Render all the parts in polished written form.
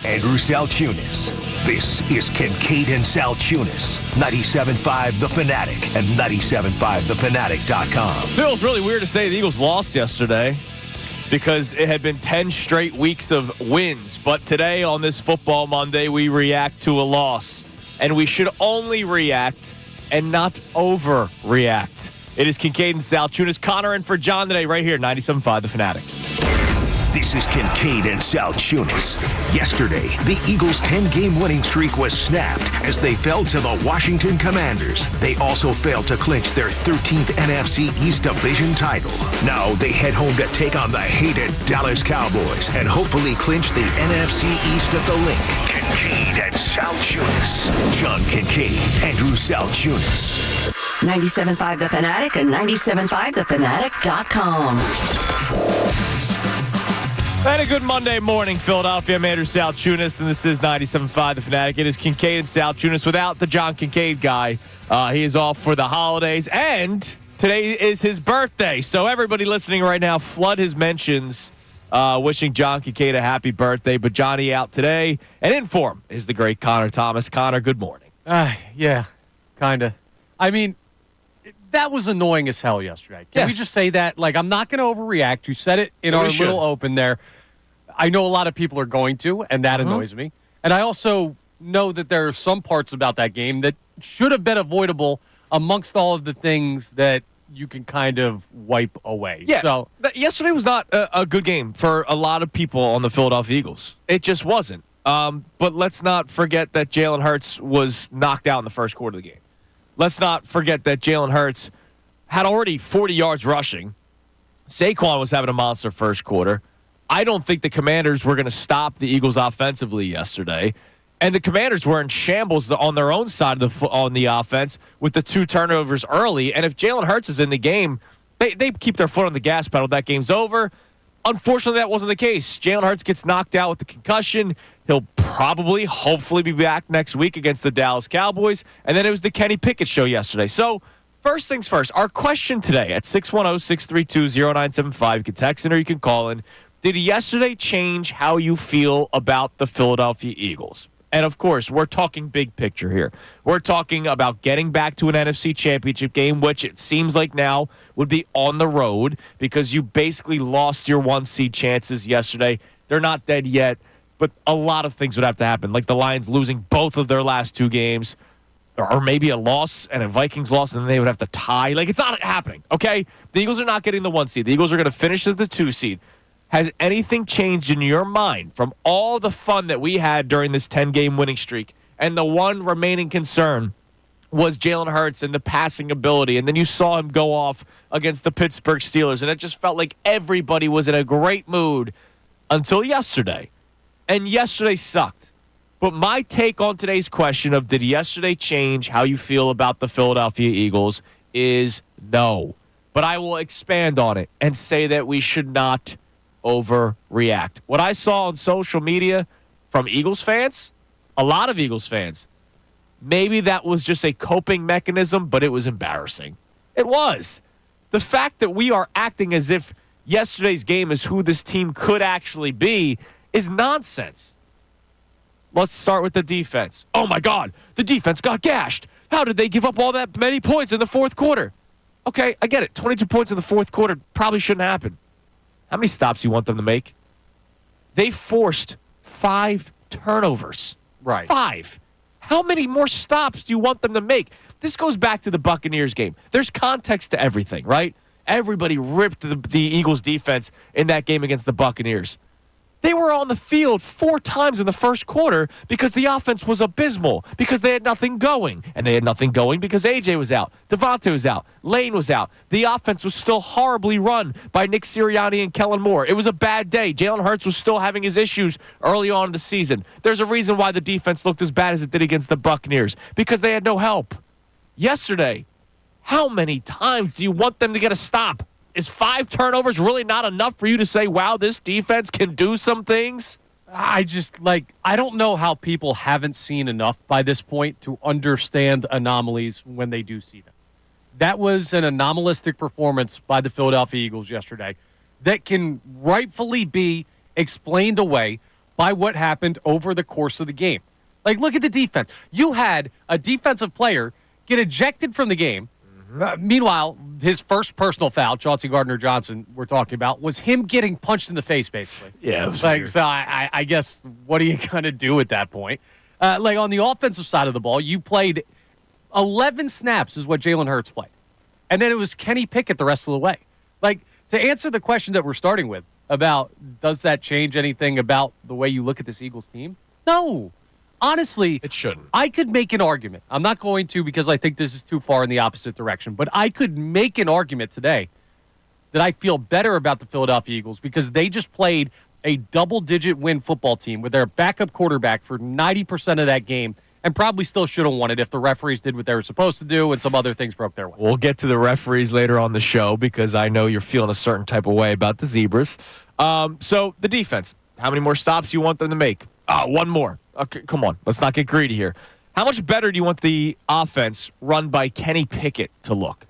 Andrew Salciunas. This is Kincade Salciunas, 97.5 The Fanatic and 97.5thefanatic.com. Feels really weird to say the Eagles lost yesterday because it had been 10 straight weeks of wins. But today on this Football Monday, we react to a loss. And we should only react and not overreact. It is Kincade Salciunas. Connor in for John today right here, 97.5 The Fanatic. This is Kincade Salciunas. Yesterday, the Eagles' 10-game winning streak was snapped as they fell to the Washington Commanders. They also failed to clinch their 13th NFC East Division title. Now they head home to take on the hated Dallas Cowboys and hopefully clinch the NFC East at the Link. Kincade Salciunas. John Kincade, Andrew Salciunas. 97.5 The Fanatic and 97.5thefanatic.com. And a good Monday morning, Philadelphia. I'm Andrew Salciunas, and this is 97.5 The Fanatic. It is Kincade and Salciunas without the John Kincade guy. He is off for the holidays, and today is his birthday. So everybody listening right now, flood his mentions, wishing John Kincade a happy birthday. But Johnny out today, and in for him is the great Connor Thomas. Connor, good morning. Yeah, kind of. I mean, that was annoying as hell yesterday. Can we just say that? Like, I'm not going to overreact. You said it in our little open there. I know a lot of people are going to, and that annoys me. And I also know that there are some parts about that game that should have been avoidable amongst all of the things that you can kind of wipe away. Yeah, so yesterday was not a good game for a lot of people on the Philadelphia Eagles. It just wasn't. But let's not forget that Jalen Hurts was knocked out in the first quarter of the game. Let's not forget that Jalen Hurts had already 40 yards rushing. Saquon was having a monster first quarter. I don't think the Commanders were going to stop the Eagles offensively yesterday. And the Commanders were in shambles on their own side of on the offense with the 2 turnovers early. And if Jalen Hurts is in the game, they keep their foot on the gas pedal. That game's over. Unfortunately, that wasn't the case. Jalen Hurts gets knocked out with the concussion. He'll probably, hopefully, be back next week against the Dallas Cowboys. And then it was the Kenny Pickett show yesterday. So, first things first, our question today at 610-632-0975. You can text in or you can call in. Did yesterday change how you feel about the Philadelphia Eagles? And, of course, we're talking big picture here. We're talking about getting back to an NFC Championship game, which it seems like now would be on the road because you basically lost your 1-seed chances yesterday. They're not dead yet, but a lot of things would have to happen, like the Lions losing both of their last 2 games, or maybe a loss and a Vikings loss, and then they would have to tie. Like, it's not happening, okay? The Eagles are not getting the 1 seed. The Eagles are going to finish as the 2 seed. Has anything changed in your mind from all the fun that we had during this 10-game winning streak? And the one remaining concern was Jalen Hurts and the passing ability. And then you saw him go off against the Pittsburgh Steelers, and it just felt like everybody was in a great mood until yesterday. And yesterday sucked. But my take on today's question of did yesterday change how you feel about the Philadelphia Eagles is no. But I will expand on it and say that we should not overreact. What I saw on social media from Eagles fans, a lot of Eagles fans, maybe that was just a coping mechanism, but it was embarrassing. It was. The fact that we are acting as if yesterday's game is who this team could actually be is nonsense. Let's start with the defense. Oh, my God. The defense got gashed. How did they give up all that many points in the fourth quarter? Okay, I get it. 22 points in the fourth quarter probably shouldn't happen. How many stops do you want them to make? They forced 5 turnovers. Right. 5. How many more stops do you want them to make? This goes back to the Buccaneers game. There's context to everything, right? Everybody ripped the Eagles defense in that game against the Buccaneers. They were on the field 4 times in the first quarter because the offense was abysmal, because they had nothing going. And they had nothing going because A.J. was out, Devontae was out, Lane was out. The offense was still horribly run by Nick Sirianni and Kellen Moore. It was a bad day. Jalen Hurts was still having his issues early on in the season. There's a reason why the defense looked as bad as it did against the Buccaneers, because they had no help. Yesterday, how many times do you want them to get a stop? Is 5 turnovers really not enough for you to say, wow, this defense can do some things? I don't know how people haven't seen enough by this point to understand anomalies when they do see them. That was an anomalistic performance by the Philadelphia Eagles yesterday that can rightfully be explained away by what happened over the course of the game. Like, look at the defense. You had a defensive player get ejected from the game. Meanwhile, his first personal foul, Chauncey Gardner-Johnson, we're talking about, was him getting punched in the face, basically. Yeah, it was like weird. so. I guess what are you gonna do at that point? Like on the offensive side of the ball, you played 11 snaps, is what Jalen Hurts played, and then it was Kenny Pickett the rest of the way. Like, to answer the question that we're starting with about does that change anything about the way you look at this Eagles team? No. Honestly, It shouldn't. I could make an argument. I'm not going to because I think this is too far in the opposite direction, but I could make an argument today that I feel better about the Philadelphia Eagles because they just played a double-digit win football team with their backup quarterback for 90% of that game and probably still should have won it if the referees did what they were supposed to do and some other things broke their way. We'll get to the referees later on the show because I know you're feeling a certain type of way about the Zebras. So the defense, how many more stops you want them to make? One more. Okay, come on. Let's not get greedy here. How much better do you want the offense run by Kenny Pickett to look?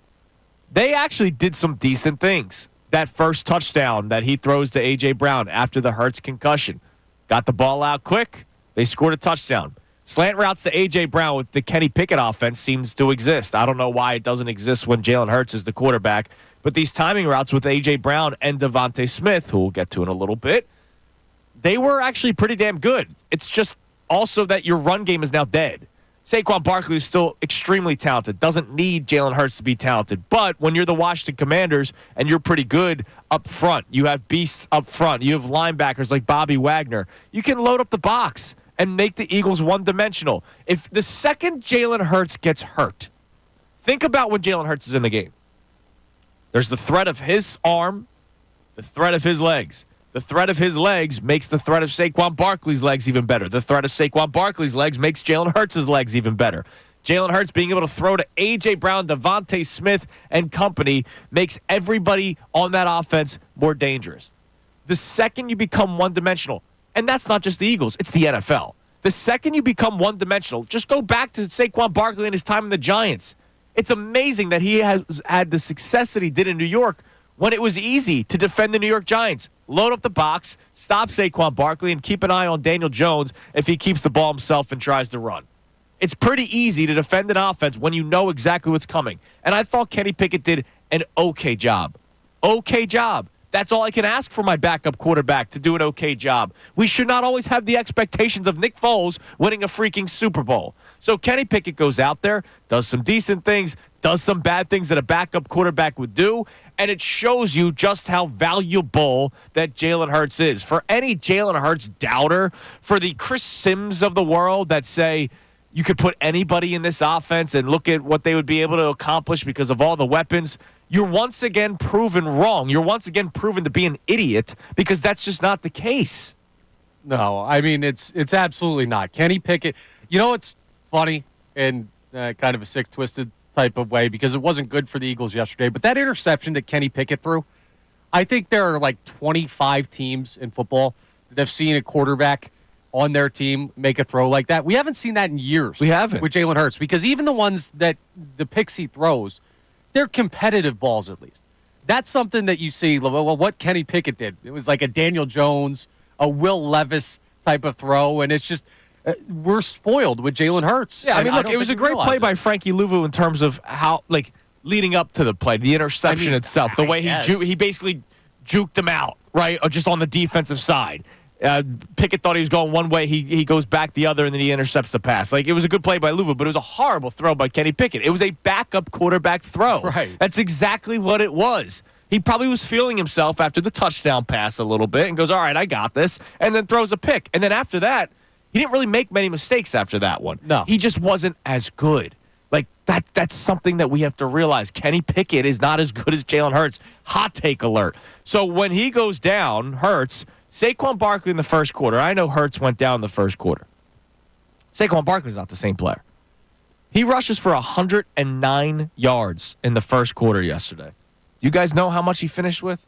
They actually did some decent things. That first touchdown that he throws to A.J. Brown after the Hurts concussion. Got the ball out quick. They scored a touchdown. Slant routes to A.J. Brown with the Kenny Pickett offense seems to exist. I don't know why it doesn't exist when Jalen Hurts is the quarterback. But these timing routes with A.J. Brown and Devontae Smith, who we'll get to in a little bit, they were actually pretty damn good. It's just also that your run game is now dead. Saquon Barkley is still extremely talented. Doesn't need Jalen Hurts to be talented. But when you're the Washington Commanders and you're pretty good up front, you have beasts up front, you have linebackers like Bobby Wagner, you can load up the box and make the Eagles one-dimensional. If the second Jalen Hurts gets hurt, think about when Jalen Hurts is in the game. There's the threat of his arm, the threat of his legs. The threat of his legs makes the threat of Saquon Barkley's legs even better. The threat of Saquon Barkley's legs makes Jalen Hurts' legs even better. Jalen Hurts being able to throw to A.J. Brown, Devontae Smith, and company makes everybody on that offense more dangerous. The second you become one-dimensional, and that's not just the Eagles, it's the NFL. The second you become one-dimensional, just go back to Saquon Barkley and his time in the Giants. It's amazing that he has had the success that he did in New York when it was easy to defend the New York Giants. Load up the box, stop Saquon Barkley, and keep an eye on Daniel Jones if he keeps the ball himself and tries to run. It's pretty easy to defend an offense when you know exactly what's coming. And I thought Kenny Pickett did an okay job. Okay job. That's all I can ask for my backup quarterback, to do an okay job. We should not always have the expectations of Nick Foles winning a freaking Super Bowl. So Kenny Pickett goes out there, does some decent things, does some bad things that a backup quarterback would do, and it shows you just how valuable that Jalen Hurts is. For any Jalen Hurts doubter, for the Chris Sims of the world that say you could put anybody in this offense and look at what they would be able to accomplish because of all the weapons, you're once again proven wrong. You're once again proven to be an idiot because that's just not the case. No, I mean, it's absolutely not. Kenny Pickett, you know, it's funny in kind of a sick, twisted type of way because it wasn't good for the Eagles yesterday, but that interception that Kenny Pickett threw, I think there are like 25 teams in football that have seen a quarterback on their team make a throw like that. We haven't seen that in years. We haven't. With Jalen Hurts, because even the ones that the picks he throws, they're competitive balls at least. That's something that you see, well, what Kenny Pickett did. It was like a Daniel Jones, a Will Levis type of throw, and it's just we're spoiled with Jalen Hurts. Yeah, I mean, look, it was a great play by Frankie Louvu in terms of how, like, leading up to the play, the interception itself, the way he basically juked him out, right, or just on the defensive side. Pickett thought he was going one way. He goes back the other, and then he intercepts the pass. Like, it was a good play by Louvu, but it was a horrible throw by Kenny Pickett. It was a backup quarterback throw. Right. That's exactly what it was. He probably was feeling himself after the touchdown pass a little bit and goes, all right, I got this, and then throws a pick. And then after that, he didn't really make many mistakes after that one. No. He just wasn't as good. Like, that's something that we have to realize. Kenny Pickett is not as good as Jalen Hurts. Hot take alert. So when he goes down, Hurts, Saquon Barkley in the first quarter. I know Hurts went down in the first quarter. Saquon Barkley's not the same player. He rushes for 109 yards in the first quarter yesterday. Do you guys know how much he finished with?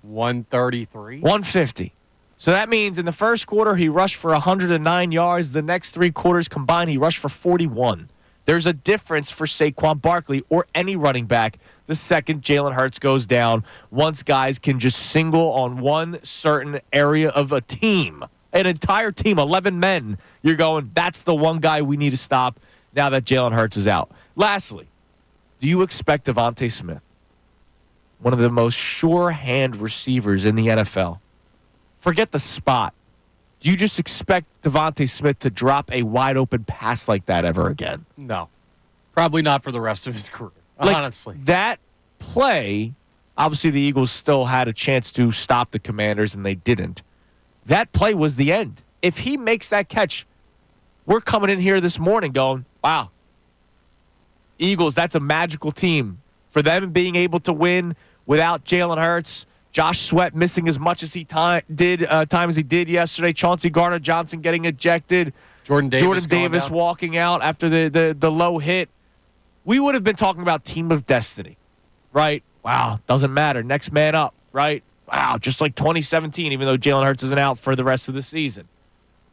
133. 150. So that means in the first quarter, he rushed for 109 yards. The next three quarters combined, he rushed for 41. There's a difference for Saquon Barkley or any running back the second Jalen Hurts goes down once guys can just single on one certain area of a team. an entire team, 11 men. You're going, that's the one guy we need to stop now that Jalen Hurts is out. Lastly, do you expect Devontae Smith, one of the most sure-hand receivers in the NFL, forget the spot, do you just expect Devontae Smith to drop a wide-open pass like that ever again? No. Probably not for the rest of his career, honestly. That play, obviously the Eagles still had a chance to stop the Commanders, and they didn't. That play was the end. If he makes that catch, we're coming in here this morning going, wow, Eagles, that's a magical team. For them being able to win without Jalen Hurts, Josh Sweat missing as much as he time as he did yesterday, Chauncey Gardner-Johnson getting ejected, Jordan Davis walking out after the low hit, we would have been talking about team of destiny, right? Wow, doesn't matter. Next man up, right? Wow, just like 2017, even though Jalen Hurts isn't out for the rest of the season.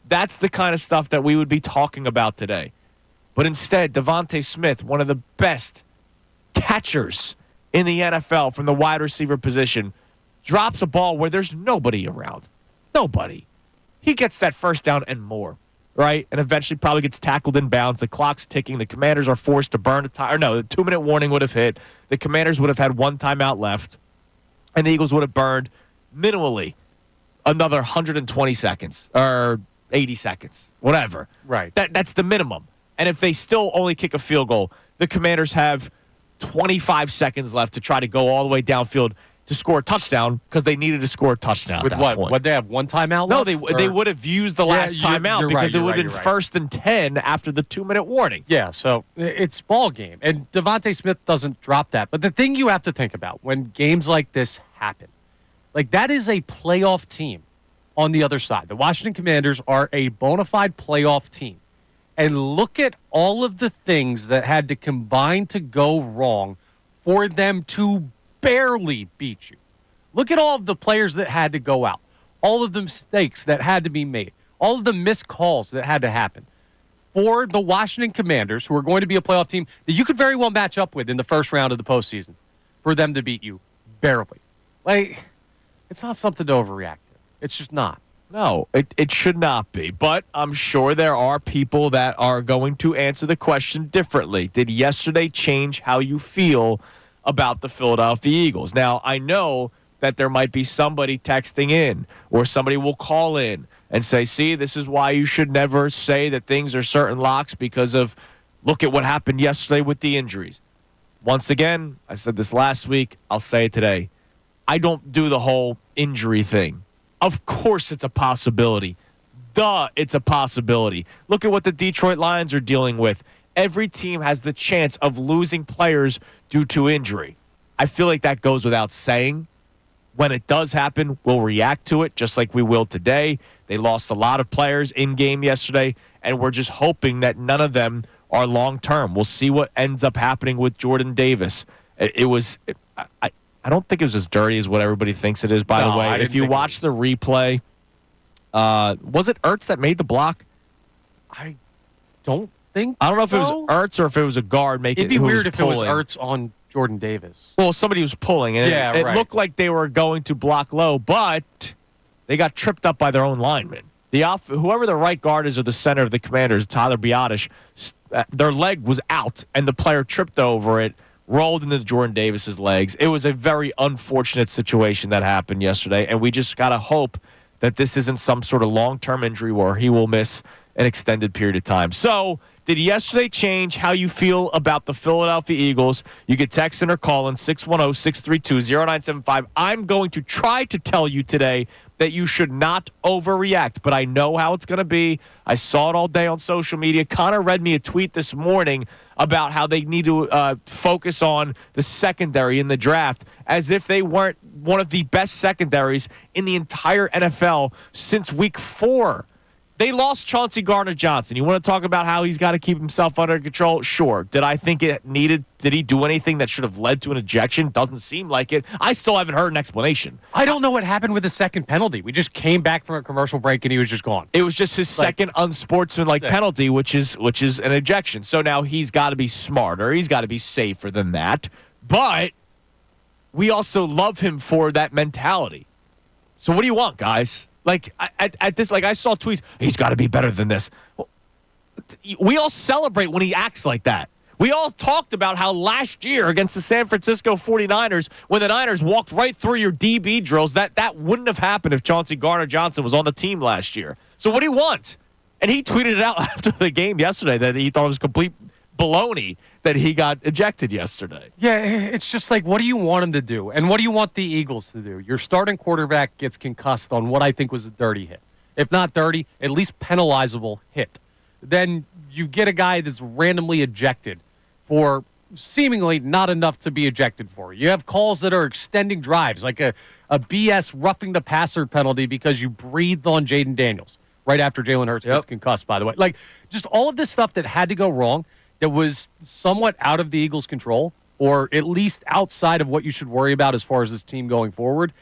That's the kind of stuff that we would be talking about today. But instead, Devontae Smith, one of the best catchers in the NFL from the wide receiver position, drops a ball where there's nobody around. Nobody. He gets that first down and more, right? And eventually probably gets tackled in bounds. The clock's ticking. The Commanders are forced to burn a time. Or no, the 2-minute warning would have hit. The Commanders would have had one timeout left. And the Eagles would have burned minimally another 120 seconds or 80 seconds, whatever. Right. That's the minimum. And if they still only kick a field goal, the Commanders have 25 seconds left to try to go all the way downfield to score a touchdown because they needed to score a touchdown. With at that what? point. Would they have one timeout No, left? they would have used the last timeout because it would have been first and 10 after the 2-minute warning. Yeah, so it's ball game. And Devontae Smith doesn't drop that. But the thing you have to think about when games like this happen, like that is a playoff team on the other side. The Washington Commanders are a bona fide playoff team. And look at all of the things that had to combine to go wrong for them to barely beat you. Look at all of the players that had to go out, all of the mistakes that had to be made, all of the missed calls that had to happen for the Washington Commanders, who are going to be a playoff team that you could very well match up with in the first round of the postseason, for them to beat you barely. Like, it's not something to overreact to. It's just not. No, it should not be. But I'm sure there are people that are going to answer the question differently. Did yesterday change how you feel about the Philadelphia Eagles? Now, I know that there might be somebody texting in or somebody will call in and say, see, this is why you should never say that things are certain locks because of look at what happened yesterday with the injuries. Once again, I said this last week. I'll say it today. I don't do the whole injury thing. Of course it's a possibility. Duh, it's a possibility. Look at what the Detroit Lions are dealing with. Every team has the chance of losing players due to injury. I feel like that goes without saying. When it does happen, we'll react to it just like we will today. They lost a lot of players in-game yesterday, and we're just hoping that none of them are long-term. We'll see what ends up happening with Jordan Davis. I don't think it was as dirty as what everybody thinks it is, by the way. If you watch the replay, was it Ertz that made the block? I don't think I don't know if it was Ertz or if it was a guard. It'd be weird if it was Ertz on Jordan Davis. Well, somebody was pulling, and it looked like they were going to block low, but they got tripped up by their own lineman. Whoever the right guard is or the center of the Commanders, Tyler Biotish, their leg was out, and the player tripped over it, rolled into Jordan Davis's legs. It was a very unfortunate situation that happened yesterday, and we just got to hope that this isn't some sort of long-term injury where he will miss an extended period of time. So, did yesterday change how you feel about the Philadelphia Eagles? You could text in or call in 610-632-0975. I'm going to try to tell you today that you should not overreact, but I know how it's going to be. I saw it all day on social media. Connor read me a tweet this morning about how they need to focus on the secondary in the draft as if they weren't one of the best secondaries in the entire NFL since week 4. They lost Chauncey Gardner-Johnson. You want to talk about how he's got to keep himself under control? Sure. Did I think it needed? Did he do anything that should have led to an ejection? Doesn't seem like it. I still haven't heard an explanation. I don't know what happened with the second penalty. We just came back from a commercial break and he was just gone. It was just his second unsportsmanlike penalty, which is an ejection. So now he's got to be smarter. He's got to be safer than that. But we also love him for that mentality. So what do you want, guys? Like at this, like I saw tweets, he's got to be better than this. Well, we all celebrate when he acts like that. We all talked about how last year against the San Francisco 49ers, when the Niners walked right through your DB drills, that wouldn't have happened if Chauncey Gardner-Johnson was on the team last year. So what do you want? And he tweeted it out after the game yesterday that he thought it was complete baloney that he got ejected yesterday. Yeah, it's just like, what do you want him to do? And what do you want the Eagles to do? Your starting quarterback gets concussed on what I think was a dirty hit. If not dirty, at least penalizable hit. Then you get a guy that's randomly ejected for seemingly not enough to be ejected for. You have calls that are extending drives, like a BS roughing the passer penalty because you breathed on Jaden Daniels right after Jalen Hurts gets concussed, by the way. Like, just all of this stuff that had to go wrong that was somewhat out of the Eagles' control, or at least outside of what you should worry about as far as this team going forward.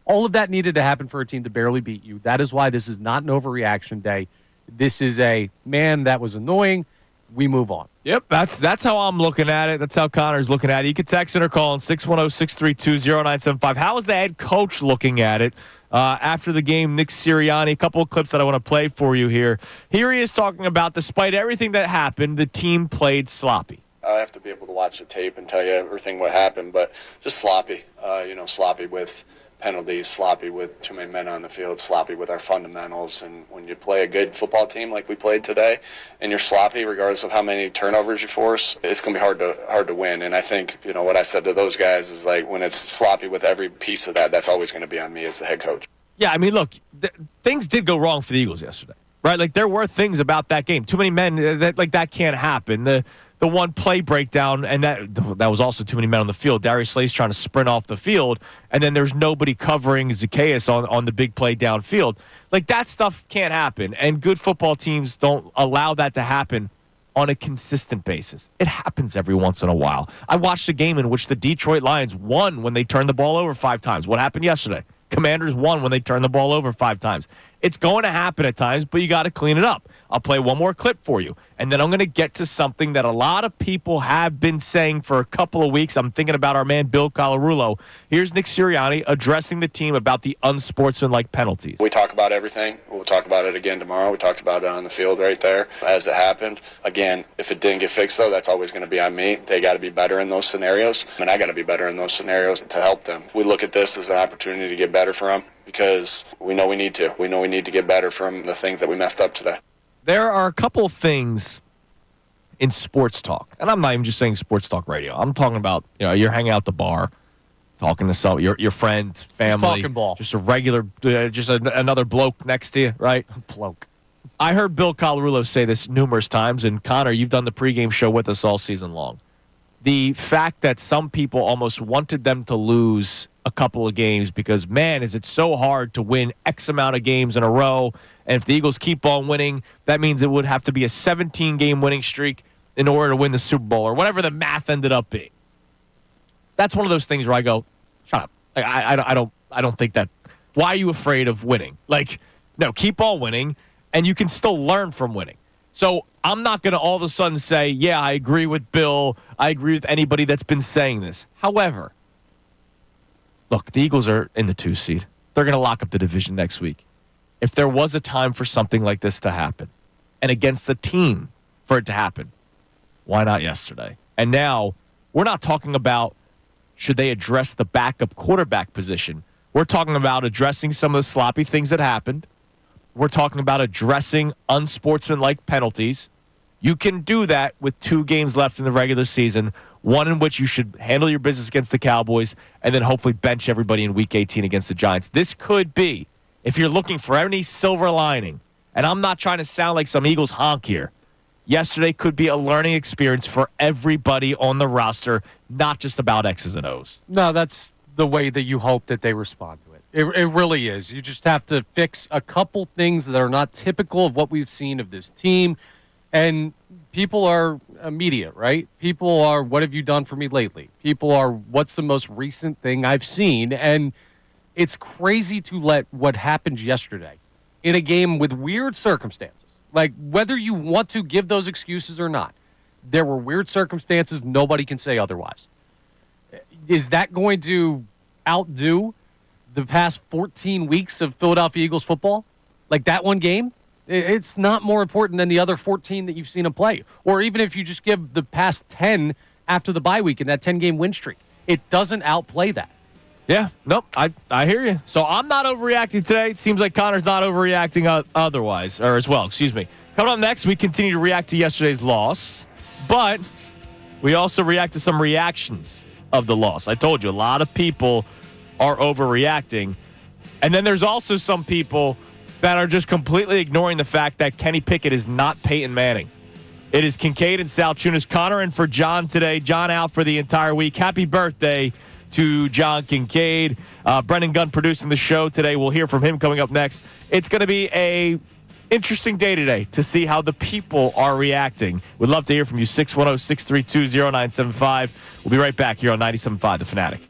All of that needed to happen for a team to barely beat you. That is why this is not an overreaction day. This is a, man, that was annoying. We move on. Yep, that's how I'm looking at it. That's how Connor's looking at it. You can text in or call on 610-632-0975. How is the head coach looking at it after the game? Nick Sirianni, a couple of clips that I want to play for you here. Here he is talking about, despite everything that happened, the team played sloppy. I have to be able to watch the tape and tell you everything what happened, but just sloppy. Sloppy with penalties, sloppy with too many men on the field, sloppy with our fundamentals. And when you play a good football team like we played today, and you're sloppy regardless of how many turnovers you force, it's going to be hard to win. And I think, what I said to those guys is, like, when it's sloppy with every piece of that, that's always going to be on me as the head coach. Yeah, I mean, look, things did go wrong for the Eagles yesterday, right? Like, there were things about that game. Too many men, that can't happen. The one play breakdown, and that was also too many men on the field. Darius Slay's trying to sprint off the field, and then there's nobody covering Zacchaeus on the big play downfield. Like, that stuff can't happen, and good football teams don't allow that to happen on a consistent basis. It happens every once in a while. I watched a game in which the Detroit Lions won when they turned the ball over 5 times. What happened yesterday? Commanders won when they turned the ball over 5 times. It's going to happen at times, but you got to clean it up. I'll play one more clip for you, and then I'm going to get to something that a lot of people have been saying for a couple of weeks. I'm thinking about our man Bill Colarulo. Here's Nick Sirianni addressing the team about the unsportsmanlike penalties. We talk about everything. We'll talk about it again tomorrow. We talked about it on the field right there as it happened. Again, if it didn't get fixed, though, that's always going to be on me. They got to be better in those scenarios, and I got to be better in those scenarios to help them. We look at this as an opportunity to get better for them, because we know we need to. We know we need to get better from the things that we messed up today. There are a couple of things in sports talk, and I'm not even just saying sports talk radio. I'm talking about, you're hanging out at the bar, talking to your friend, family, just talking ball, just a regular, another bloke next to you, right? Bloke. I heard Bill Colarulo say this numerous times, and Connor, you've done the pregame show with us all season long. The fact that some people almost wanted them to lose a couple of games because, man, is it so hard to win X amount of games in a row. And if the Eagles keep on winning, that means it would have to be a 17-game winning streak in order to win the Super Bowl, or whatever the math ended up being. That's one of those things where I go, shut up. Like, I don't think that. Why are you afraid of winning? Like, no, keep on winning, and you can still learn from winning. So I'm not going to all of a sudden say, yeah, I agree with Bill. I agree with anybody that's been saying this. However, look, the Eagles are in the 2 seed. They're going to lock up the division next week. If there was a time for something like this to happen, and against a team for it to happen, why not yesterday? And now we're not talking about should they address the backup quarterback position. We're talking about addressing some of the sloppy things that happened. We're talking about addressing unsportsmanlike penalties. You can do that with 2 games left in the regular season, one in which you should handle your business against the Cowboys, and then hopefully bench everybody in Week 18 against the Giants. This could be, if you're looking for any silver lining, and I'm not trying to sound like some Eagles honk here, yesterday could be a learning experience for everybody on the roster, not just about X's and O's. No, that's the way that you hope that they respond to it. It really is. You just have to fix a couple things that are not typical of what we've seen of this team. And people are immediate, right? People are, what have you done for me lately? People are, what's the most recent thing I've seen? And it's crazy to let what happened yesterday in a game with weird circumstances, like whether you want to give those excuses or not, there were weird circumstances. Nobody can say otherwise. Is that going to outdo the past 14 weeks of Philadelphia Eagles football? Like that one game? It's not more important than the other 14 that you've seen him play. Or even if you just give the past 10 after the bye week and that 10-game win streak. It doesn't outplay that. Yeah, nope, I hear you. So I'm not overreacting today. It seems like Connor's not overreacting otherwise, or as well, excuse me. Coming up next, we continue to react to yesterday's loss, but we also react to some reactions of the loss. I told you, a lot of people are overreacting. And then there's also some people that are just completely ignoring the fact that Kenny Pickett is not Peyton Manning. It is Kincade and Salciunas. Connor in for John today. John out for the entire week. Happy birthday to John Kincade. Brendan Gunn producing the show today. We'll hear from him coming up next. It's going to be a interesting day today to see how the people are reacting. We'd love to hear from you. 610-632-0975. We'll be right back here on 97.5 The Fanatic.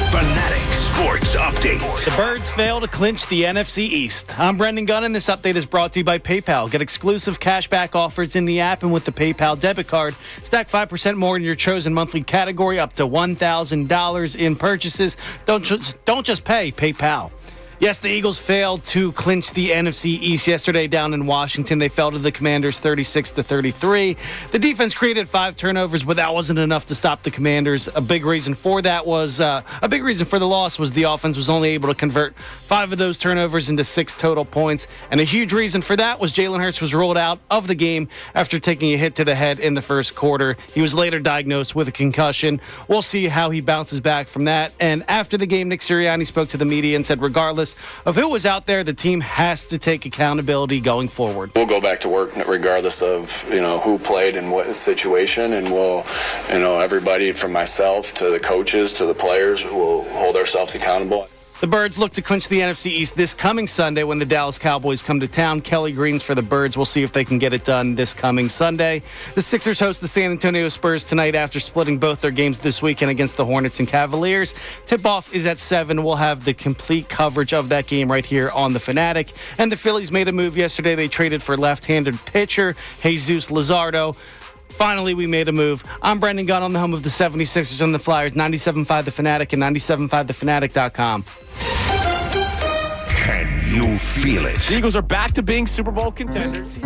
Fanatic Sports Update. The Birds fail to clinch the NFC East. I'm Brendan Gunn, and this update is brought to you by PayPal. Get exclusive cashback offers in the app and with the PayPal debit card. Stack 5% more in your chosen monthly category, up to $1,000 in purchases. Don't just pay, PayPal. Yes, the Eagles failed to clinch the NFC East yesterday down in Washington. They fell to the Commanders 36-33. The defense created 5 turnovers, but that wasn't enough to stop the Commanders. A big reason for the loss was the offense was only able to convert 5 of those turnovers into 6 total points. And a huge reason for that was Jalen Hurts was ruled out of the game after taking a hit to the head in the first quarter. He was later diagnosed with a concussion. We'll see how he bounces back from that. And after the game, Nick Sirianni spoke to the media and said, regardless of who was out there, the team has to take accountability going forward. We'll go back to work regardless of who played in what situation, and we'll everybody from myself to the coaches to the players will hold ourselves accountable. The Birds look to clinch the NFC East this coming Sunday when the Dallas Cowboys come to town. Kelly Green's for the Birds. We'll see if they can get it done this coming Sunday. The Sixers host the San Antonio Spurs tonight after splitting both their games this weekend against the Hornets and Cavaliers. Tip-off is at 7. We'll have the complete coverage of that game right here on The Fanatic. And the Phillies made a move yesterday. They traded for left-handed pitcher Jesus Luzardo. Finally, we made a move. I'm Brendan Gunn on the home of the 76ers and the Flyers, 97.5 The Fanatic and 97.5thefanatic.com. Can you feel it? The Eagles are back to being Super Bowl contenders.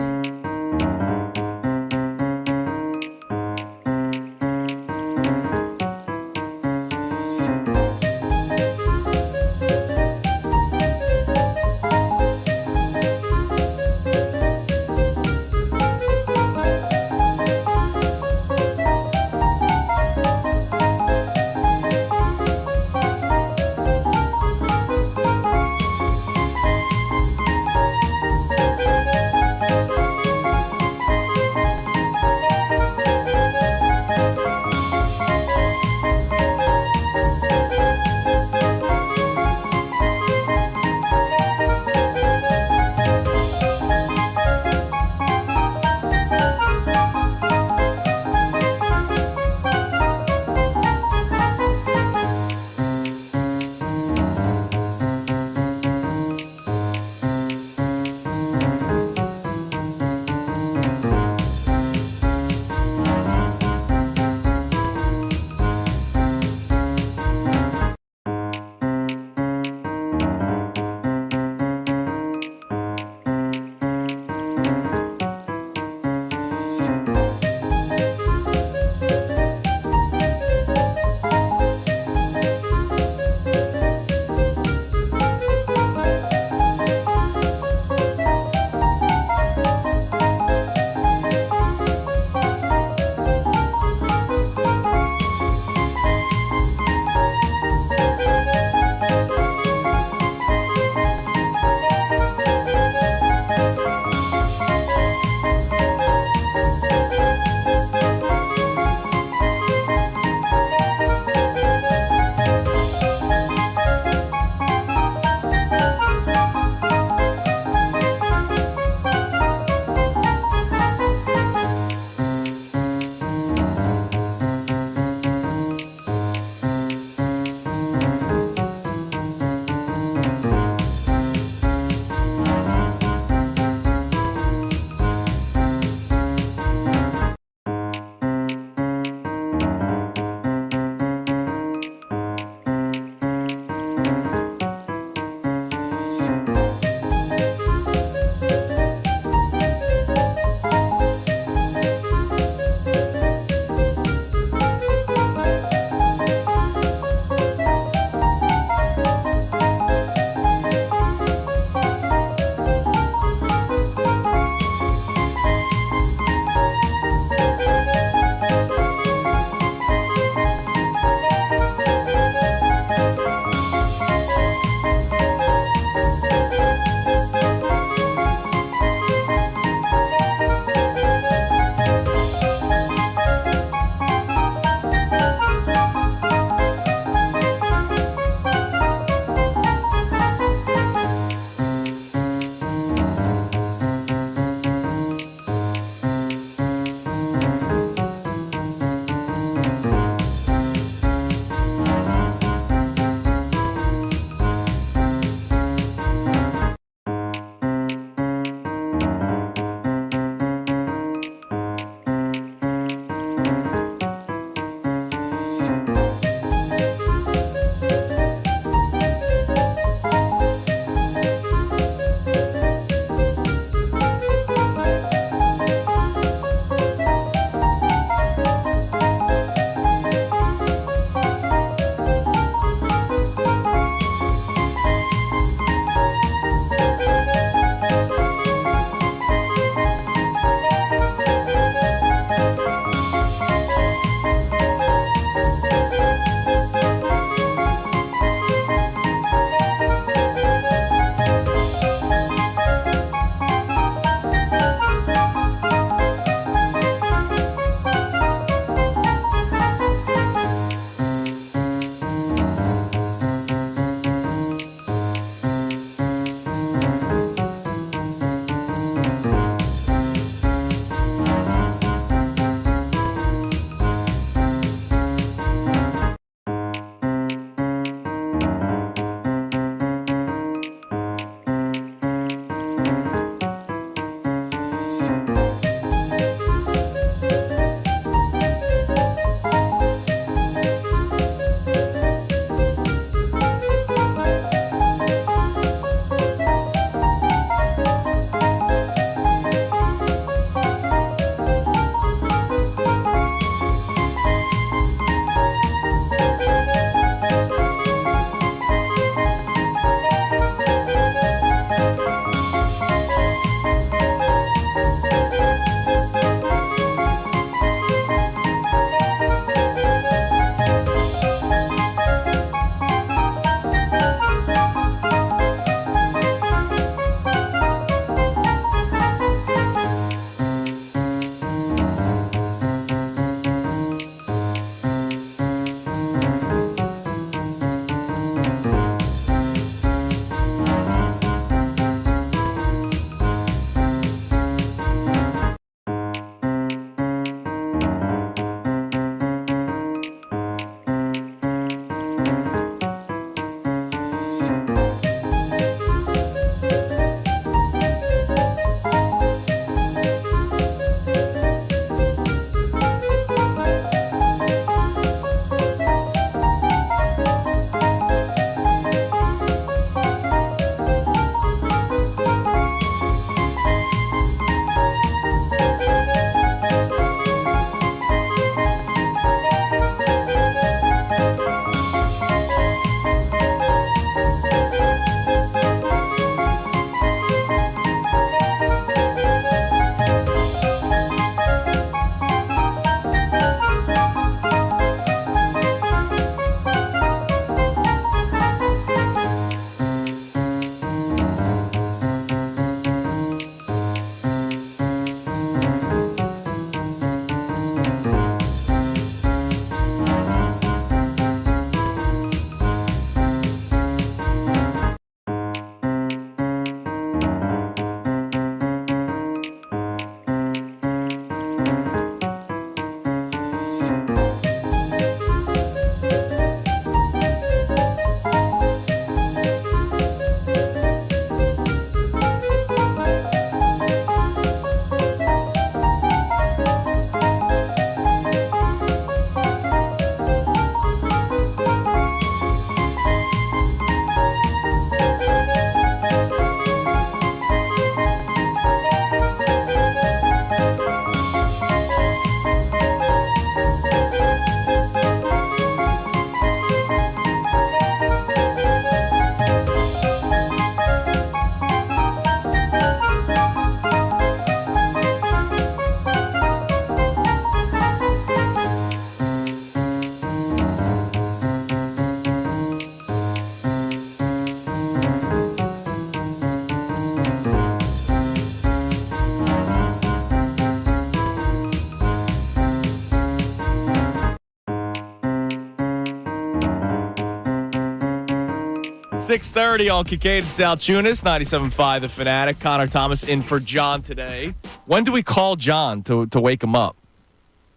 6:30 on Kincade Salciunas, 97.5 The Fanatic. Connor Thomas in for John today. When do we call John to wake him up?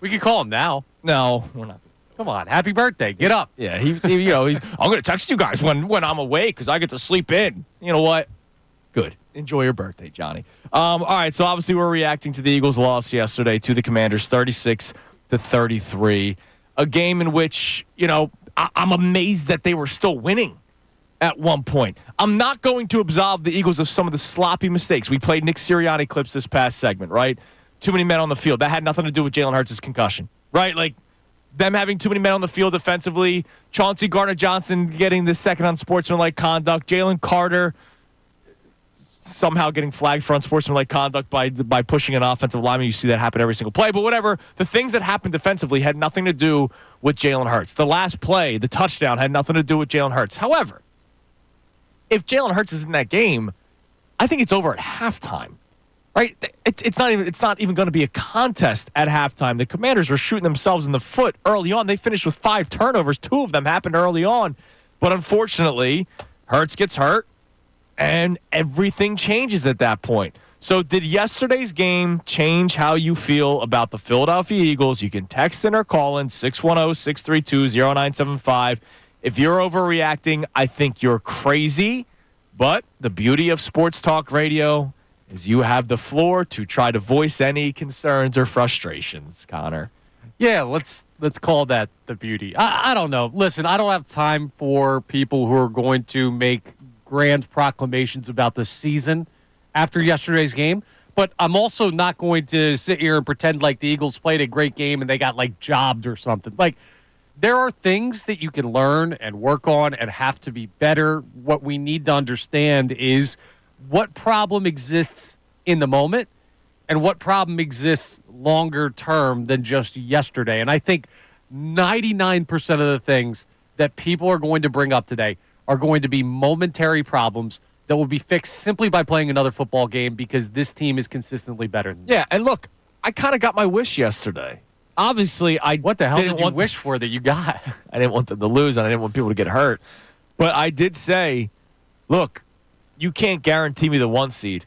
We can call him now. No, we're not. Come on, happy birthday. Get up. Yeah, he's I'm going to text you guys when I'm awake because I get to sleep in. You know what? Good. Enjoy your birthday, Johnny. All right, so obviously we're reacting to the Eagles' loss yesterday to the Commanders, 36-33. A game in which, I'm amazed that they were still winning at one point. I'm not going to absolve the Eagles of some of the sloppy mistakes. We played Nick Sirianni clips this past segment, right? Too many men on the field. That had nothing to do with Jalen Hurts' concussion, right? Like, them having too many men on the field defensively, Chauncey Gardner-Johnson getting the second unsportsmanlike conduct, Jalen Carter somehow getting flagged for unsportsmanlike conduct by pushing an offensive lineman. You see that happen every single play. But whatever, the things that happened defensively had nothing to do with Jalen Hurts. The last play, the touchdown, had nothing to do with Jalen Hurts. However, if Jalen Hurts is in that game, I think it's over at halftime. Right? It's not even going to be a contest at halftime. The Commanders were shooting themselves in the foot early on. They finished with 5 turnovers. 2 of them happened early on. But unfortunately, Hurts gets hurt, and everything changes at that point. So did yesterday's game change how you feel about the Philadelphia Eagles? You can text in or call in 610-632-0975. If you're overreacting, I think you're crazy. But the beauty of sports talk radio is you have the floor to try to voice any concerns or frustrations, Connor. Yeah, let's call that the beauty. I don't know. Listen, I don't have time for people who are going to make grand proclamations about the season after yesterday's game, but I'm also not going to sit here and pretend like the Eagles played a great game and they got, jobbed or something. There are things that you can learn and work on and have to be better. What we need to understand is what problem exists in the moment and what problem exists longer term than just yesterday. And I think 99% of the things that people are going to bring up today are going to be momentary problems that will be fixed simply by playing another football game because this team is consistently better than them. Yeah, and look, I kind of got my wish yesterday. Obviously, what the hell did you wish for that you got? I didn't want them to lose, and I didn't want people to get hurt. But I did say, look, you can't guarantee me the 1 seed.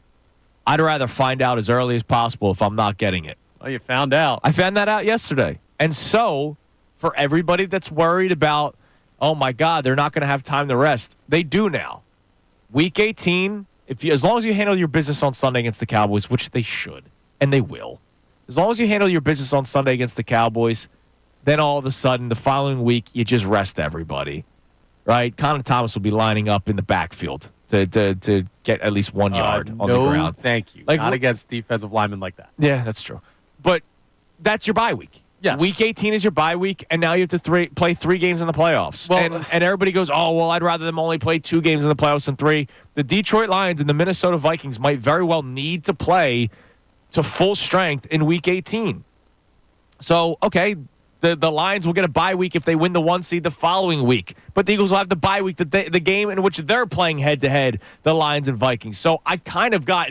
I'd rather find out as early as possible if I'm not getting it. Well, you found out. I found that out yesterday. And so, for everybody that's worried about, oh, my God, they're not going to have time to rest, they do now. Week 18, as long as you handle your business on Sunday against the Cowboys, which they should, and they will, as long as you handle your business on Sunday against the Cowboys, then all of a sudden, the following week, you just rest everybody, right? Connor Thomas will be lining up in the backfield to get at least 1 yard on the ground. No, thank you. Not against defensive linemen like that. Yeah, that's true. But that's your bye week. Yes. Week 18 is your bye week, and now you have to play 3 games in the playoffs. Well, and everybody goes, oh, well, I'd rather them only play 2 games in the playoffs than 3. The Detroit Lions and the Minnesota Vikings might very well need to play to full strength in Week 18. So, okay, the Lions will get a bye week if they win the 1 seed the following week. But the Eagles will have the bye week, the game in which they're playing head-to-head, the Lions and Vikings. So I kind of got,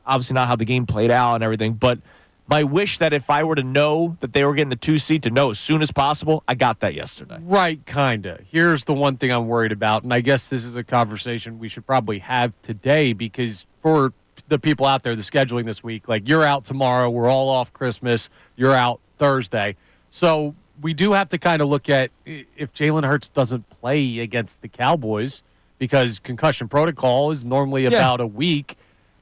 obviously not how the game played out and everything, but my wish that if I were to know that they were getting the 2 seed to know as soon as possible, I got that yesterday. Right, kind of. Here's the one thing I'm worried about, and I guess this is a conversation we should probably have today because for the people out there, the scheduling this week, you're out tomorrow, we're all off Christmas, you're out Thursday. So we do have to kind of look at if Jalen Hurts doesn't play against the Cowboys because concussion protocol is normally about a week,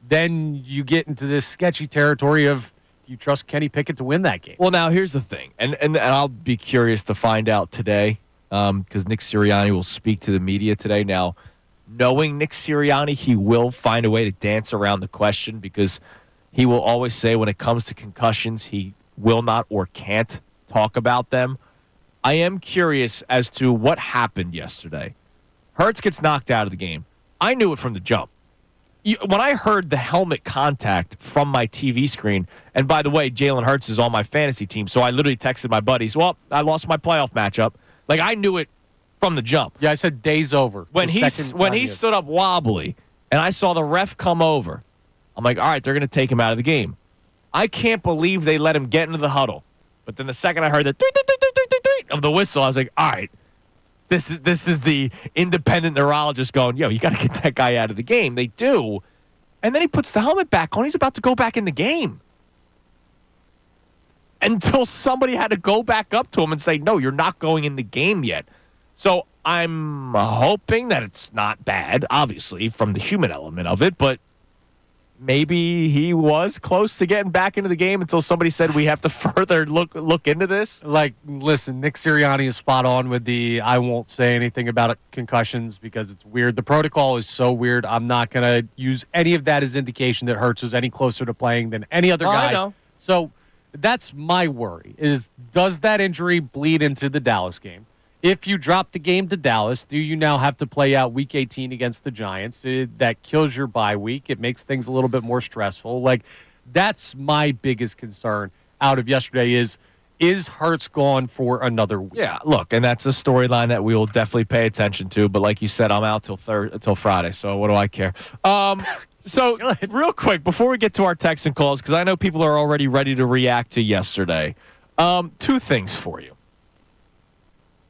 then you get into this sketchy territory of you trust Kenny Pickett to win that game. Well, now here's the thing, and I'll be curious to find out today because Nick Sirianni will speak to the media today. Now, knowing Nick Sirianni, he will find a way to dance around the question because he will always say when it comes to concussions, he will not or can't talk about them. I am curious as to what happened yesterday. Hurts gets knocked out of the game. I knew it from the jump. When I heard the helmet contact from my TV screen, and by the way, Jalen Hurts is on my fantasy team, so I literally texted my buddies, well, I lost my playoff matchup. I knew it from the jump. Yeah, I said day's over. When he stood up wobbly, and I saw the ref come over, I'm like, all right, they're going to take him out of the game. I can't believe they let him get into the huddle. But then the second I heard the tweet of the whistle, I was like, all right, this is the independent neurologist going, yo, you got to get that guy out of the game. They do. And then he puts the helmet back on. He's about to go back in the game. Until somebody had to go back up to him and say, no, you're not going in the game yet. So I'm hoping that it's not bad, obviously, from the human element of it, but maybe he was close to getting back into the game until somebody said we have to further look into this. Like, listen, Nick Sirianni is spot on with the I won't say anything about it, concussions because it's weird. The protocol is so weird. I'm not going to use any of that as indication that Hurts is any closer to playing than any other guy. I know. So that's my worry is does that injury bleed into the Dallas game? If you drop the game to Dallas, do you now have to play out Week 18 against the Giants? That kills your bye week. It makes things a little bit more stressful. Like, that's my biggest concern out of yesterday is Hurts gone for another week? Yeah, look, and that's a storyline that we will definitely pay attention to. But like you said, I'm out till Friday, so what do I care? So real quick, before we get to our texts and calls, because I know people are already ready to react to yesterday, two things for you.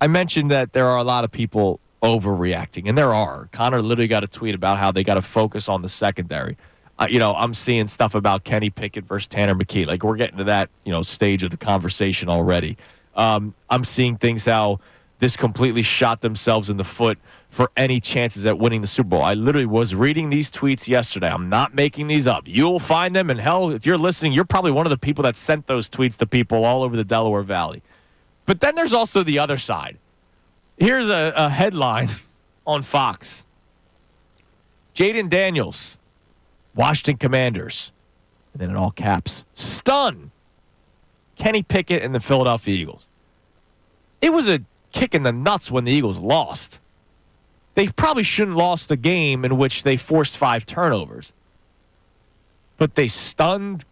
I mentioned that there are a lot of people overreacting, and there are. Connor literally got a tweet about how they got to focus on the secondary. I'm seeing stuff about Kenny Pickett versus Tanner McKee. Like, we're getting to that, stage of the conversation already. I'm seeing things how this completely shot themselves in the foot for any chances at winning the Super Bowl. I literally was reading these tweets yesterday. I'm not making these up. You'll find them, and hell, if you're listening, you're probably one of the people that sent those tweets to people all over the Delaware Valley. But then there's also the other side. Here's a headline on Fox. Jaden Daniels, Washington Commanders, and then in all caps, stun Kenny Pickett and the Philadelphia Eagles. It was a kick in the nuts when the Eagles lost. They probably shouldn't have lost a game in which they forced 5 turnovers. But they stunned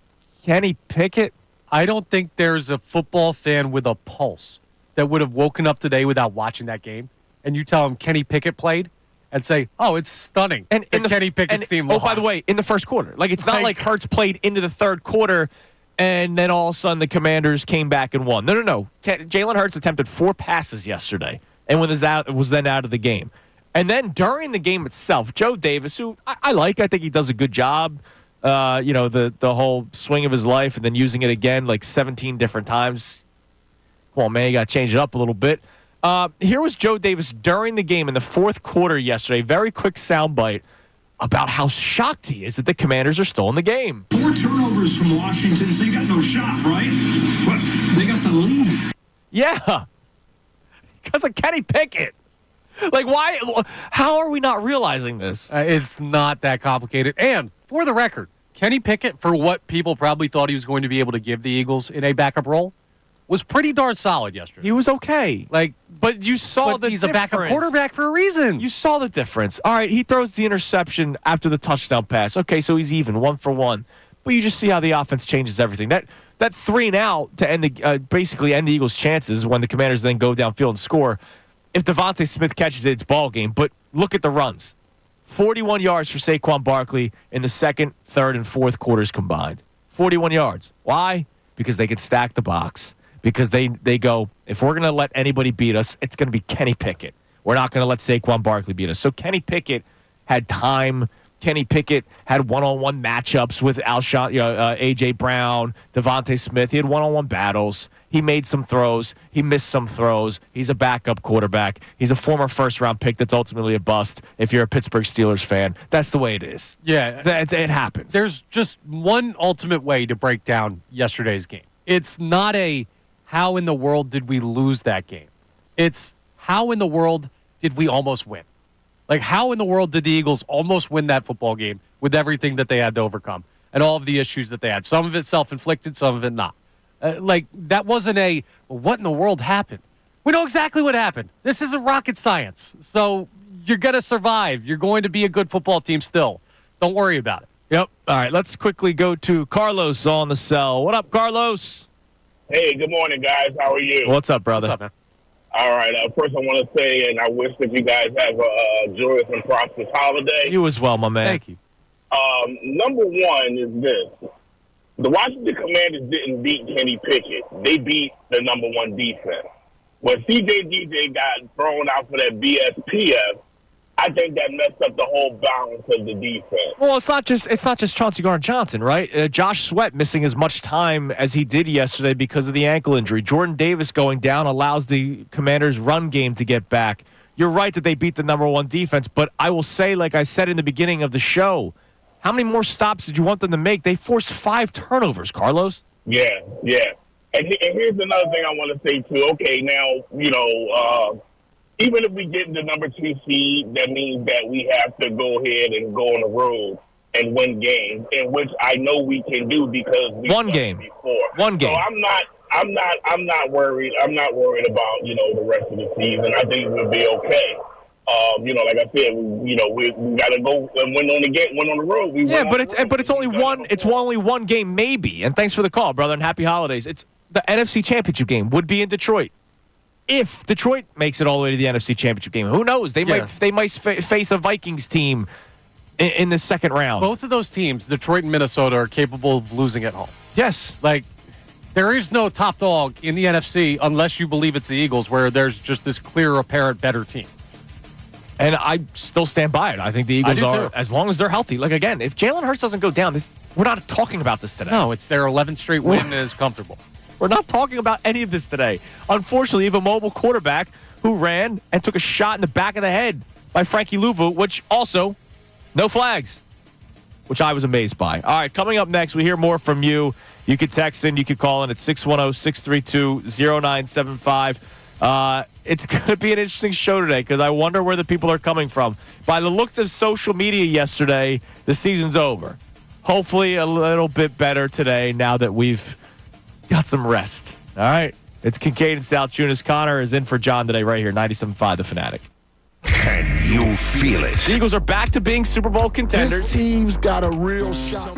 Kenny Pickett. I don't think there's a football fan with a pulse that would have woken up today without watching that game, and you tell him Kenny Pickett played and say, oh, it's stunning that Kenny Pickett's team lost. Oh, by the way, in the first quarter. Like, it's not like Hurts played into the third quarter and then all of a sudden the Commanders came back and won. No. Jalen Hurts attempted 4 passes yesterday and was then out of the game. And then during the game itself, Joe Davis, who I think he does a good job, the whole swing of his life and then using it again like 17 different times. Come on, man, you got to change it up a little bit. Here was Joe Davis during the game in the fourth quarter yesterday. Very quick soundbite about how shocked he is that the Commanders are still in the game. 4 turnovers from Washington, so you got no shot, right? But they got the lead. Yeah, because of Kenny Pickett. Like, why? How are we not realizing this? It's not that complicated. And for the record, Kenny Pickett, for what people probably thought he was going to be able to give the Eagles in a backup role, was pretty darn solid yesterday. He was okay. But you saw the difference. He's a backup quarterback for a reason. You saw the difference. All right, he throws the interception after the touchdown pass. Okay, so he's even, 1 for 1. But you just see how the offense changes everything. That 3 and out to end basically end the Eagles' chances when the Commanders then go downfield and score. If Devontae Smith catches it, it's ball game. But look at the runs. 41 yards for Saquon Barkley in the second, third, and fourth quarters combined. 41 yards. Why? Because they can stack the box. Because they go, if we're going to let anybody beat us, it's going to be Kenny Pickett. We're not going to let Saquon Barkley beat us. So Kenny Pickett had time. Kenny Pickett had one-on-one matchups with Alshon, A.J. Brown, Devontae Smith. He had one-on-one battles. He made some throws. He missed some throws. He's a backup quarterback. He's a former first-round pick that's ultimately a bust if you're a Pittsburgh Steelers fan. That's the way it is. Yeah. It happens. There's just one ultimate way to break down yesterday's game. It's not a how in the world did we lose that game? It's how in the world did we almost win? Like, how in the world did the Eagles almost win that football game with everything that they had to overcome and all of the issues that they had? Some of it self-inflicted, some of it not. That wasn't what in the world happened? We know exactly what happened. This isn't rocket science. So you're going to survive. You're going to be a good football team still. Don't worry about it. Yep. All right, let's quickly go to Carlos on the cell. What up, Carlos? Hey, good morning, guys. How are you? What's up, brother? What's up, man? All right. First, I want to say, and I wish that you guys have a joyous and prosperous holiday. You as well, my man. Thank you. Number one is this. The Washington Commanders didn't beat Kenny Pickett. They beat the number 1 defense. when CJ got thrown out for that BSPS, I think that messed up the whole balance of the defense. Well, it's not just Chauncey Gardner-Johnson, right? Josh Sweat missing as much time as he did yesterday because of the ankle injury. Jordan Davis going down allows the Commanders' run game to get back. You're right that they beat the number one defense, but I will say, like I said in the beginning of the show, how many more stops did you want them to make? They forced 5 turnovers, Carlos. Yeah. And here's another thing I want to say, too. Okay, now, even if we get the number 2 seed, that means that we have to go ahead and go on the road and win games, in which I know we can do because we've done it before. One game. So I'm not worried. I'm not worried about the rest of the season. I think we'll be okay. Like I said, we got to go and win on the road. But it's only one. It's only one game, maybe. And thanks for the call, brother, and happy holidays. It's the NFC Championship game would be in Detroit. If Detroit makes it all the way to the NFC Championship game, who knows? They might face a Vikings team in the second round. Both of those teams, Detroit and Minnesota, are capable of losing at home. Yes. Like, there is no top dog in the NFC unless you believe it's the Eagles, where there's just this clear, apparent, better team. And I still stand by it. I think the Eagles are, as long as they're healthy. Like, again, if Jalen Hurts doesn't go down, we're not talking about this today. No, it's their 11th straight win and it's comfortable. We're not talking about any of this today. Unfortunately, you have a mobile quarterback who ran and took a shot in the back of the head by Frankie Louvu, which also, no flags, which I was amazed by. All right, coming up next, we hear more from you. You could text in, you could call in at 610-632-0975. It's going to be an interesting show today because I wonder where the people are coming from. By the looks of social media yesterday, the season's over. Hopefully a little bit better today now that we've got some rest. All right. It's Kincade and Salciunas. Connor is in for John today right here, 97.5 The Fanatic. Can you feel it? The Eagles are back to being Super Bowl contenders. This team's got a real shot.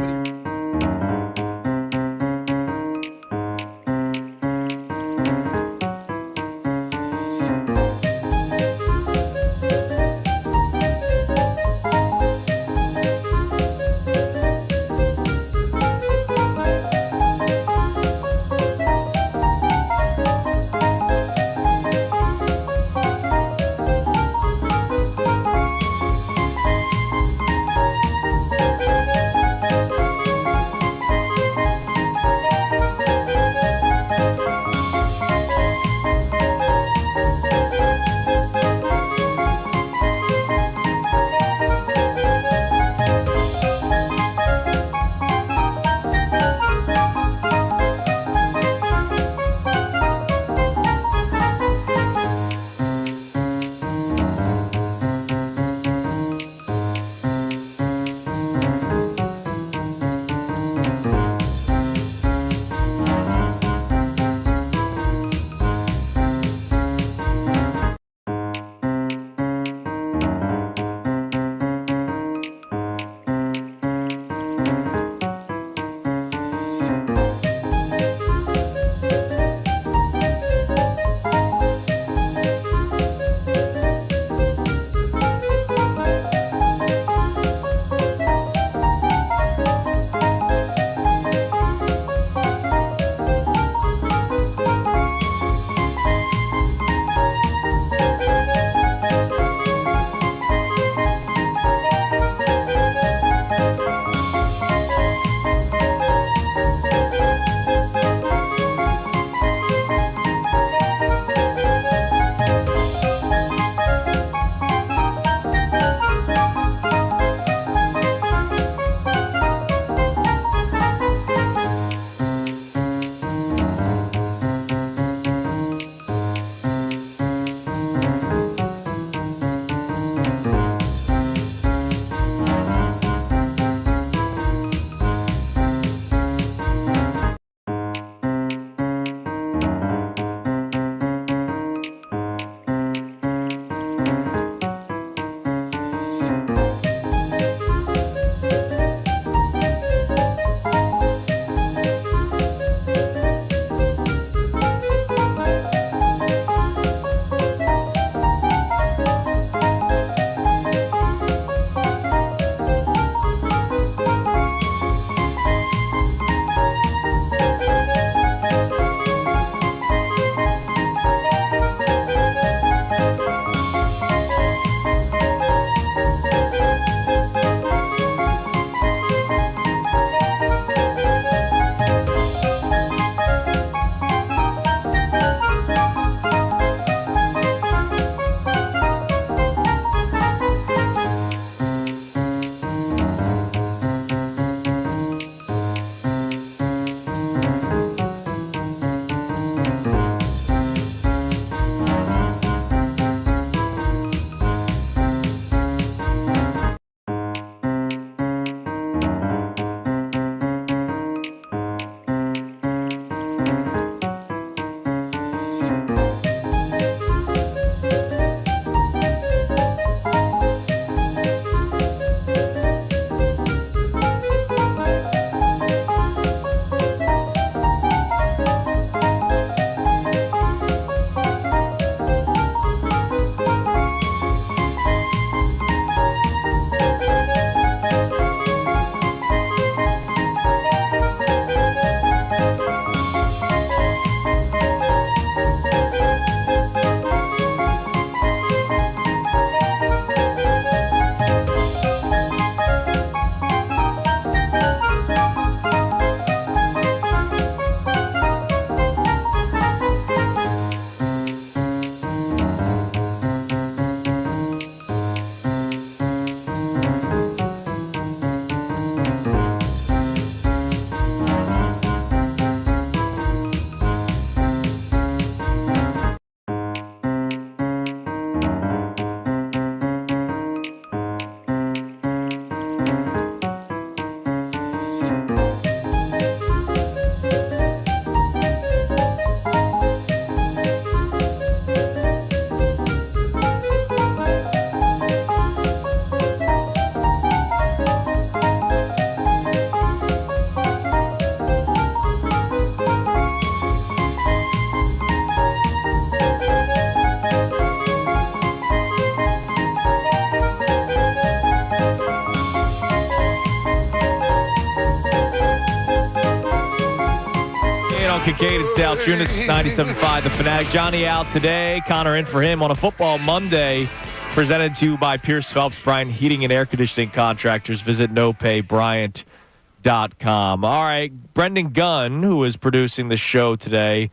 Kincade Salciunas, 97.5 The Fanatic. Johnny out today. Connor in for him on a football Monday. Presented to you by Pierce Phelps Bryant Heating and Air Conditioning Contractors. Visit nopaybryant.com. All right, Brendan Gunn, who is producing the show today.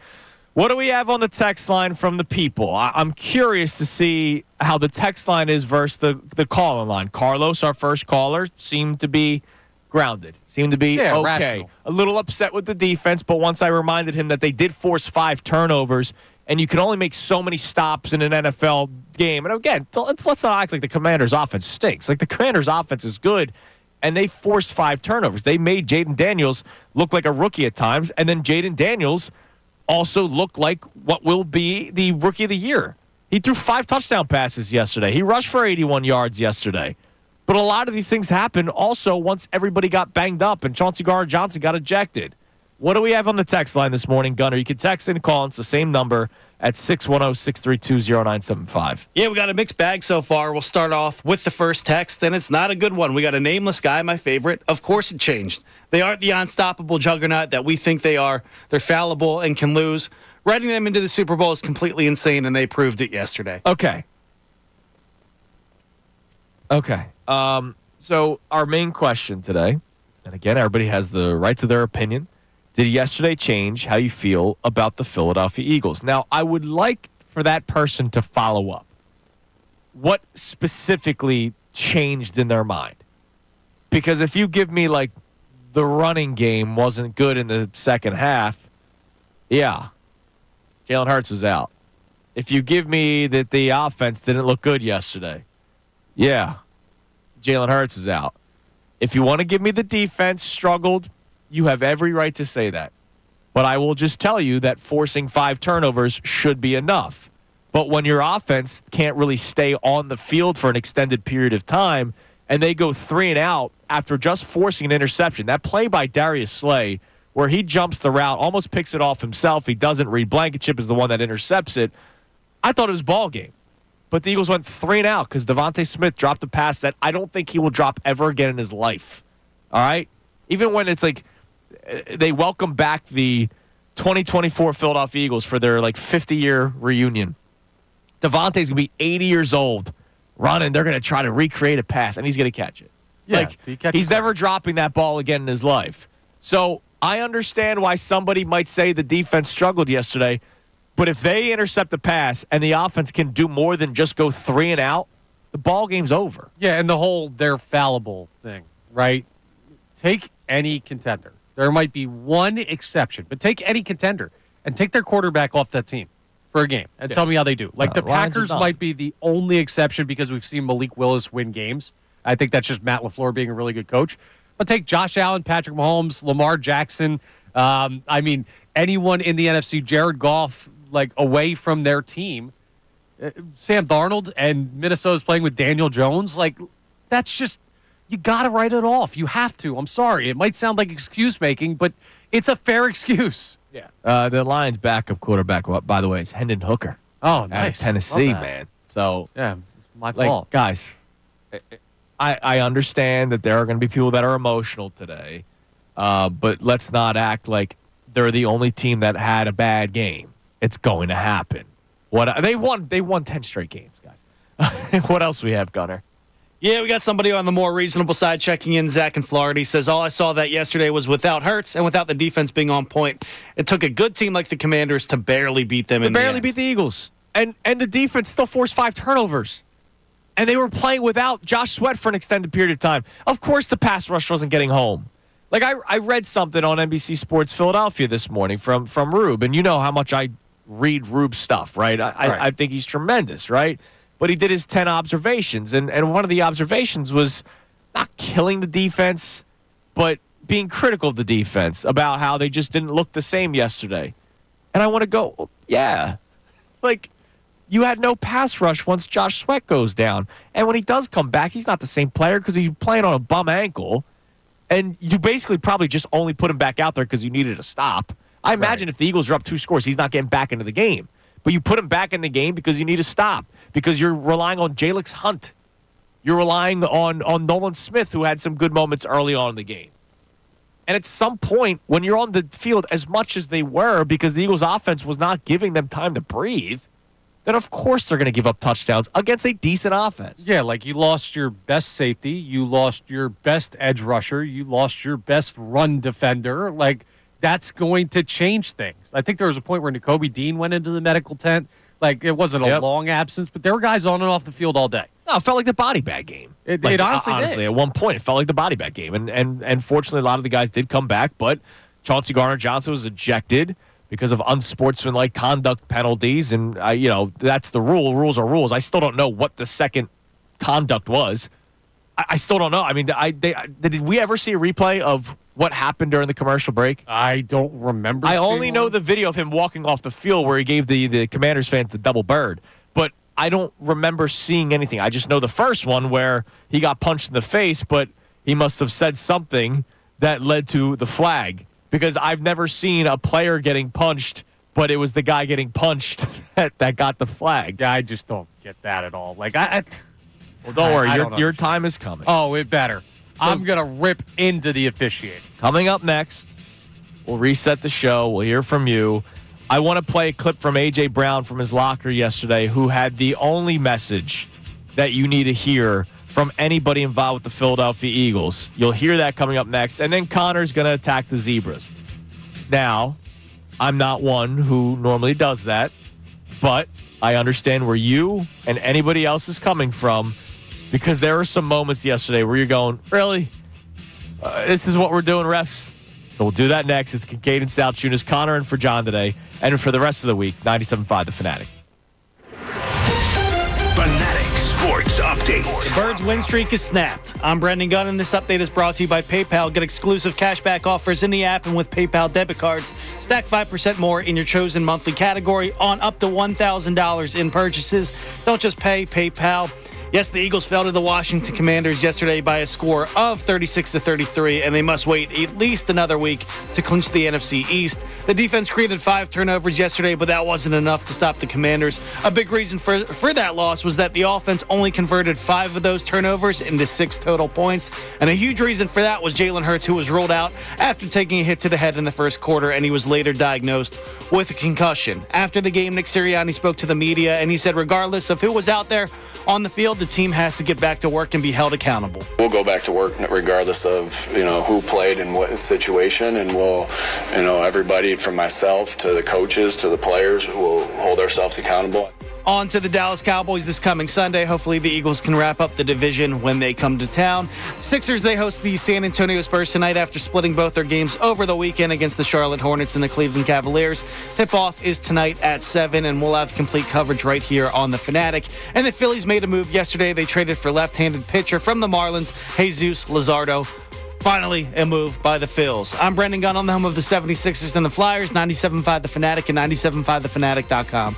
What do we have on the text line from the people? I'm curious to see how the text line is versus the call-in line. Carlos, our first caller, seemed to be grounded. Seemed to be okay. Rational. A little upset with the defense, but once I reminded him that they did force 5 turnovers, and you can only make so many stops in an NFL game. And again, let's not act like the Commanders' offense stinks. Like, the Commanders' offense is good, and they forced 5 turnovers. They made Jaden Daniels look like a rookie at times, and then Jaden Daniels also looked like what will be the Rookie of the Year. He threw 5 touchdown passes yesterday. He rushed for 81 yards yesterday. But a lot of these things happened also once everybody got banged up and Chauncey Gardner-Johnson got ejected. What do we have on the text line this morning, Gunner? You can text and call. It's the same number at 610-632-0975. Yeah, we got a mixed bag so far. We'll start off with the first text, and it's not a good one. We got a nameless guy, my favorite. Of course it changed. They aren't the unstoppable juggernaut that we think they are. They're fallible and can lose. Writing them into the Super Bowl is completely insane, and they proved it yesterday. Okay. So our main question today, and again, everybody has the right to their opinion. Did yesterday change how you feel about the Philadelphia Eagles? Now, I would like for that person to follow up. What specifically changed in their mind? Because if you give me, like, the running game wasn't good in the second half, yeah, Jalen Hurts was out. If you give me that the offense didn't look good yesterday, yeah, Jalen Hurts is out. If you want to give me the defense struggled, you have every right to say that. But I will just tell you that forcing 5 turnovers should be enough. But when your offense can't really stay on the field for an extended period of time, and they go 3 and out after just forcing an interception, that play by Darius Slay, where he jumps the route, almost picks it off himself, he doesn't read. Blankenship is the one that intercepts it. I thought it was ball game. But the Eagles went 3 and out because Devontae Smith dropped a pass that I don't think he will drop ever again in his life. All right? Even when it's like they welcome back the 2024 Philadelphia Eagles for their, like, 50-year reunion. Devontae's going to be 80 years old running. They're going to try to recreate a pass, and he's going to catch it. Yeah, he's never dropping that ball again in his life. So I understand why somebody might say the defense struggled yesterday, but if they intercept the pass and the offense can do more than just go 3 and out, the ball game's over. Yeah, and the whole they're fallible thing, right? Take any contender. There might be one exception, but take any contender and take their quarterback off that team for a game and tell me how they do. Like, the Packers might be the only exception because we've seen Malik Willis win games. I think that's just Matt LaFleur being a really good coach. But take Josh Allen, Patrick Mahomes, Lamar Jackson. Anyone in the NFC, Jared Goff, like, away from their team. Sam Darnold, and Minnesota's playing with Daniel Jones. Like, that's just, you got to write it off. You have to. I'm sorry. It might sound like excuse making, but it's a fair excuse. Yeah. The Lions' backup quarterback, by the way, is Hendon Hooker. Oh, nice. Out of Tennessee, man. So, yeah, my fault. Guys, I understand that there are going to be people that are emotional today, but let's not act like they're the only team that had a bad game. It's going to happen. They won 10 straight games, guys. What else we have, Gunner? Yeah, we got somebody on the more reasonable side checking in. Zach in Florida. He says, all I saw that yesterday was without Hurts and without the defense being on point, it took a good team like the Commanders to barely beat them. Barely beat the Eagles. And the defense still forced 5 turnovers. And they were playing without Josh Sweat for an extended period of time. Of course the pass rush wasn't getting home. Like, I read something on NBC Sports Philadelphia this morning from Rube, and you know how much I read Rube's stuff, right? I think he's tremendous, right? But he did his 10 observations, and one of the observations was not killing the defense, but being critical of the defense about how they just didn't look the same yesterday. And I want to go, well, yeah. Like, you had no pass rush once Josh Sweat goes down. And when he does come back, he's not the same player because he's playing on a bum ankle. And you basically probably just only put him back out there because you needed a stop. I imagine if the Eagles are up 2 scores, he's not getting back into the game. But you put him back in the game because you need a stop, because you're relying on Jalix Hunt. You're relying on Nolan Smith, who had some good moments early on in the game. And at some point, when you're on the field as much as they were, because the Eagles' offense was not giving them time to breathe, then of course they're going to give up touchdowns against a decent offense. Yeah, like you lost your best safety, you lost your best edge rusher, you lost your best run defender. Like, that's going to change things. I think there was a point where Nakobe Dean went into the medical tent. Like, it wasn't a long absence, but there were guys on and off the field all day. No, it felt like the body bag game. It honestly did. At one point, it felt like the body bag game. And fortunately, a lot of the guys did come back, but Chauncey Gardner-Johnson was ejected because of unsportsmanlike conduct penalties. And, that's the rule. Rules are rules. I still don't know what the second conduct was. I still don't know. I mean, did we ever see a replay of what happened during the commercial break? I don't remember. I only know the video of him walking off the field where he gave the Commanders fans the double bird. But I don't remember seeing anything. I just know the first one where he got punched in the face, but he must have said something that led to the flag. Because I've never seen a player getting punched, but it was the guy getting punched that got the flag. Yeah, I just don't get that at all. Like, well, don't worry. Your time is coming. Oh, it better. So, I'm going to rip into the officiating. Coming up next, we'll reset the show. We'll hear from you. I want to play a clip from A.J. Brown from his locker yesterday, who had the only message that you need to hear from anybody involved with the Philadelphia Eagles. You'll hear that coming up next. And then Connor's going to attack the Zebras. Now, I'm not one who normally does that, but I understand where you and anybody else is coming from, because there were some moments yesterday where you're going, really? This is what we're doing, refs? So we'll do that next. It's Kincade and Salciunas, Connor and for John today. And for the rest of the week, 97.5 The Fanatic. Fanatic Sports Update. Birds win streak is snapped. I'm Brendan Gunn, and this update is brought to you by PayPal. Get exclusive cashback offers in the app and with PayPal debit cards. Stack 5% more in your chosen monthly category on up to $1,000 in purchases. Don't just pay, PayPal. Yes, the Eagles fell to the Washington Commanders yesterday by a score of 36-33, and they must wait at least another week to clinch the NFC East. The defense created 5 turnovers yesterday, but that wasn't enough to stop the Commanders. A big reason for that loss was that the offense only converted 5 of those turnovers into 6 total points, and a huge reason for that was Jalen Hurts, who was ruled out after taking a hit to the head in the first quarter, and he was later diagnosed with a concussion. After the game, Nick Sirianni spoke to the media, and he said regardless of who was out there on the field, the team has to get back to work and be held accountable. We'll go back to work regardless of, who played in what situation, and we'll, everybody from myself to the coaches to the players will hold ourselves accountable. On to the Dallas Cowboys this coming Sunday. Hopefully the Eagles can wrap up the division when they come to town. Sixers, they host the San Antonio Spurs tonight after splitting both their games over the weekend against the Charlotte Hornets and the Cleveland Cavaliers. Tip-off is tonight at 7, and we'll have complete coverage right here on The Fanatic. And the Phillies made a move yesterday. They traded for left-handed pitcher from the Marlins, Jesus Luzardo. Finally, a move by the Phils. I'm Brendan Gunn on the home of the 76ers and the Flyers, 97.5 The Fanatic and 97.5thefanatic.com.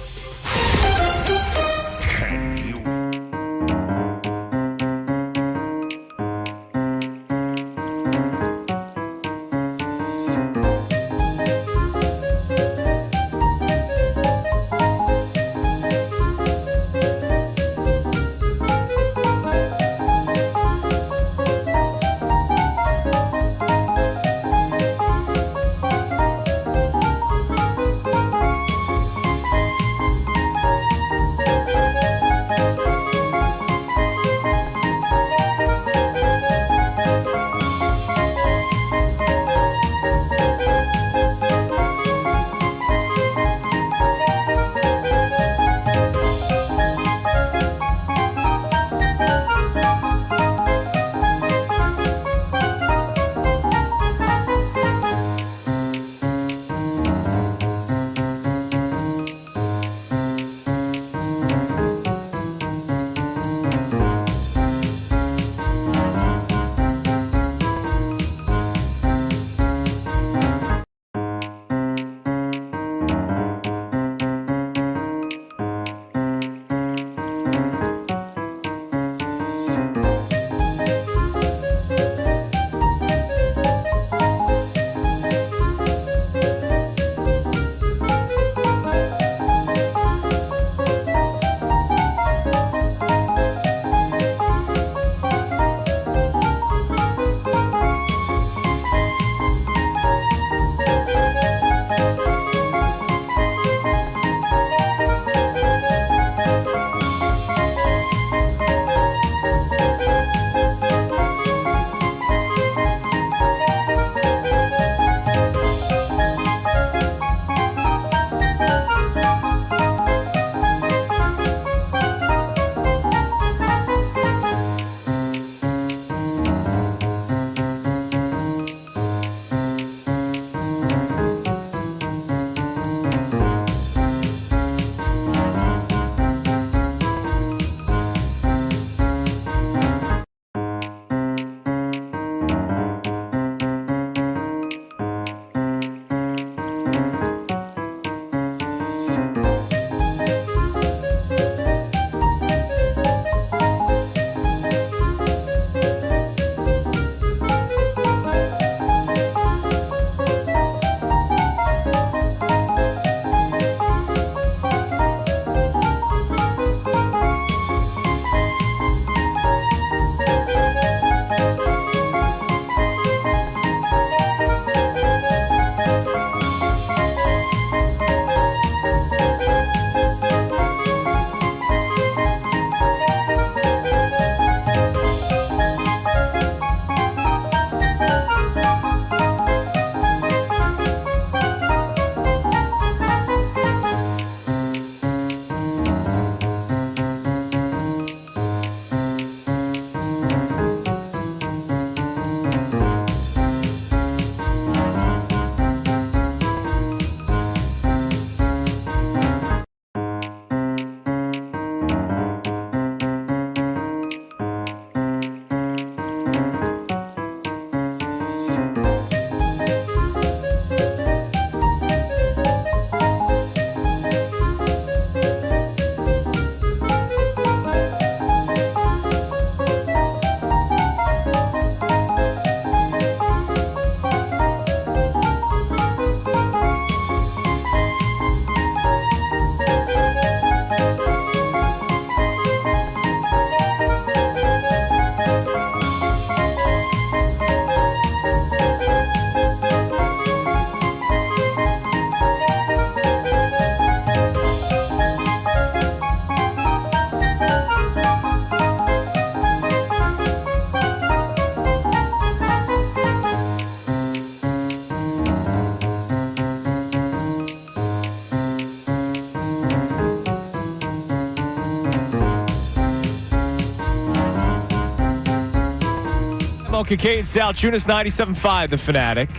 on Kincade Salciunas, 97.5, The Fanatic.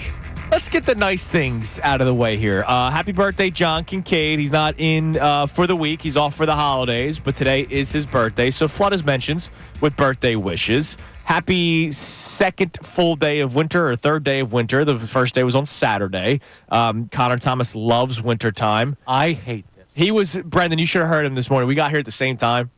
Let's get the nice things out of the way here. Happy birthday, John Kincade. He's not in for the week. He's off for the holidays, but today is his birthday. So flood his mentions with birthday wishes. Happy second full day of winter or third day of winter. The first day was on Saturday. Connor Thomas loves wintertime. I hate this. Brendan, you should have heard him this morning. We got here at the same time,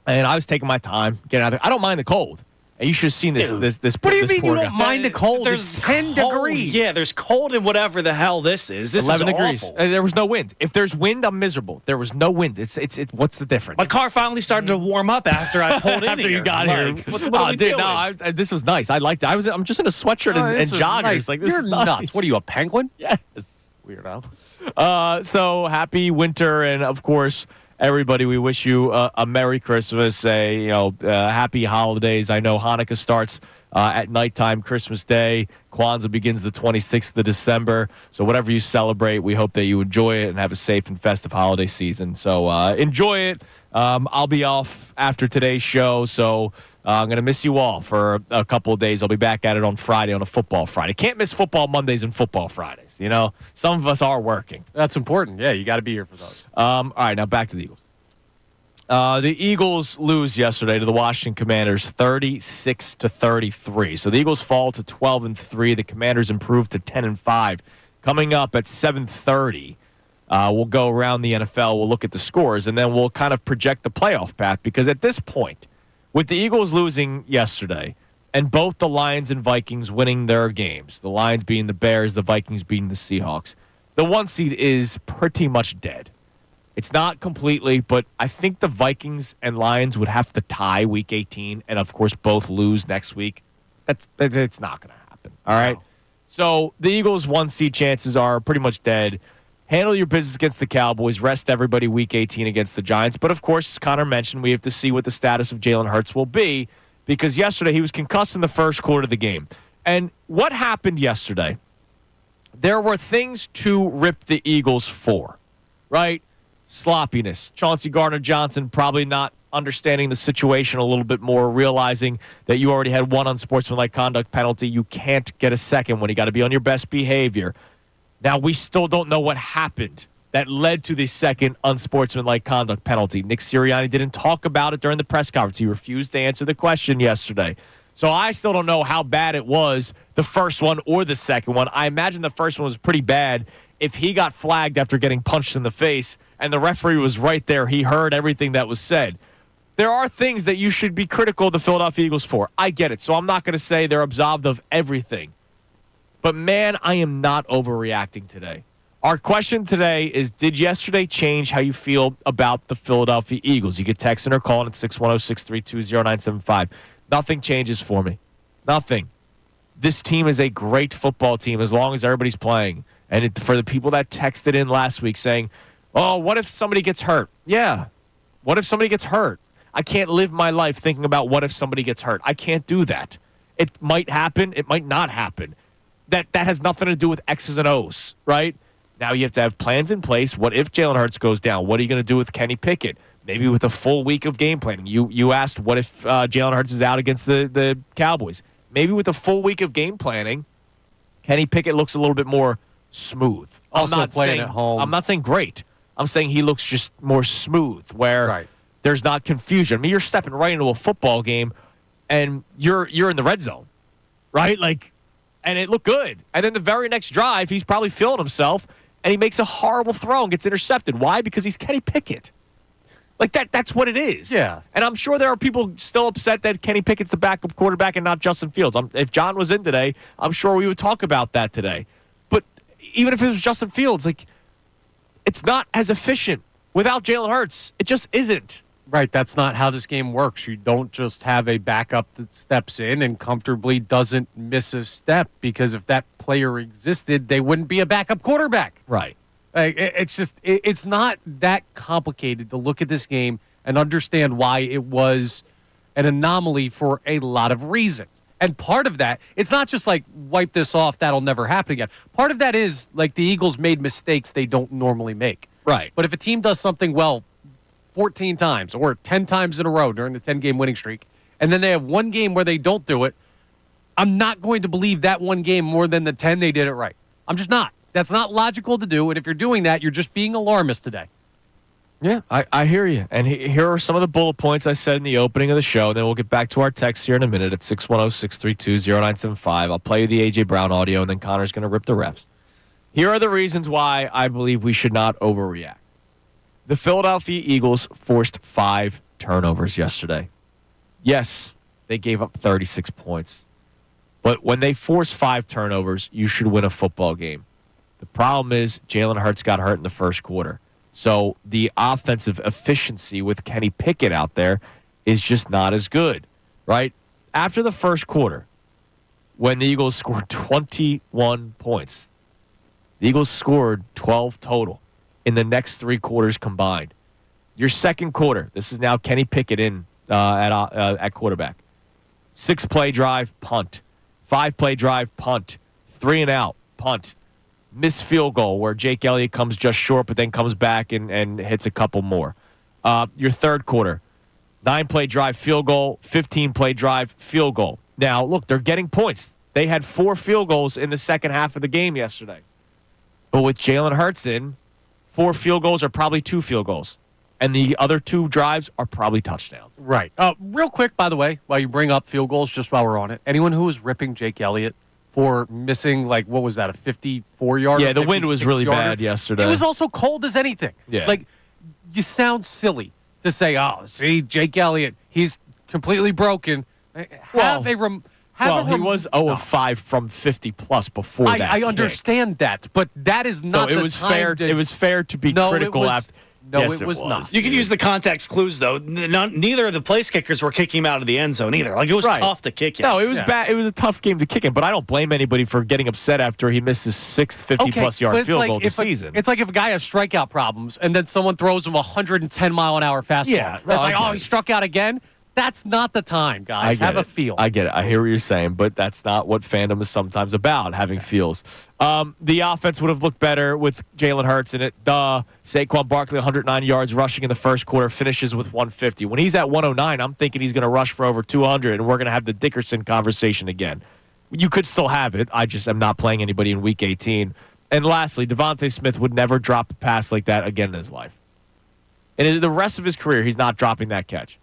and I was taking my time getting out there. I don't mind the cold. And you should have seen this. What do you mean you don't mind the cold? There's It's 10 degrees. Yeah, there's cold in whatever the hell this is. This 11 is degrees. awful. There was no wind. If there's wind, I'm miserable. There was no wind. It's what's the difference? My car finally started to warm up after I pulled in After here. you got here. What are we Dude, doing? this was nice. I liked it. I'm just in a sweatshirt and joggers. Nice. Like, this You're is nice. nuts. What are you, a penguin? Yes. Weirdo. So happy winter, and of course, everybody, we wish you a Merry Christmas, happy holidays. I know Hanukkah starts at nighttime Christmas Day. Kwanzaa begins the 26th of December. So whatever you celebrate, we hope that you enjoy it and have a safe and festive holiday season. So enjoy it. I'll be off after today's show, so I'm going to miss you all for a couple of days. I'll be back at it on Friday, on a football Friday. Can't miss football Mondays and football Fridays. You know, some of us are working. That's important. Yeah, you got to be here for those. All right, now back to the Eagles. The Eagles lose yesterday to the Washington Commanders, 36-33. So the Eagles fall to 12-3. The Commanders improve to 10-5. Coming up at 7:30, we'll go around the NFL. We'll look at the scores, and then we'll kind of project the playoff path. Because at this point, with the Eagles losing yesterday, and both the Lions and Vikings winning their games, the Lions beating the Bears, the Vikings beating the Seahawks, the 1 seed is pretty much dead. It's not completely, but I think the Vikings and Lions would have to tie Week 18, and of course both lose next week. It's not going to happen. All right. No. So the Eagles' 1 seed chances are pretty much dead. Handle your business against the Cowboys. Rest everybody Week 18 against the Giants. But of course, as Connor mentioned, we have to see what the status of Jalen Hurts will be, because yesterday he was concussed in the first quarter of the game. And what happened yesterday? There were things to rip the Eagles for, right? Sloppiness. Chauncey Gardner-Johnson probably not understanding the situation a little bit more, realizing that you already had one unsportsmanlike conduct penalty. You can't get a second one. You got to be on your best behavior. Now, we still don't know what happened that led to the second unsportsmanlike conduct penalty. Nick Sirianni didn't talk about it during the press conference. He refused to answer the question yesterday. So I still don't know how bad it was, the first one or the second one. I imagine the first one was pretty bad. If he got flagged after getting punched in the face and the referee was right there, he heard everything that was said. There are things that you should be critical of the Philadelphia Eagles for. I get it. So I'm not going to say they're absolved of everything. But, man, I am not overreacting today. Our question today is, did yesterday change how you feel about the Philadelphia Eagles? You can text in or call in at 610-632-0975. Nothing changes for me. Nothing. This team is a great football team as long as everybody's playing. And for the people that texted in last week saying, oh, what if somebody gets hurt? Yeah. What if somebody gets hurt? I can't live my life thinking about what if somebody gets hurt. I can't do that. It might happen. It might not happen. That has nothing to do with X's and O's, right? Now you have to have plans in place. What if Jalen Hurts goes down? What are you going to do with Kenny Pickett? Maybe with a full week of game planning. You asked what if Jalen Hurts is out against the Cowboys. Maybe with a full week of game planning, Kenny Pickett looks a little bit more smooth. Also playing at home. I'm not saying great. I'm saying he looks just more smooth, where there's not confusion. I mean, you're stepping right into a football game, and you're in the red zone, right? And it looked good. And then the very next drive, he's probably feeling himself, and he makes a horrible throw and gets intercepted. Why? Because he's Kenny Pickett. That's what it is. Yeah. And I'm sure there are people still upset that Kenny Pickett's the backup quarterback and not Justin Fields. If John was in today, I'm sure we would talk about that today. But even if it was Justin Fields, it's not as efficient without Jalen Hurts. It just isn't. Right, that's not how this game works. You don't just have a backup that steps in and comfortably doesn't miss a step, because if that player existed, they wouldn't be a backup quarterback. Right. It's not that complicated to look at this game and understand why it was an anomaly for a lot of reasons. And part of that, it's not just wipe this off, that'll never happen again. Part of that is the Eagles made mistakes they don't normally make. Right. But if a team does something well 14 times or 10 times in a row during the 10-game winning streak, and then they have one game where they don't do it, I'm not going to believe that one game more than the 10 they did it right. I'm just not. That's not logical to do, and if you're doing that, you're just being alarmist today. Yeah, I hear you. And here are some of the bullet points I said in the opening of the show, and then we'll get back to our text here in a minute at 610-632-0975. I'll play you the A.J. Brown audio, and then Connor's going to rip the refs. Here are the reasons why I believe we should not overreact. The Philadelphia Eagles forced 5 turnovers yesterday. Yes, they gave up 36 points. But when they force 5 turnovers, you should win a football game. The problem is Jalen Hurts got hurt in the first quarter. So the offensive efficiency with Kenny Pickett out there is just not as good, right? After the first quarter, when the Eagles scored 21 points, the Eagles scored 12 total in the next 3 quarters combined. Your second quarter, this is now Kenny Pickett in at quarterback. 6-play drive, punt. 5-play drive, punt. 3 and out, punt. Missed field goal where Jake Elliott comes just short, but then comes back and hits a couple more. Your third quarter, 9-play drive, field goal. 15-play drive, field goal. Now, look, they're getting points. They had 4 field goals in the second half of the game yesterday. But with Jalen Hurts in, 4 field goals are probably 2 field goals. And the other 2 drives are probably touchdowns. Right. Real quick, by the way, while you bring up field goals, just while we're on it, anyone who was ripping Jake Elliott for missing, like, what was that, a 54-yarder? Yeah, the wind was really bad yesterday. It was also cold as anything. Yeah. Like, you sound silly to say, oh, see, Jake Elliott, he's completely broken. He was 0 of 5 from 50-plus before that I understand that, but that is not so it was fair. It was fair to be critical after. No, yes, it was not. You can use the context clues, though. Neither of the place kickers were kicking him out of the end zone either. Like, it was tough to kick him. No, it was bad. It was a tough game to kick him, but I don't blame anybody for getting upset after he missed his 6th 50-plus yard field goal this season. It's like if a guy has strikeout problems and then someone throws him a 110-mile-an-hour fastball. Yeah, that's he struck out again. That's not the time, guys. Have a feel. I get it. I hear what you're saying, but that's not what fandom is sometimes about, having feels. The offense would have looked better with Jalen Hurts in it. Saquon Barkley, 109 yards rushing in the first quarter, finishes with 150. When he's at 109, I'm thinking he's going to rush for over 200, and we're going to have the Dickerson conversation again. You could still have it. I just am not playing anybody in Week 18. And lastly, Devontae Smith would never drop a pass like that again in his life. And in the rest of his career, he's not dropping that catch.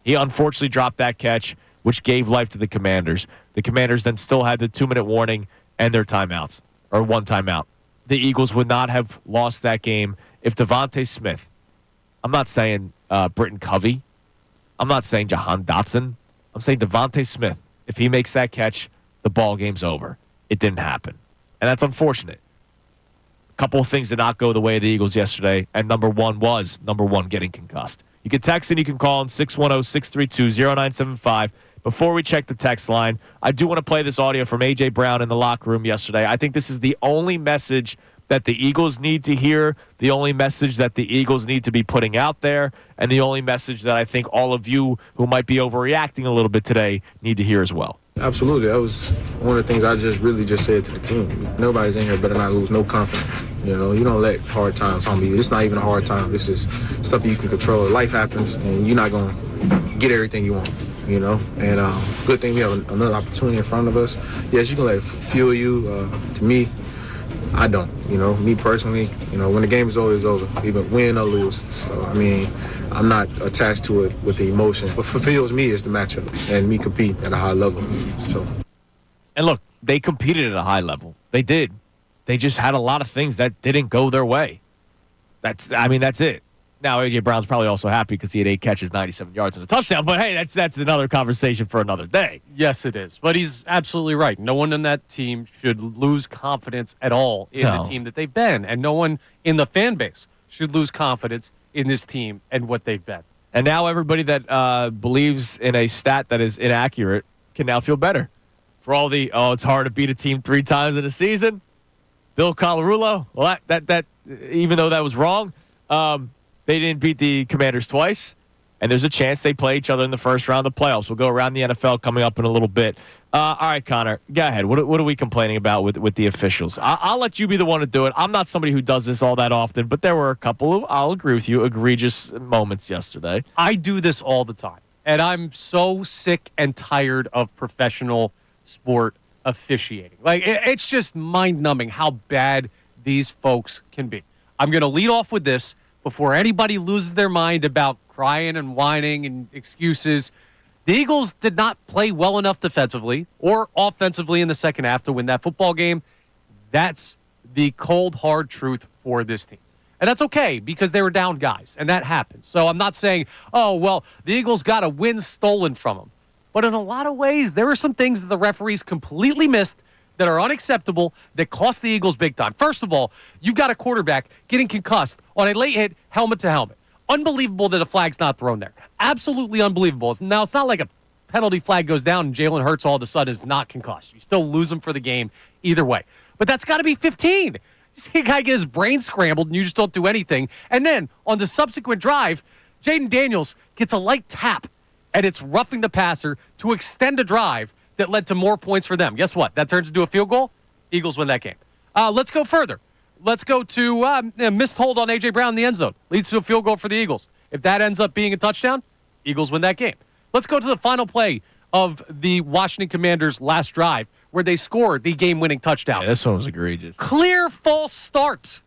He unfortunately dropped that catch, which gave life to the Commanders. The Commanders then still had the 2-minute warning and their timeouts, or 1 timeout. The Eagles would not have lost that game if Devontae Smith, I'm not saying Britton Covey, I'm not saying Jahan Dotson, I'm saying Devontae Smith, if he makes that catch, the ball game's over. It didn't happen. And that's unfortunate. A couple of things did not go the way of the Eagles yesterday, and number one getting concussed. You can text and you can call in 610-632-0975. Before we check the text line, I do want to play this audio from A.J. Brown in the locker room yesterday. I think this is the only message that the Eagles need to hear, the only message that the Eagles need to be putting out there, and the only message that I think all of you who might be overreacting a little bit today need to hear as well. Absolutely. That was one of the things I just said to the team. Nobody's in here better not lose no confidence. You know, you don't let hard times harm you. It's not even a hard time. This is stuff that you can control. Life happens, and you're not going to get everything you want, you know. And good thing we have another opportunity in front of us. Yes, you can let it fuel you. To me, I don't. You know, me personally, you know, when the game is over, it's over, even win or lose. So, I mean, I'm not attached to it with the emotion. What fulfills me is the matchup and me compete at a high level. So, and look, they competed at a high level. They did. They just had a lot of things that didn't go their way. That's it. Now, A.J. Brown's probably also happy because he had 8 catches, 97 yards, and a touchdown. But, hey, that's another conversation for another day. Yes, it is. But he's absolutely right. No one in that team should lose confidence at all in the team that they've been. And no one in the fan base should lose confidence in this team and what they've been. And now everybody that believes in a stat that is inaccurate can now feel better. For all the, it's hard to beat a team 3 times in a season. Bill Colarulo, well, that even though that was wrong, they didn't beat the Commanders twice, and there's a chance they play each other in the first round of the playoffs. We'll go around the NFL coming up in a little bit. All right, Connor, go ahead. What are we complaining about with the officials? I'll let you be the one to do it. I'm not somebody who does this all that often, but there were a couple of, I'll agree with you, egregious moments yesterday. I do this all the time, and I'm so sick and tired of professional sport officiating. Like, it's just mind-numbing how bad these folks can be. I'm going to lead off with this before anybody loses their mind about crying and whining and excuses. The Eagles did not play well enough defensively or offensively in the second half to win that football game. That's the cold, hard truth for this team. And that's okay because they were down guys, and that happens. So I'm not saying, oh, well, the Eagles got a win stolen from them. But in a lot of ways, there are some things that the referees completely missed that are unacceptable that cost the Eagles big time. First of all, you've got a quarterback getting concussed on a late hit, helmet to helmet. Unbelievable that a flag's not thrown there. Absolutely unbelievable. Now, it's not like a penalty flag goes down and Jalen Hurts all of a sudden is not concussed. You still lose him for the game either way. But that's got to be 15. You see a guy get his brain scrambled and you just don't do anything. And then on the subsequent drive, Jaden Daniels gets a light tap and it's roughing the passer to extend a drive that led to more points for them. Guess what? That turns into a field goal. Eagles win that game. Let's go further. Let's go to missed hold on A.J. Brown in the end zone. Leads to a field goal for the Eagles. If that ends up being a touchdown, Eagles win that game. Let's go to the final play of the Washington Commanders' last drive where they scored the game-winning touchdown. Yeah, this one was egregious. Clear false start.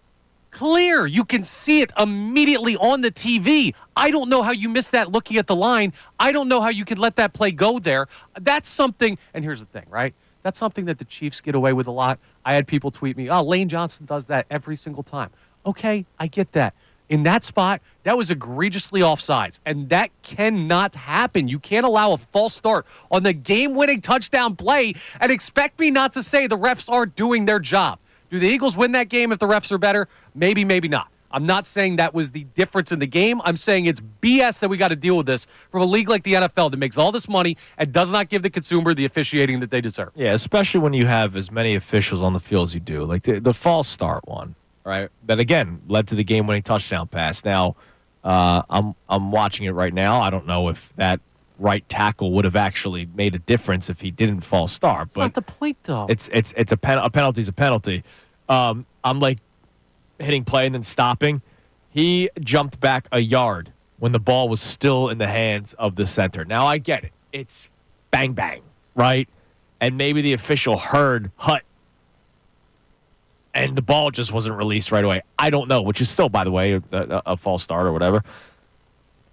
Clear. You can see it immediately on the TV. I don't know how you missed that looking at the line. I don't know how you could let that play go there. That's something, and here's the thing, right? That's something that the Chiefs get away with a lot. I had people tweet me, oh, Lane Johnson does that every single time. Okay, I get that. In that spot, that was egregiously offsides, and that cannot happen. You can't allow a false start on the game-winning touchdown play and expect me not to say the refs aren't doing their job. Do the Eagles win that game if the refs are better? Maybe, maybe not. I'm not saying that was the difference in the game. I'm saying it's BS that we got to deal with this from a league like the NFL that makes all this money and does not give the consumer the officiating that they deserve. Yeah, especially when you have as many officials on the field as you do. Like the false start one, right? That, again, led to the game-winning touchdown pass. Now, I'm watching it right now. I don't know if that right tackle would have actually made a difference if he didn't false start. That's not the point, though. It's a penalty's a penalty. I'm like hitting play and then stopping. He jumped back a yard when the ball was still in the hands of the center. Now, I get it. It's bang, bang, right? And maybe the official heard hut and the ball just wasn't released right away. I don't know, which is still, by the way, a false start or whatever.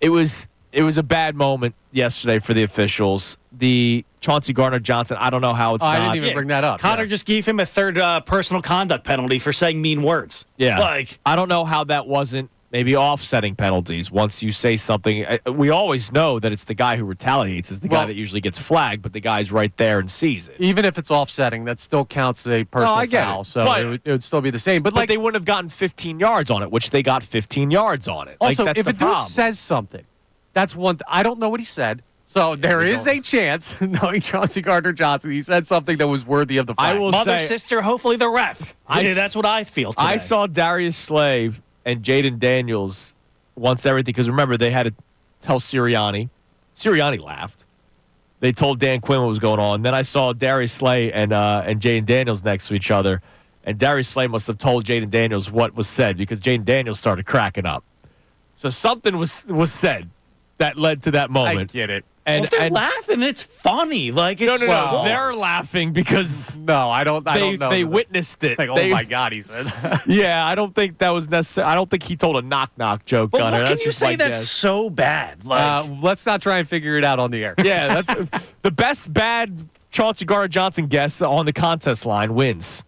It was a bad moment yesterday for the officials. The Chauncey Gardner-Johnson, I don't know how it's not. I didn't even bring that up. Connor just gave him a third personal conduct penalty for saying mean words. Yeah. Like, I don't know how that wasn't maybe offsetting penalties once you say something. We always know that it's the guy who retaliates is the guy that usually gets flagged, but the guy's right there and sees it. Even if it's offsetting, that still counts as a personal foul. So it would still be the same. But they wouldn't have gotten 15 yards on it, which they got 15 yards on it. Also, that's if a dude says something, that's one I don't know what he said. So there is a chance, knowing Chauncey Gardner-Johnson, he said something that was worthy of the flag. I will mother, say, sister, hopefully the ref. That's what I feel today. I saw Darius Slay and Jaden Daniels once everything, because remember, they had to tell Sirianni. Sirianni laughed. They told Dan Quinn what was going on. Then I saw Darius Slay and Jaden Daniels next to each other, and Darius Slay must have told Jaden Daniels what was said because Jaden Daniels started cracking up. So something was said that led to that moment. I get it. And if they're laughing, it's funny. Like, it's no. They're laughing because I don't know. They witnessed it. Like, oh my God, he said. Yeah, I don't think that was necessary. I don't think he told a knock joke. But Gunner. what That's can you just say that's so bad? Like, let's not try and figure it out on the air. Yeah, that's the best bad Chauncey Gardner-Johnson guess on the contest line wins.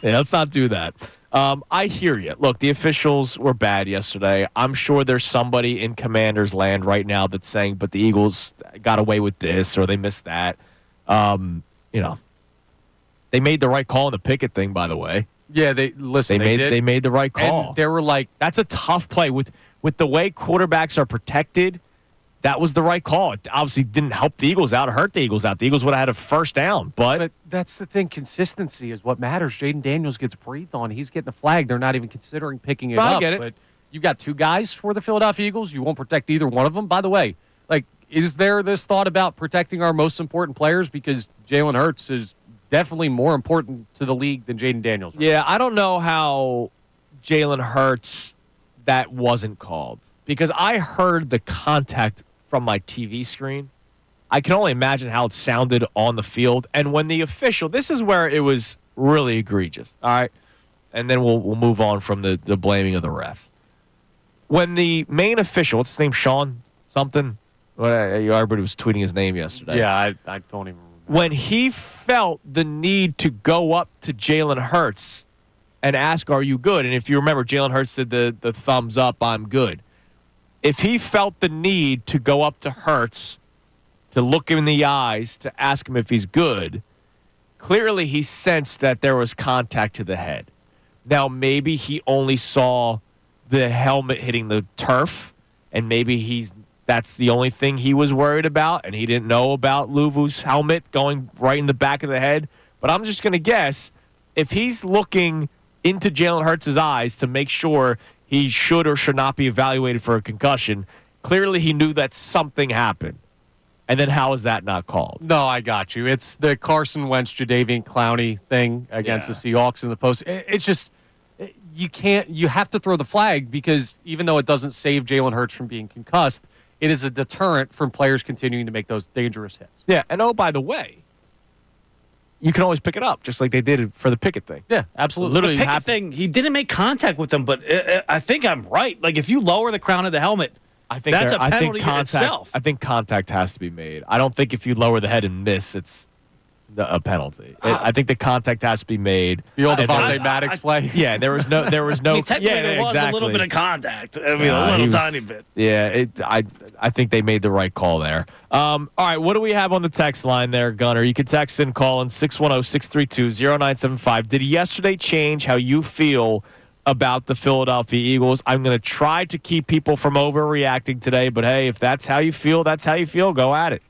Yeah, let's not do that. I hear you. Look, the officials were bad yesterday. I'm sure there's somebody in Commanders land right now that's saying, but the Eagles got away with this or they missed that. They made the right call on the Pickett thing, by the way. Yeah, they made the right call. And they were like, that's a tough play with the way quarterbacks are protected. That was the right call. It obviously didn't help the Eagles out, hurt the Eagles out. The Eagles would have had a first down, but that's the thing. Consistency is what matters. Jaden Daniels gets breathed on. He's getting a flag. They're not even considering picking it up. I get it. But you've got two guys for the Philadelphia Eagles. You won't protect either one of them. By the way, is there this thought about protecting our most important players? Because Jalen Hurts is definitely more important to the league than Jaden Daniels. Right? Yeah, I don't know how Jalen Hurts that wasn't called because I heard the contact from my TV screen. I can only imagine how it sounded on the field. And when the official, this is where it was really egregious, all right? And then we'll move on from the blaming of the refs. When the main official, what's his name, Sean something? Everybody was tweeting his name yesterday. Yeah, I don't even remember. When he felt the need to go up to Jalen Hurts and ask, are you good? And if you remember, Jalen Hurts did the thumbs up, I'm good. If he felt the need to go up to Hurts, to look him in the eyes, to ask him if he's good, clearly he sensed that there was contact to the head. Now, maybe he only saw the helmet hitting the turf, and maybe that's the only thing he was worried about, and he didn't know about Luvu's helmet going right in the back of the head. But I'm just going to guess, if he's looking into Jalen Hurts' eyes to make sure he should or should not be evaluated for a concussion, clearly he knew that something happened. And then how is that not called? No, I got you. It's the Carson Wentz, Jadeveon Clowney thing against the Seahawks in the post. It's just, you have to throw the flag, because even though it doesn't save Jalen Hurts from being concussed, it is a deterrent from players continuing to make those dangerous hits. Yeah, and by the way, you can always pick it up, just like they did for the Pickett thing. Yeah, absolutely. Literally, the Pickett thing, he didn't make contact with them, but I think I'm right. Like, if you lower the crown of the helmet, I think that's a penalty in itself. I think contact has to be made. I don't think if you lower the head and miss, it's a penalty. I think the contact has to be made. The old Devontae Maddox play. Yeah, there was no. I mean, technically, there was a little bit of contact. I mean, a little tiny bit. Yeah, I think they made the right call there. All right, what do we have on the text line there, Gunner? You can text and call in 610-632-0975. Did yesterday change how you feel about the Philadelphia Eagles? I'm going to try to keep people from overreacting today, but hey, if that's how you feel, that's how you feel. Go at it.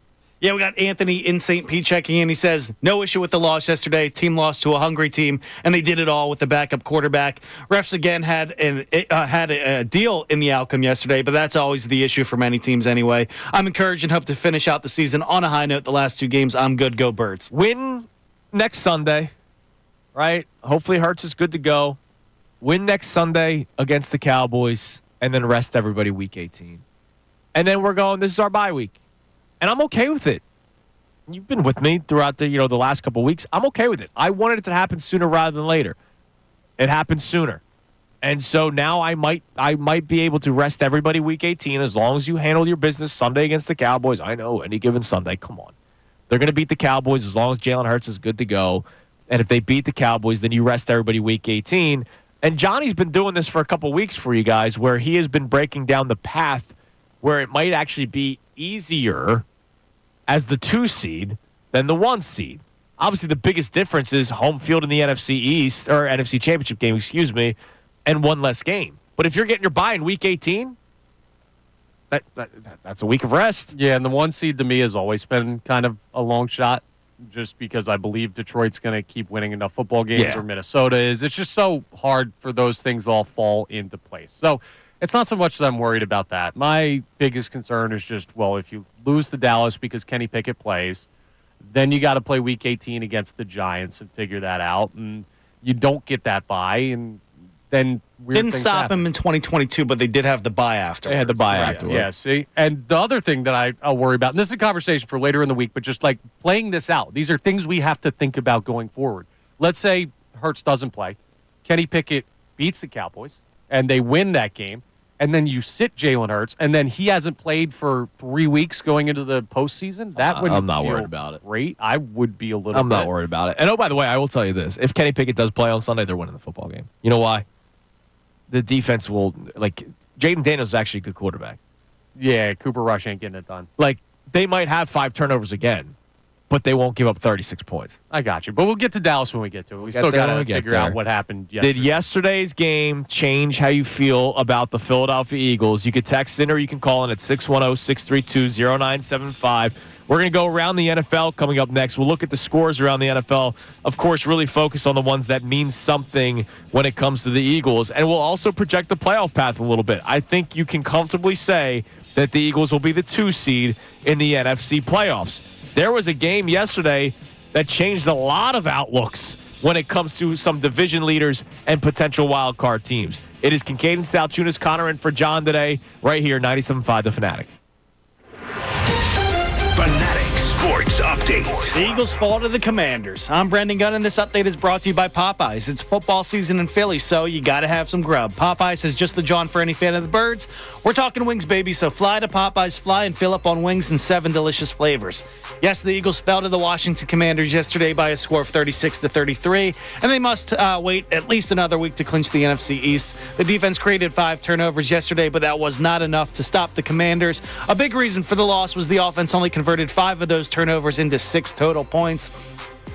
Yeah, we got Anthony in St. Pete checking in. He says, no issue with the loss yesterday. Team lost to a hungry team, and they did it all with the backup quarterback. Refs again had a deal in the outcome yesterday, but that's always the issue for many teams anyway. I'm encouraged and hope to finish out the season on a high note. The last two games, I'm good. Go Birds. Win next Sunday, right? Hopefully Hurts is good to go. Win next Sunday against the Cowboys, and then rest everybody week 18. And then this is our bye week. And I'm okay with it. You've been with me throughout the last couple of weeks. I'm okay with it. I wanted it to happen sooner rather than later. It happened sooner. And so now I might be able to rest everybody week 18 as long as you handle your business Sunday against the Cowboys. I know, any given Sunday, come on. They're going to beat the Cowboys as long as Jalen Hurts is good to go. And if they beat the Cowboys, then you rest everybody week 18. And Johnny's been doing this for a couple weeks for you guys, where he has been breaking down the path where it might actually be easier as the 2 seed than the 1 seed. Obviously, the biggest difference is home field in the NFC East, or NFC Championship game, and one less game. But if you're getting your bye in week 18, that's a week of rest. Yeah, and the 1 seed to me has always been kind of a long shot, just because I believe Detroit's going to keep winning enough football games, or Minnesota is. It's just so hard for those things to all fall into place. So it's not so much that I'm worried about that. My biggest concern is just, well, if you lose to Dallas because Kenny Pickett plays, then you got to play week 18 against the Giants and figure that out. And you don't get that bye, and then weird Didn't things stop happen. him in 2022, but they did have the bye afterwards. They had the bye afterwards. Yeah, see? And the other thing that I'll worry about, and this is a conversation for later in the week, but just like playing this out, these are things we have to think about going forward. Let's say Hurts doesn't play. Kenny Pickett beats the Cowboys, and they win that game. And then you sit Jalen Hurts, and then he hasn't played for 3 weeks going into the postseason. That would I'm not worried about it. Great, I would be a little. I'm not worried about it. And by the way, I will tell you this: if Kenny Pickett does play on Sunday, they're winning the football game. You know why? The defense will Jaden Daniels is actually a good quarterback. Yeah, Cooper Rush ain't getting it done. They might have 5 turnovers again, but they won't give up 36 points. I got you. But we'll get to Dallas when we get to it. We still got to figure out what happened yesterday. Did yesterday's game change how you feel about the Philadelphia Eagles? You could text in or you can call in at 610-632-0975. We're going to go around the NFL coming up next. We'll look at the scores around the NFL. Of course, really focus on the ones that mean something when it comes to the Eagles. And we'll also project the playoff path a little bit. I think you can comfortably say that the Eagles will be the 2 seed in the NFC playoffs. There was a game yesterday that changed a lot of outlooks when it comes to some division leaders and potential wild card teams. It is Kincade and Salciunas, Connor in for John today, right here, 97.5 The Fanatic. Fanatics Eagles update. The Eagles fall to the Commanders. I'm Brendan Gunn, and this update is brought to you by Popeyes. It's football season in Philly, so you got to have some grub. Popeyes has just the John for any fan of the birds. We're talking wings, baby, so fly to Popeyes, fly and fill up on wings in 7 delicious flavors. Yes, the Eagles fell to the Washington Commanders yesterday by a score of 36-33, and they must wait at least another week to clinch the NFC East. The defense created 5 turnovers yesterday, but that was not enough to stop the Commanders. A big reason for the loss was the offense only converted 5 of those turnovers into 6 total points.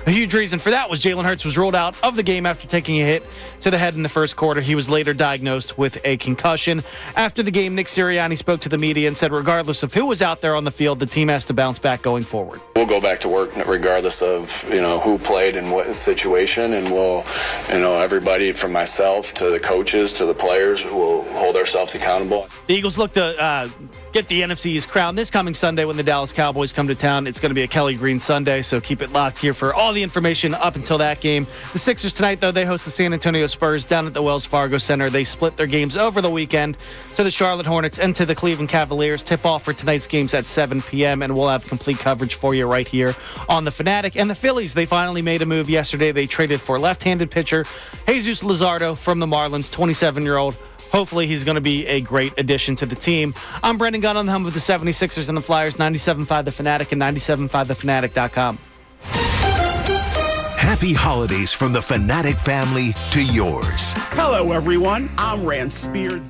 A huge reason for that was Jalen Hurts was ruled out of the game after taking a hit to the head in the first quarter. He was later diagnosed with a concussion. After the game, Nick Sirianni spoke to the media and said regardless of who was out there on the field, the team has to bounce back going forward. We'll go back to work regardless of, who played in what situation, and we'll, everybody from myself to the coaches to the players will hold ourselves accountable. The Eagles look to get the NFC East crown this coming Sunday when the Dallas Cowboys come to town. It's going to be a Kelly Green Sunday, so keep it locked here for all the information up until that game. The Sixers tonight, though, they host the San Antonio Spurs down at the Wells Fargo Center. They split their games over the weekend to the Charlotte Hornets and to the Cleveland Cavaliers. Tip-off for tonight's games at 7 p.m., and we'll have complete coverage for you right here on The Fanatic. And the Phillies, they finally made a move yesterday. They traded for left-handed pitcher Jesus Luzardo from the Marlins, 27-year-old. Hopefully, he's going to be a great addition to the team. I'm Brendan Gunn on the home of the 76ers and the Flyers, 97.5 The Fanatic and 97.5thefanatic.com. Happy holidays from the Fanatic family to yours. Hello, everyone. I'm Rand Spear.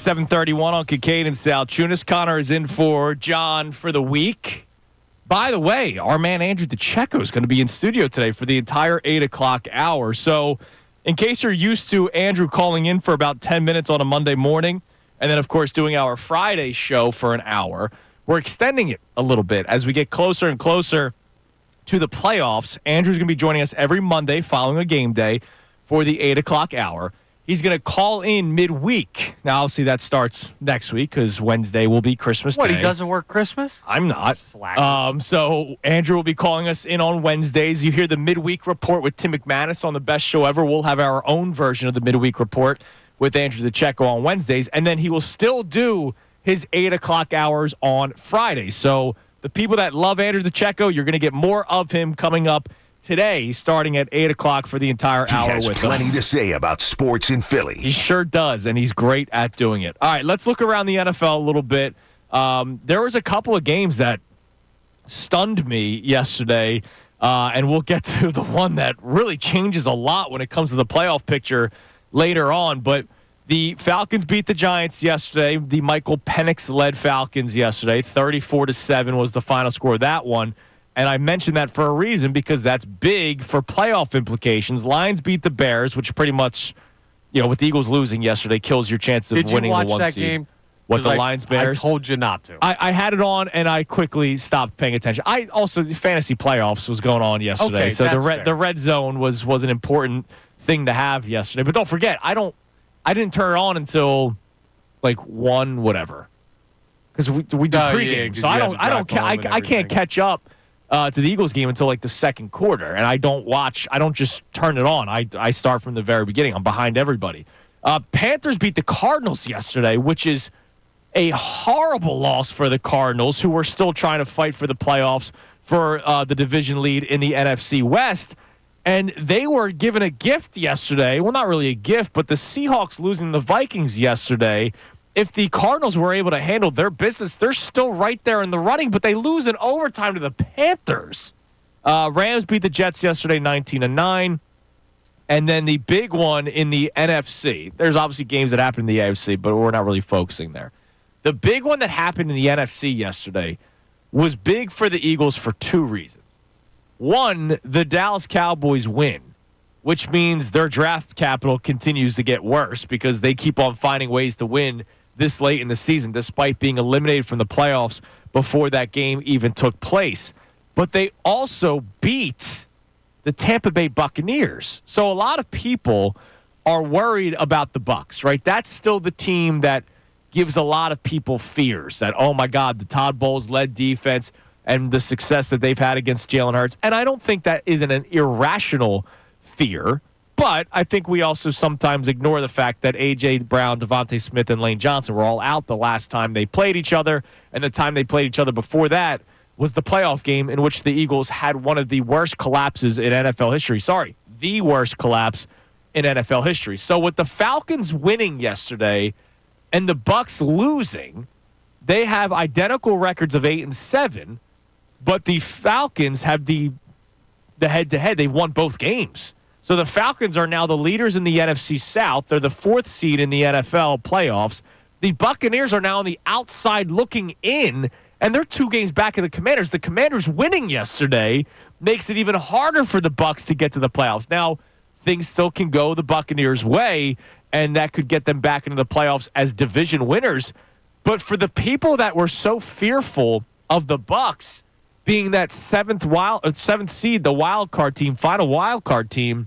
7:31 on Kincade and Salciunas. Connor is in for John for the week. By the way, our man Andrew DeCecco is going to be in studio today for the entire 8 o'clock hour. So in case you're used to Andrew calling in for about 10 minutes on a Monday morning, and then, of course, doing our Friday show for an hour, we're extending it a little bit as we get closer and closer to the playoffs. Andrew's going to be joining us every Monday following a game day for the 8 o'clock hour. He's going to call in midweek. Now, obviously, that starts next week because Wednesday will be Christmas Day. He doesn't work Christmas? I'm not. Slacker. So Andrew will be calling us in on Wednesdays. You hear the midweek report with Tim McManus on the best show ever. We'll have our own version of the midweek report with Andrew DeCecco on Wednesdays. And then he will still do his 8 o'clock hours on Friday. So the people that love Andrew DeCecco, you're going to get more of him coming up today, starting at 8 o'clock for the entire hour with us. He has plenty to say about sports in Philly. He sure does, and he's great at doing it. All right, let's look around the NFL a little bit. There was a couple of games that stunned me yesterday, and we'll get to the one that really changes a lot when it comes to the playoff picture later on. But the Falcons beat the Giants yesterday. The Michael Penix-led Falcons yesterday. 34-7 was the final score of that one. And I mentioned that for a reason because that's big for playoff implications. Lions beat the Bears, which pretty much, with the Eagles losing yesterday, kills your chances of winning the one seed. Did you watch that game? What, the Lions-Bears? I told you not to. I had it on, and I quickly stopped paying attention. The fantasy playoffs was going on yesterday. Okay, so fair. the red zone was an important thing to have yesterday. But don't forget, I didn't turn it on until, 1 whatever. Because we do pregame. Yeah, so I can't catch up to the Eagles game until the second quarter, and I don't just turn it on. I start from the very beginning. I'm behind everybody. Panthers beat the Cardinals yesterday, which is a horrible loss for the Cardinals, who were still trying to fight for the playoffs for the division lead in the NFC West. And they were given a gift yesterday. Well, not really a gift, but the Seahawks losing the Vikings yesterday. If the Cardinals were able to handle their business, they're still right there in the running, but they lose in overtime to the Panthers. Rams beat the Jets yesterday 19-9. And then the big one in the NFC. There's obviously games that happen in the AFC, but we're not really focusing there. The big one that happened in the NFC yesterday was big for the Eagles for two reasons. One, the Dallas Cowboys win, which means their draft capital continues to get worse because they keep on finding ways to win this late in the season, despite being eliminated from the playoffs before that game even took place. But they also beat the Tampa Bay Buccaneers. So a lot of people are worried about the Bucs, right? That's still the team that gives a lot of people fears that, oh my God, the Todd Bowles-led defense and the success that they've had against Jalen Hurts. And I don't think that isn't an irrational fear. But I think we also sometimes ignore the fact that A.J. Brown, Devontae Smith, and Lane Johnson were all out the last time they played each other. And the time they played each other before that was the playoff game in which the Eagles had one of the worst collapses in NFL history. Sorry, the worst collapse in NFL history. So with the Falcons winning yesterday and the Bucs losing, they have identical records of 8-7, but the Falcons have the head-to-head. They've won both games. So the Falcons are now the leaders in the NFC South. They're the 4th seed in the NFL playoffs. The Buccaneers are now on the outside looking in, and they're 2 games back of the Commanders. The Commanders winning yesterday makes it even harder for the Bucs to get to the playoffs. Now, things still can go the Buccaneers' way, and that could get them back into the playoffs as division winners. But for the people that were so fearful of the Bucs being that 7th seed, the wild card team, final wild card team,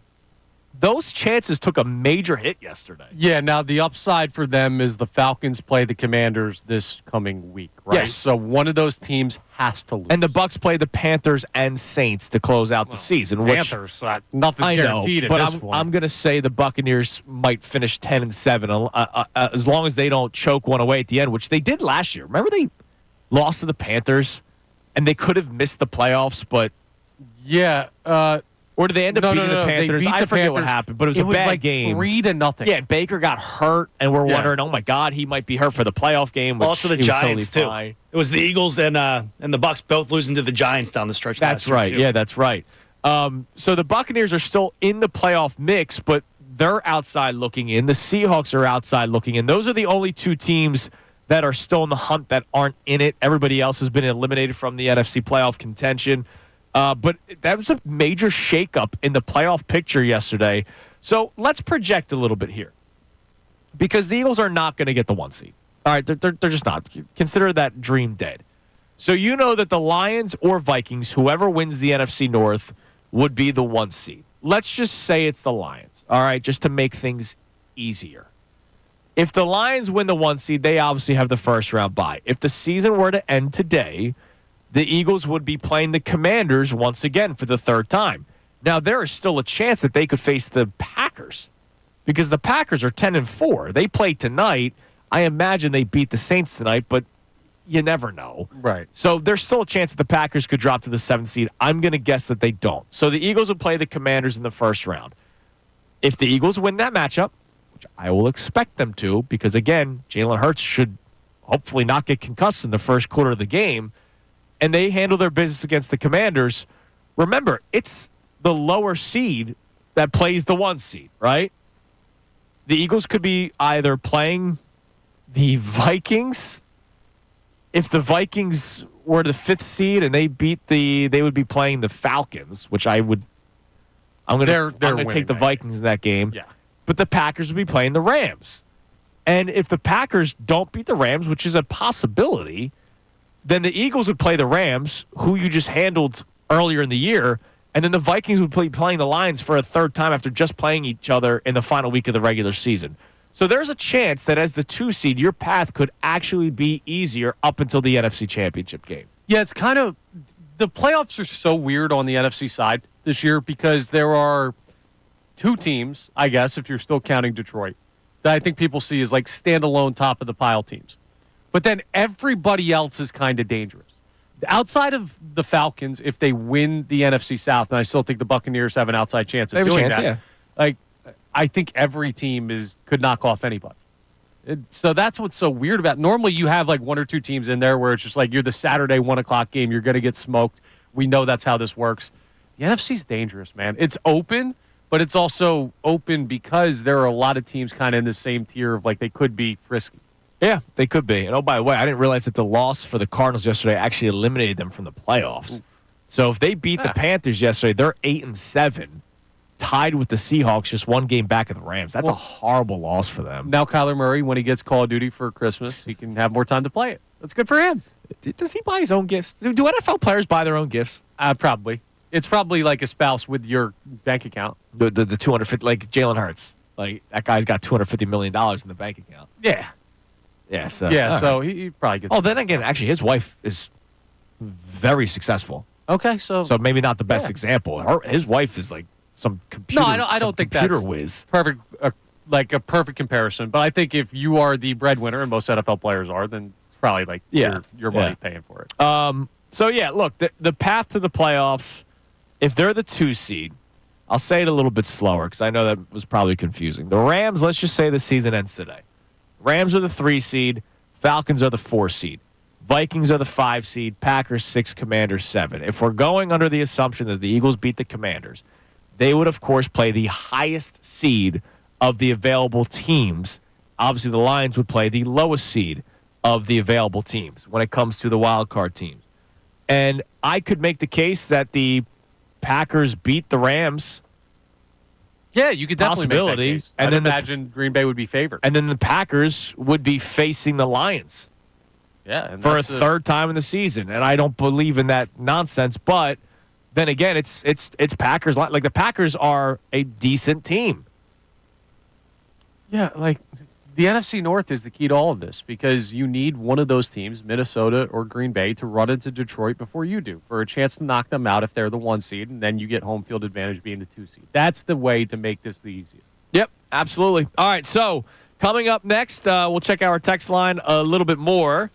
those chances took a major hit yesterday. Yeah, now the upside for them is the Falcons play the Commanders this coming week, right? Yes. So one of those teams has to lose. And the Bucs play the Panthers and Saints to close out the season. Panthers, nothing's guaranteed but at this point. I'm going to say the Buccaneers might finish 10-7 as long as they don't choke one away at the end, which they did last year. Remember they lost to the Panthers and they could have missed the playoffs, but yeah. Or did they end up beating the Panthers? I forget what happened, but it was a bad game. 3-0. Yeah, Baker got hurt, and we're wondering, oh my God, he might be hurt for the playoff game. Also the Giants totally too. fine. It was the Eagles and the Bucs both losing to the Giants down the stretch. That's right. Yeah, that's right. So the Buccaneers are still in the playoff mix, but they're outside looking in. The Seahawks are outside looking in. Those are the only two teams that are still in the hunt that aren't in it. Everybody else has been eliminated from the NFC playoff contention. But that was a major shakeup in the playoff picture yesterday. So let's project a little bit here. Because the Eagles are not going to get the 1 seed. All right, they're just not. Consider that dream dead. So you know that the Lions or Vikings, whoever wins the NFC North, would be the 1 seed. Let's just say it's the Lions, all right, just to make things easier. If the Lions win the 1 seed, they obviously have the first round bye. If the season were to end today, the Eagles would be playing the Commanders once again for the third time. Now, there is still a chance that they could face the Packers because the Packers are 10-4. They play tonight. I imagine they beat the Saints tonight, but you never know. Right. So there's still a chance that the Packers could drop to the 7th seed. I'm going to guess that they don't. So the Eagles would play the Commanders in the first round. If the Eagles win that matchup, which I will expect them to, because, again, Jalen Hurts should hopefully not get concussed in the first quarter of the game, and they handle their business against the Commanders, remember, it's the lower seed that plays the 1 seed, right? The Eagles could be either playing the Vikings. If the Vikings were the 5th seed and they they would be playing the Falcons, which I'm going to take the Vikings in that game. Yeah. But the Packers would be playing the Rams. And if the Packers don't beat the Rams, which is a possibility, then the Eagles would play the Rams, who you just handled earlier in the year, and then the Vikings would be playing the Lions for a third time after just playing each other in the final week of the regular season. So there's a chance that as the 2 seed, your path could actually be easier up until the NFC Championship game. Yeah, it's kind of – the playoffs are so weird on the NFC side this year because there are 2 teams, I guess, if you're still counting Detroit, that I think people see as like standalone top of the pile teams. But then everybody else is kind of dangerous. Outside of the Falcons, if they win the NFC South, and I still think the Buccaneers have an outside chance of doing that. Yeah. Like, I think every team could knock off anybody. So that's what's so weird about it. Normally you have like 1 or 2 teams in there where it's just like you're the Saturday 1 o'clock game. You're going to get smoked. We know that's how this works. The NFC's dangerous, man. It's open, but it's also open because there are a lot of teams kind of in the same tier of like they could be frisky. Yeah, they could be. And oh, by the way, I didn't realize that the loss for the Cardinals yesterday actually eliminated them from the playoffs. Oof. So if they beat the Panthers yesterday, they're 8-7, tied with the Seahawks, just 1 game back of the Rams. That's a horrible loss for them. Now Kyler Murray, when he gets Call of Duty for Christmas, he can have more time to play it. That's good for him. Does he buy his own gifts? Do NFL players buy their own gifts? Probably. It's probably like a spouse with your bank account. The 250, like Jalen Hurts. Like that guy's got $250 million in the bank account. Yeah. Yeah, so he probably gets. Oh, then again, actually, his wife is very successful. Okay, so maybe not the best example. His wife is like some computer. No, I don't think that's whiz. Perfect, like a perfect comparison. But I think if you are the breadwinner, and most NFL players are, then it's probably like your money paying for it. So yeah, look, the path to the playoffs. If they're the 2 seed, I'll say it a little bit slower because I know that was probably confusing. The Rams. Let's just say the season ends today. Rams are the 3 seed. Falcons are the 4 seed. Vikings are the 5 seed. Packers 6. Commanders 7. If we're going under the assumption that the Eagles beat the Commanders, they would, of course, play the highest seed of the available teams. Obviously, the Lions would play the lowest seed of the available teams when it comes to the wild card teams. And I could make the case that the Packers beat the Rams. Yeah, you could definitely make that case. And then imagine Green Bay would be favored. And then the Packers would be facing the Lions. Yeah, and for a third time in the season. And I don't believe in that nonsense. But then again, it's Packers. Like the Packers are a decent team. Yeah, like the NFC North is the key to all of this because you need one of those teams, Minnesota or Green Bay, to run into Detroit before you do for a chance to knock them out if they're the 1 seed, and then you get home field advantage being the 2 seed. That's the way to make this the easiest. Yep, absolutely. All right, so coming up next, we'll check our text line a little bit more.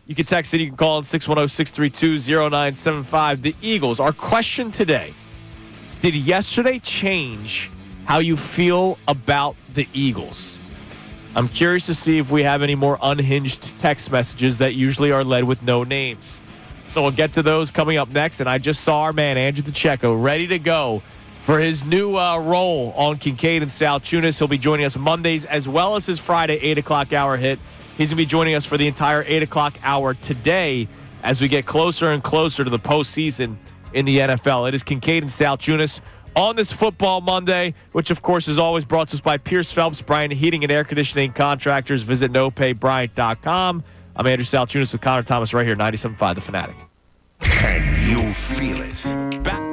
You can text it. You can call in 610-632-0975. The Eagles, our question today, did yesterday change how you feel about the Eagles? I'm curious to see if we have any more unhinged text messages that usually are led with no names. So we'll get to those coming up next. And I just saw our man, Andrew DeCecco, ready to go for his new role on Kincade and Salciunas. He'll be joining us Mondays as well as his Friday 8 o'clock hour hit. He's going to be joining us for the entire 8 o'clock hour today as we get closer and closer to the postseason in the NFL. It is Kincade and Salciunas on this Football Monday, which, of course, is always brought to us by Pierce Phelps, Bryant Heating and Air Conditioning Contractors. Visit nopaybryant.com. I'm Andrew Salciunas with Connor Thomas right here, 97.5 The Fanatic. Can you feel it?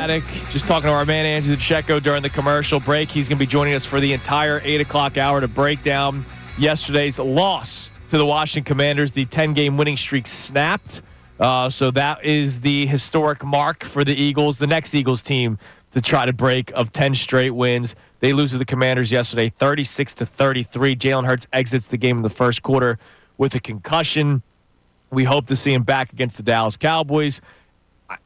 Fanatic. Just talking to our man Andrew Checo during the commercial break. He's going to be joining us for the entire 8 o'clock hour to break down yesterday's loss to the Washington Commanders. The 10-game winning streak snapped. So that is the historic mark for the Eagles, the next Eagles team to try to break of 10 straight wins. They lose to the Commanders yesterday, 36-33. Jalen Hurts exits the game in the first quarter with a concussion. We hope to see him back against the Dallas Cowboys.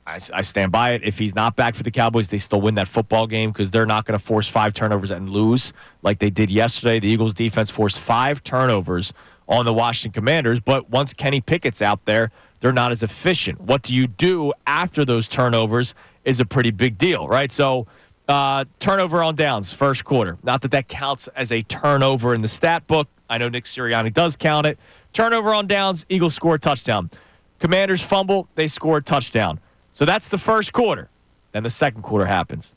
I stand by it. If he's not back for the Cowboys, they still win that football game because they're not going to force 5 turnovers and lose like they did yesterday. The Eagles defense forced 5 turnovers on the Washington Commanders, but once Kenny Pickett's out there, they're not as efficient. What do you do after those turnovers is a pretty big deal, right? So turnover on downs, first quarter. Not that counts as a turnover in the stat book. I know Nick Sirianni does count it. Turnover on downs, Eagles score a touchdown. Commanders fumble, they score a touchdown. So that's the first quarter. Then the second quarter happens.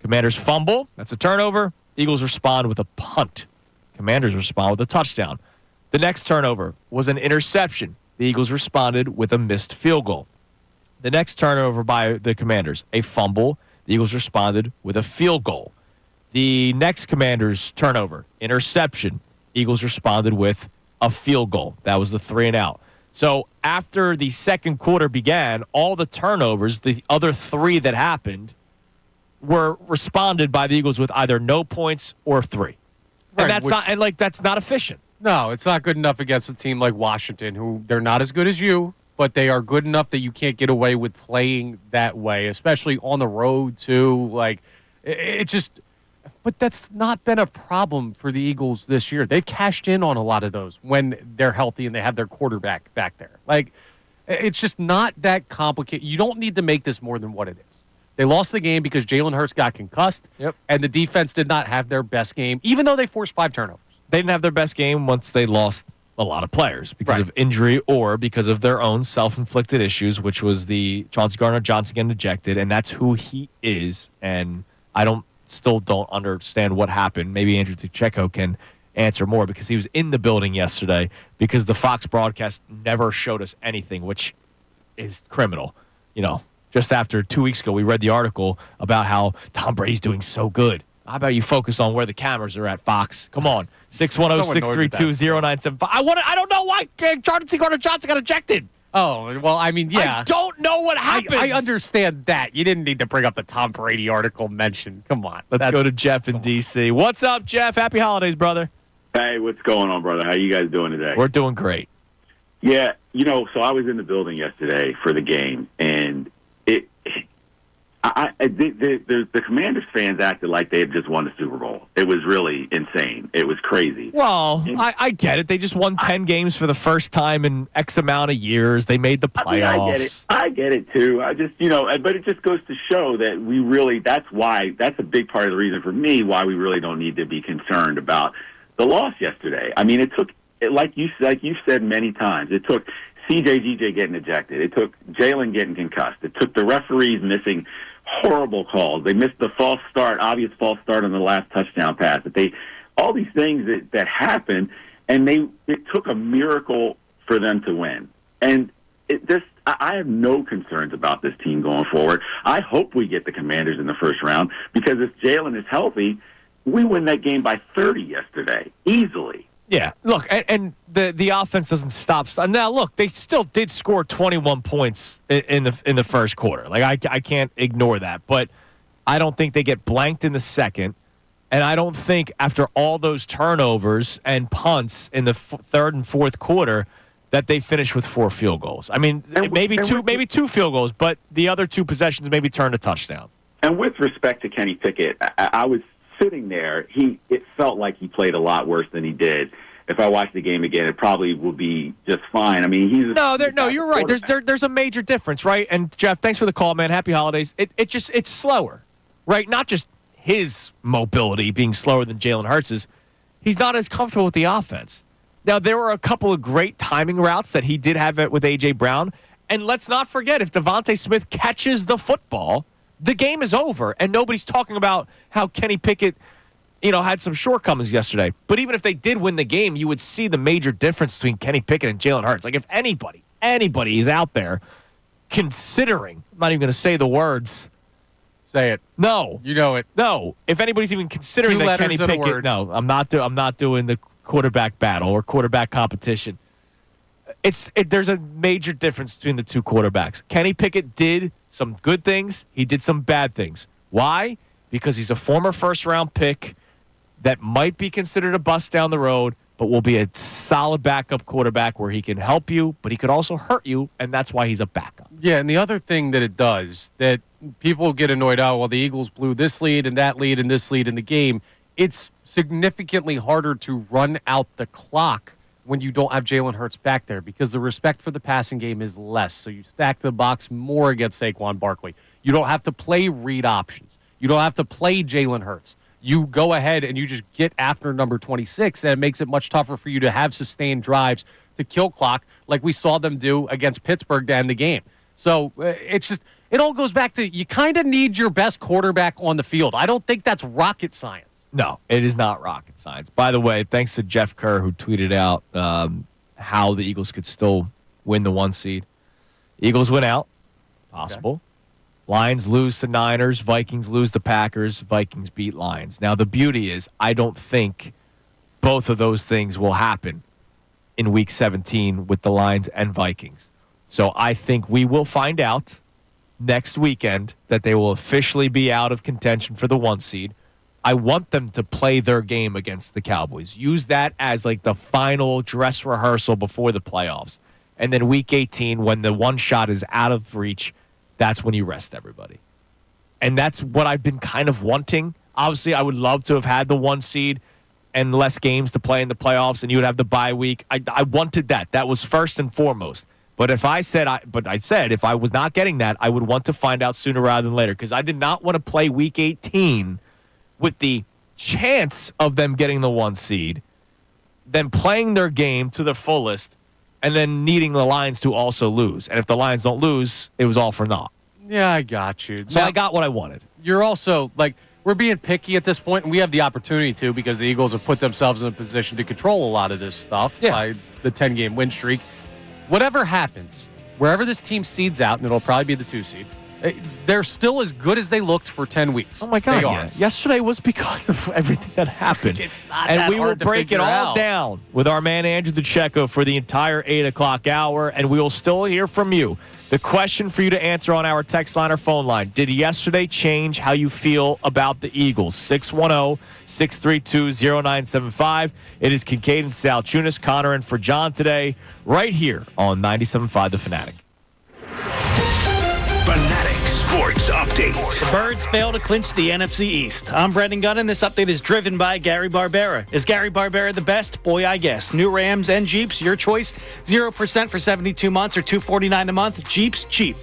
Commanders fumble, that's a turnover. Eagles respond with a punt. Commanders respond with a touchdown. The next turnover was an interception. The Eagles responded with a missed field goal. The next turnover by the Commanders, a fumble. The Eagles responded with a field goal. The next Commanders turnover, interception. Eagles responded with a field goal. That was the 3-and-out. So after the second quarter began, all the turnovers, the other 3 that happened, were responded by the Eagles with either no points or 3. And Right, that's not efficient. No, it's not good enough against a team like Washington, who they're not as good as you, but they are good enough that you can't get away with playing that way, especially on the road, too. But that's not been a problem for the Eagles this year. They've cashed in on a lot of those when they're healthy and they have their quarterback back there. It's just not that complicated. You don't need to make this more than what it is. They lost the game because Jalen Hurts got concussed, and the defense did not have their best game, even though they forced 5 turnovers. They didn't have their best game once they lost a lot of players because of injury or because of their own self-inflicted issues, which was the Chauncey Gardner-Johnson getting ejected, and that's who he is. And I still don't understand what happened. Maybe Andrew Checo can answer more because he was in the building yesterday because the Fox broadcast never showed us anything, which is criminal. Just after 2 weeks ago, we read the article about how Tom Brady's doing so good. How about you focus on where the cameras are at, Fox? Come on. 610-632-0975. I don't know why Chauncey Gardner-Johnson got ejected. Oh, well, I mean, yeah. I don't know what happened. I understand that. You didn't need to bring up the Tom Brady article mention. Come on. Let's go to Jeff in D.C. What's up, Jeff? Happy holidays, brother. Hey, what's going on, brother? How you guys doing today? We're doing great. Yeah, so I was in the building yesterday for the game, and the Commanders fans acted like they had just won the Super Bowl. It was really insane. It was crazy. Well, I get it. They just won 10 games for the first time in X amount of years. They made the playoffs. I get it too. But it just goes to show that we really, that's a big part of the reason for me why we really don't need to be concerned about the loss yesterday. I mean, like you said many times, it took CJ getting ejected. It took Jalen getting concussed. It took the referees missing horrible calls. They missed the obvious false start on the last touchdown pass. All these things that happened, and it took a miracle for them to win. And I have no concerns about this team going forward. I hope we get the Commanders in the first round because if Jalen is healthy, we win that game by 30 yesterday, easily. Yeah, look, and the offense doesn't stop. Now, look, they still did score 21 points in the first quarter. I can't ignore that, but I don't think they get blanked in the second, and I don't think after all those turnovers and punts in the third and fourth quarter that they finish with 4 field goals. I mean, maybe two field goals, but the other 2 possessions maybe turned to touchdowns. And with respect to Kenny Pickett, I was sitting there, it felt like he played a lot worse than he did. If I watch the game again, it probably will be just fine. I mean, you're right. There's a major difference, right? And Jeff, thanks for the call, man. Happy holidays. It's slower, right? Not just his mobility being slower than Jalen Hurts's. He's not as comfortable with the offense. Now, there were a couple of great timing routes that he did have with A.J. Brown. And let's not forget, if Devontae Smith catches the football, the game is over, and nobody's talking about how Kenny Pickett, had some shortcomings yesterday. But even if they did win the game, you would see the major difference between Kenny Pickett and Jalen Hurts. If anybody is out there considering, I'm not even going to say the words, Say it. No. You know it. No. If anybody's even considering Two that letters Kenny and a Pickett, word. no, I'm not doing the quarterback battle or quarterback competition. There's a major difference between the two quarterbacks. Kenny Pickett did some good things. He did some bad things. Why? Because he's a former first-round pick that might be considered a bust down the road, but will be a solid backup quarterback where he can help you, but he could also hurt you, and that's why he's a backup. Yeah, and the other thing that it does that people get annoyed, well, the Eagles blew this lead and that lead and this lead in the game. It's significantly harder to run out the clock when you don't have Jalen Hurts back there because the respect for the passing game is less. So you stack the box more against Saquon Barkley. You don't have to play read options. You don't have to play Jalen Hurts. You go ahead and you just get after number 26, and it makes it much tougher for you to have sustained drives to kill clock like we saw them do against Pittsburgh to end the game. So it all goes back to you kind of need your best quarterback on the field. I don't think that's rocket science. No, it is not rocket science. By the way, thanks to Jeff Kerr, who tweeted out how the Eagles could still win the 1 seed. Eagles win out. Possible. Okay. Lions lose to Niners. Vikings lose to Packers. Vikings beat Lions. Now, the beauty is I don't think both of those things will happen in Week 17 with the Lions and Vikings. So I think we will find out next weekend that they will officially be out of contention for the 1 seed. I want them to play their game against the Cowboys. Use that as like the final dress rehearsal before the playoffs. And then Week 18, when the one shot is out of reach, that's when you rest everybody. And that's what I've been kind of wanting. Obviously, I would love to have had the 1 seed and less games to play in the playoffs, and you would have the bye week. I wanted that. That was first and foremost. But if I said if I was not getting that, I would want to find out sooner rather than later because I did not want to play Week 18 with the chance of them getting the 1 seed, then playing their game to the fullest, and then needing the Lions to also lose. And if the Lions don't lose, it was all for naught. Yeah, I got you. So now, I got what I wanted. You're also, we're being picky at this point, and we have the opportunity to because the Eagles have put themselves in a position to control a lot of this stuff by the 10-game win streak. Whatever happens, wherever this team seeds out, and it'll probably be the 2 seed, they're still as good as they looked for 10 weeks. Oh, my God. Yeah. Yesterday was because of everything that happened. It's not and that we will hard to break it figure all out. down with our man Andrew DeCecco for the entire 8 o'clock hour, and we will still hear from you. The question for you to answer on our text line or phone line, did yesterday change how you feel about the Eagles? 610-632-0975. It is Kincade and Salciunas, Connor, and for John today, right here on 97.5 The Fanatic. Fanatic Sports Update. The Birds fail to clinch the NFC East. I'm Brendan Gunn, and this update is driven by Gary Barbera. Is Gary Barbera the best? Boy, I guess. New Rams and Jeeps, your choice. 0% for 72 months or $249 a month. Jeeps, cheap.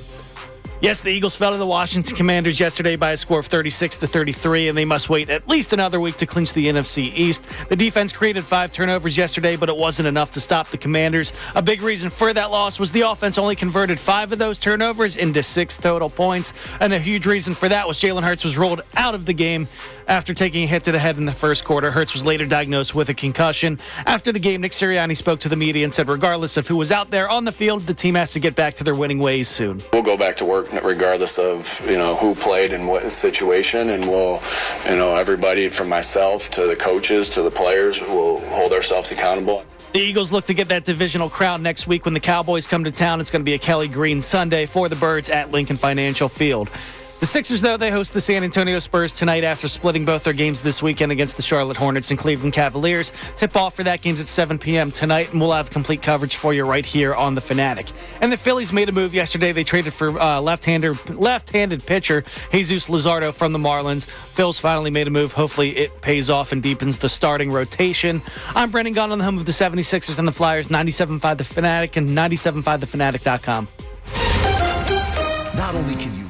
Yes, the Eagles fell to the Washington Commanders yesterday by a score of 36-33, and they must wait at least another week to clinch the NFC East. The defense created 5 turnovers yesterday, but it wasn't enough to stop the Commanders. A big reason for that loss was the offense only converted 5 of those turnovers into 6 total points, and a huge reason for that was Jalen Hurts was rolled out of the game after taking a hit to the head in the first quarter. Hurts was later diagnosed with a concussion. After the game, Nick Sirianni spoke to the media and said regardless of who was out there on the field, the team has to get back to their winning ways soon. We'll go back to work regardless of, who played in what situation, and we'll, everybody from myself to the coaches to the players will hold ourselves accountable. The Eagles look to get that divisional crown next week when the Cowboys come to town. It's going to be a Kelly Green Sunday for the Birds at Lincoln Financial Field. The Sixers, though, they host the San Antonio Spurs tonight after splitting both their games this weekend against the Charlotte Hornets and Cleveland Cavaliers. Tip-off for that game's at 7 p.m. tonight, and we'll have complete coverage for you right here on The Fanatic. And the Phillies made a move yesterday. They traded for left-handed pitcher Jesus Luzardo from the Marlins. Phil's finally made a move. Hopefully it pays off and deepens the starting rotation. I'm Brendan Gunn on the home of the 76ers and the Flyers, 97.5 The Fanatic and 97.5thefanatic.com. Not only can you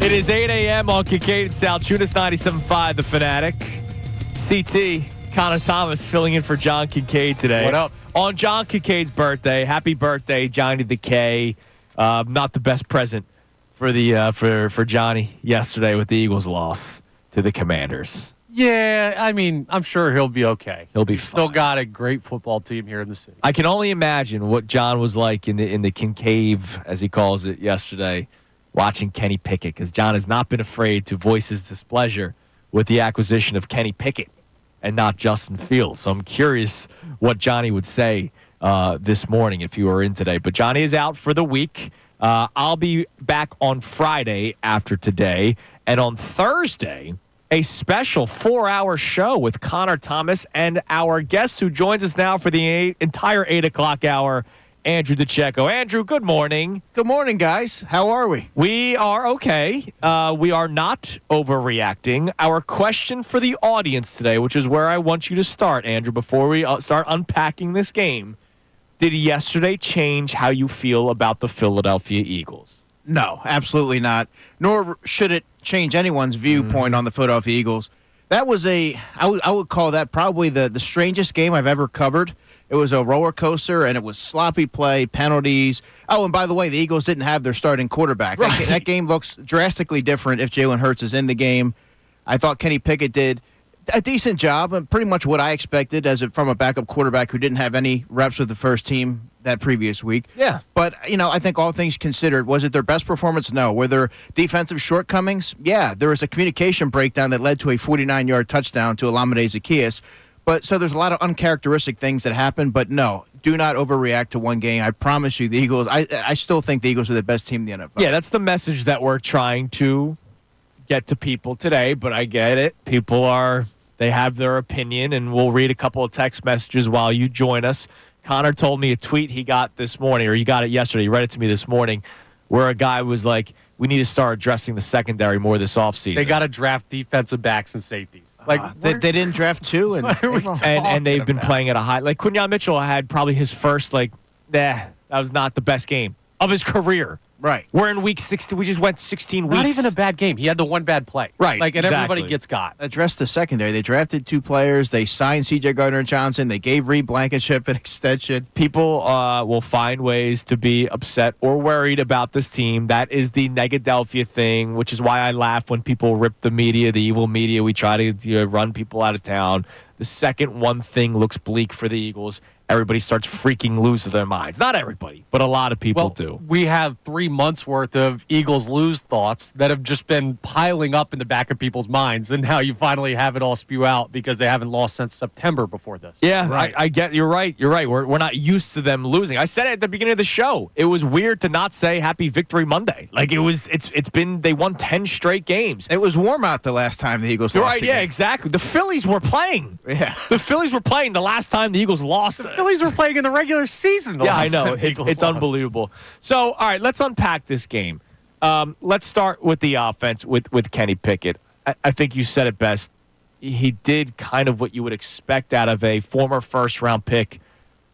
It is 8 a.m. on Kincade Salciunas, 97.5 The Fanatic. CT, Connor Thomas filling in for John Kincade today. What up? On John Kincaid's birthday. Happy birthday, Johnny the K. Not the best present for the for Johnny yesterday with the Eagles' loss to the Commanders. Yeah, I mean, I'm sure he'll be okay. He'll be He's fine. still got a great football team here in the city. I can only imagine what John was like in the Kincave, as he calls it, yesterday, watching Kenny Pickett, because John has not been afraid to voice his displeasure with the acquisition of Kenny Pickett and not Justin Fields. So I'm curious what Johnny would say this morning if you were in today. But Johnny is out for the week. I'll be back on Friday after today. And on Thursday, a special 4-hour show with Connor Thomas and our guest who joins us now for the entire 8 o'clock hour, Andrew DeCecco. Andrew, good morning. Good morning, guys. How are we? We are okay. We are not overreacting. Our question for the audience today, which is where I want you to start, Andrew, before we start unpacking this game. Did yesterday change how you feel about the Philadelphia Eagles? No, absolutely not. Nor should it change anyone's viewpoint on the Philadelphia Eagles. That was I would call that probably the strangest game I've ever covered. It was a roller coaster, and it was sloppy play, penalties. Oh, and by the way, the Eagles didn't have their starting quarterback. Right. That game looks drastically different if Jalen Hurts is in the game. I thought Kenny Pickett did a decent job, and pretty much what I expected from a backup quarterback who didn't have any reps with the first team that previous week. Yeah. But, I think all things considered, was it their best performance? No. Were there defensive shortcomings? Yeah. There was a communication breakdown that led to a 49-yard touchdown to Olamide Zaccheaus. But so there's a lot of uncharacteristic things that happened, but no, do not overreact to one game. I promise you, the Eagles, I still think the Eagles are the best team in the NFL. Yeah, that's the message that we're trying to get to people today, but I get it. They have their opinion, and we'll read a couple of text messages while you join us. Connor told me a tweet he got this morning, or he got it yesterday. He read it to me this morning, where a guy was like, we need to start addressing the secondary more this offseason. They got to draft defensive backs and safeties. They didn't draft two, and they've been playing at a high. Like Quinyon Mitchell had probably his first, that was not the best game of his career. Right. We're in week 16. We just went 16 weeks. Not even a bad game. He had the one bad play. Right. And everybody gets got. Addressed the secondary. They drafted two players. They signed C.J. Gardner-Johnson. They gave Reed Blankenship an extension. People will find ways to be upset or worried about this team. That is the Negadelphia thing, which is why I laugh when people rip the media, the evil media. We try to run people out of town. The second one thing looks bleak for the Eagles, everybody starts freaking losing their minds. Not everybody, but a lot of people do. We have 3 months worth of Eagles lose thoughts that have just been piling up in the back of people's minds, and now you finally have it all spew out because they haven't lost since September before this. Yeah, right. I get you're right. You're right. We're not used to them losing. I said it at the beginning of the show. It was weird to not say Happy Victory Monday. They won 10 straight games. It was warm out the last time the Eagles lost. Right, yeah, exactly. The Phillies were playing. Yeah. The Phillies were playing the last time the Eagles lost. The Phillies were playing in the regular season. I know. It's unbelievable. So, all right, let's unpack this game. Let's start with the offense with Kenny Pickett. I think you said it best. He did kind of what you would expect out of a former first-round pick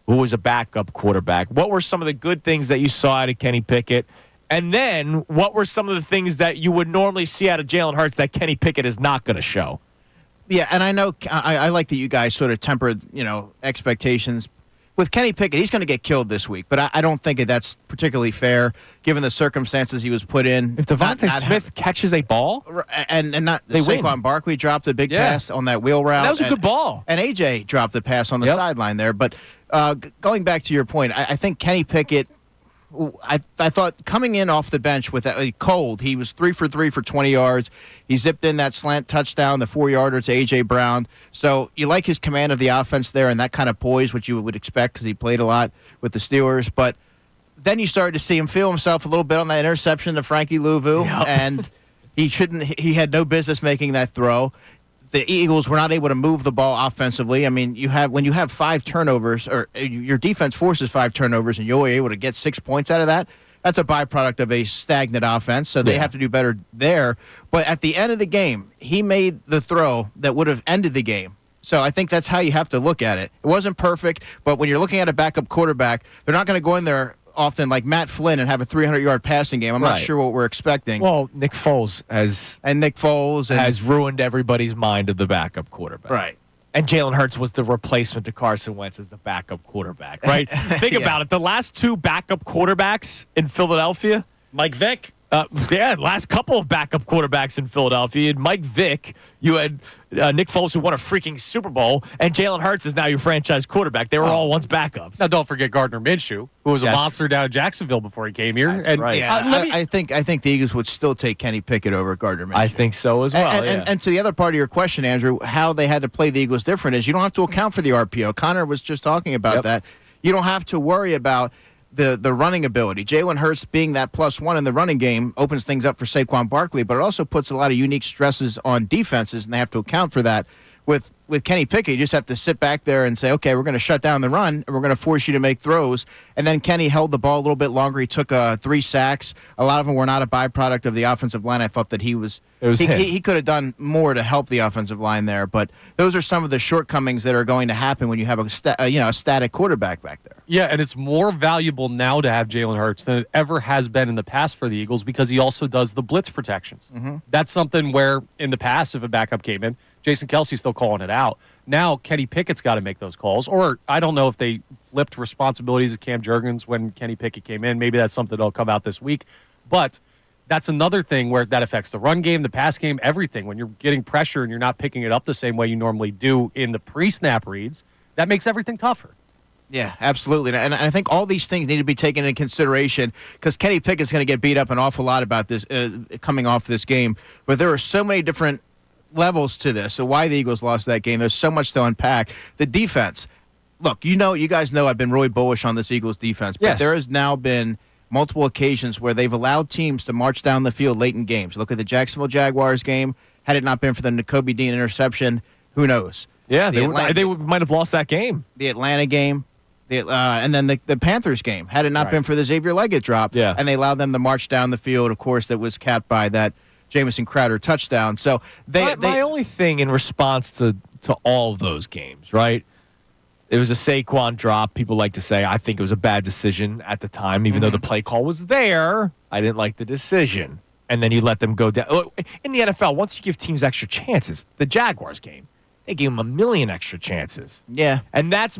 who was a backup quarterback. What were some of the good things that you saw out of Kenny Pickett? And then what were some of the things that you would normally see out of Jalen Hurts that Kenny Pickett is not going to show? Yeah, and I know I like that you guys sort of tempered, expectations. With Kenny Pickett, he's going to get killed this week, but I don't think that's particularly fair given the circumstances he was put in. If Devontae Smith catches a ball, and not they Saquon win. Barkley dropped a big pass on that wheel route. That was a good ball. And AJ dropped a pass on the sideline there. But going back to your point, I think Kenny Pickett, I thought coming in off the bench with that cold, he was 3 for 3 for 20 yards. He zipped in that slant touchdown, the 4-yarder to A.J. Brown. So you like his command of the offense there and that kind of poise, which you would expect because he played a lot with the Steelers. But then you started to see him feel himself a little bit on that interception to Frankie Louvu, and he had no business making that throw. The Eagles were not able to move the ball offensively. I mean, when you have 5 turnovers, or your defense forces 5 turnovers, and you're only able to get 6 points out of that, that's a byproduct of a stagnant offense, so they have to do better there. But at the end of the game, he made the throw that would have ended the game. So I think that's how you have to look at it. It wasn't perfect, but when you're looking at a backup quarterback, they're not going to go in there often like Matt Flynn and have a 300-yard passing game. I'm not sure what we're expecting. Well, Nick Foles has ruined everybody's mind of the backup quarterback. Right. And Jalen Hurts was the replacement to Carson Wentz as the backup quarterback, right? Think about it. The last two backup quarterbacks in Philadelphia. Mike Vick. Last couple of backup quarterbacks in Philadelphia. You had Mike Vick. You had Nick Foles, who won a freaking Super Bowl. And Jalen Hurts is now your franchise quarterback. They were all once backups. Now, don't forget Gardner Minshew, who was a monster down in Jacksonville before he came here. That's right. Yeah, I think the Eagles would still take Kenny Pickett over Gardner Minshew. I think so as well. And to the other part of your question, Andrew, how they had to play the Eagles different is you don't have to account for the RPO. Connor was just talking about that. You don't have to worry about the running ability. Jalen Hurts being that +1 in the running game opens things up for Saquon Barkley, but it also puts a lot of unique stresses on defenses, and they have to account for that. With Kenny Pickett, you just have to sit back there and say, okay, we're going to shut down the run, and we're going to force you to make throws. And then Kenny held the ball a little bit longer. He took 3 sacks. A lot of them were not a byproduct of the offensive line. I thought that he could have done more to help the offensive line there. But those are some of the shortcomings that are going to happen when you have a static quarterback back there. Yeah, and it's more valuable now to have Jalen Hurts than it ever has been in the past for the Eagles because he also does the blitz protections. Mm-hmm. That's something where in the past, if a backup came in, Jason Kelsey's still calling it out. Now, Kenny Pickett's got to make those calls. Or I don't know if they flipped responsibilities of Cam Jurgens when Kenny Pickett came in. Maybe that's something that'll come out this week. But that's another thing where that affects the run game, the pass game, everything. When you're getting pressure and you're not picking it up the same way you normally do in the pre-snap reads, that makes everything tougher. Yeah, absolutely. And I think all these things need to be taken into consideration because Kenny Pickett's going to get beat up an awful lot about this coming off this game. But there are so many different levels to this. So why the Eagles lost that game, there's so much to unpack. The defense, look, you guys know I've been really bullish on this Eagles defense, but there has now been multiple occasions where they've allowed teams to march down the field late in games. Look at the Jacksonville Jaguars game. Had it not been for the Nakobe Dean interception, who knows? Yeah, they might have lost that game. The Atlanta game. And then the Panthers game. Had it not been for the Xavier Leggett drop, and they allowed them to march down the field, of course, that was capped by that Jamison Crowder touchdown. So my only thing in response to all of those games, right? It was a Saquon drop. People like to say, I think it was a bad decision at the time, even though the play call was there. I didn't like the decision. And then you let them go down. In the NFL, once you give teams extra chances, the Jaguars game, they gave them a million extra chances. Yeah. And that's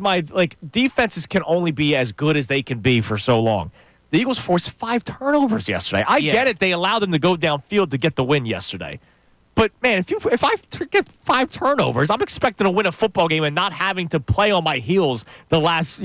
defenses can only be as good as they can be for so long. The Eagles forced 5 turnovers yesterday. I get it. They allowed them to go downfield to get the win yesterday. But, man, if I get 5 turnovers, I'm expecting to win a football game and not having to play on my heels the last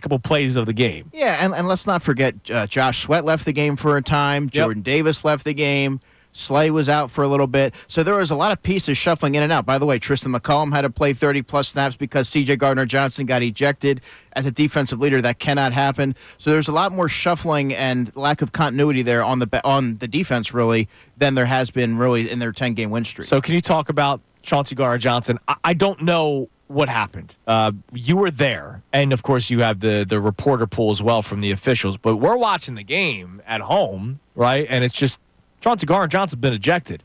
couple plays of the game. Yeah, and let's not forget Josh Sweat left the game for a time. Jordan Davis left the game. Slay was out for a little bit. So there was a lot of pieces shuffling in and out. By the way, Tristan McCollum had to play 30-plus snaps because C.J. Gardner-Johnson got ejected as a defensive leader. That cannot happen. So there's a lot more shuffling and lack of continuity there on the defense, really, than there has been really in their 10-game win streak. So can you talk about Chauncey Gardner-Johnson? I don't know what happened. You were there, and, of course, you have the reporter pool as well from the officials. But we're watching the game at home, right, and it's just Chauncey Gardner-Johnson's been ejected.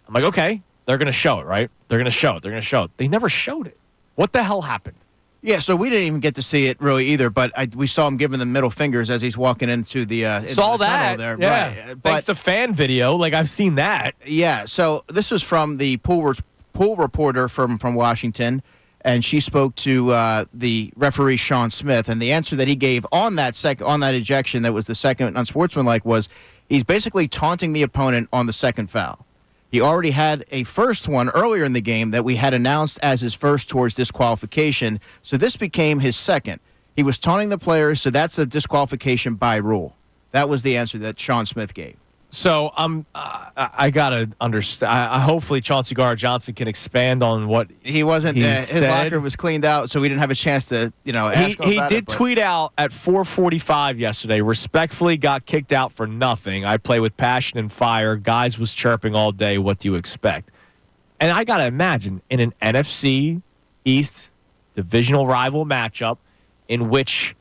I'm like, okay, they're going to show it, right? They're going to show it. They never showed it. What the hell happened? Yeah, so we didn't even get to see it really either, but we saw him giving the middle fingers as he's walking into the saw the that there. Yeah. Right. Thanks to fan video, I've seen that. Yeah, so this was from the pool reporter from Washington, and she spoke to the referee Sean Smith, and the answer that he gave on that ejection that was the second unsportsmanlike was he's basically taunting the opponent on the second foul. He already had a first one earlier in the game that we had announced as his first towards disqualification, so this became his second. He was taunting the players, so that's a disqualification by rule. That was the answer that Sean Smith gave. So I gotta understand. Hopefully, Chauncey Gardner-Johnson can expand on what he wasn't. His locker was cleaned out, so we didn't have a chance to, ask him He about did tweet out at 4:45 yesterday. Respectfully, got kicked out for nothing. I play with passion and fire. Guys was chirping all day. What do you expect? And I gotta imagine in an NFC East divisional rival matchup in which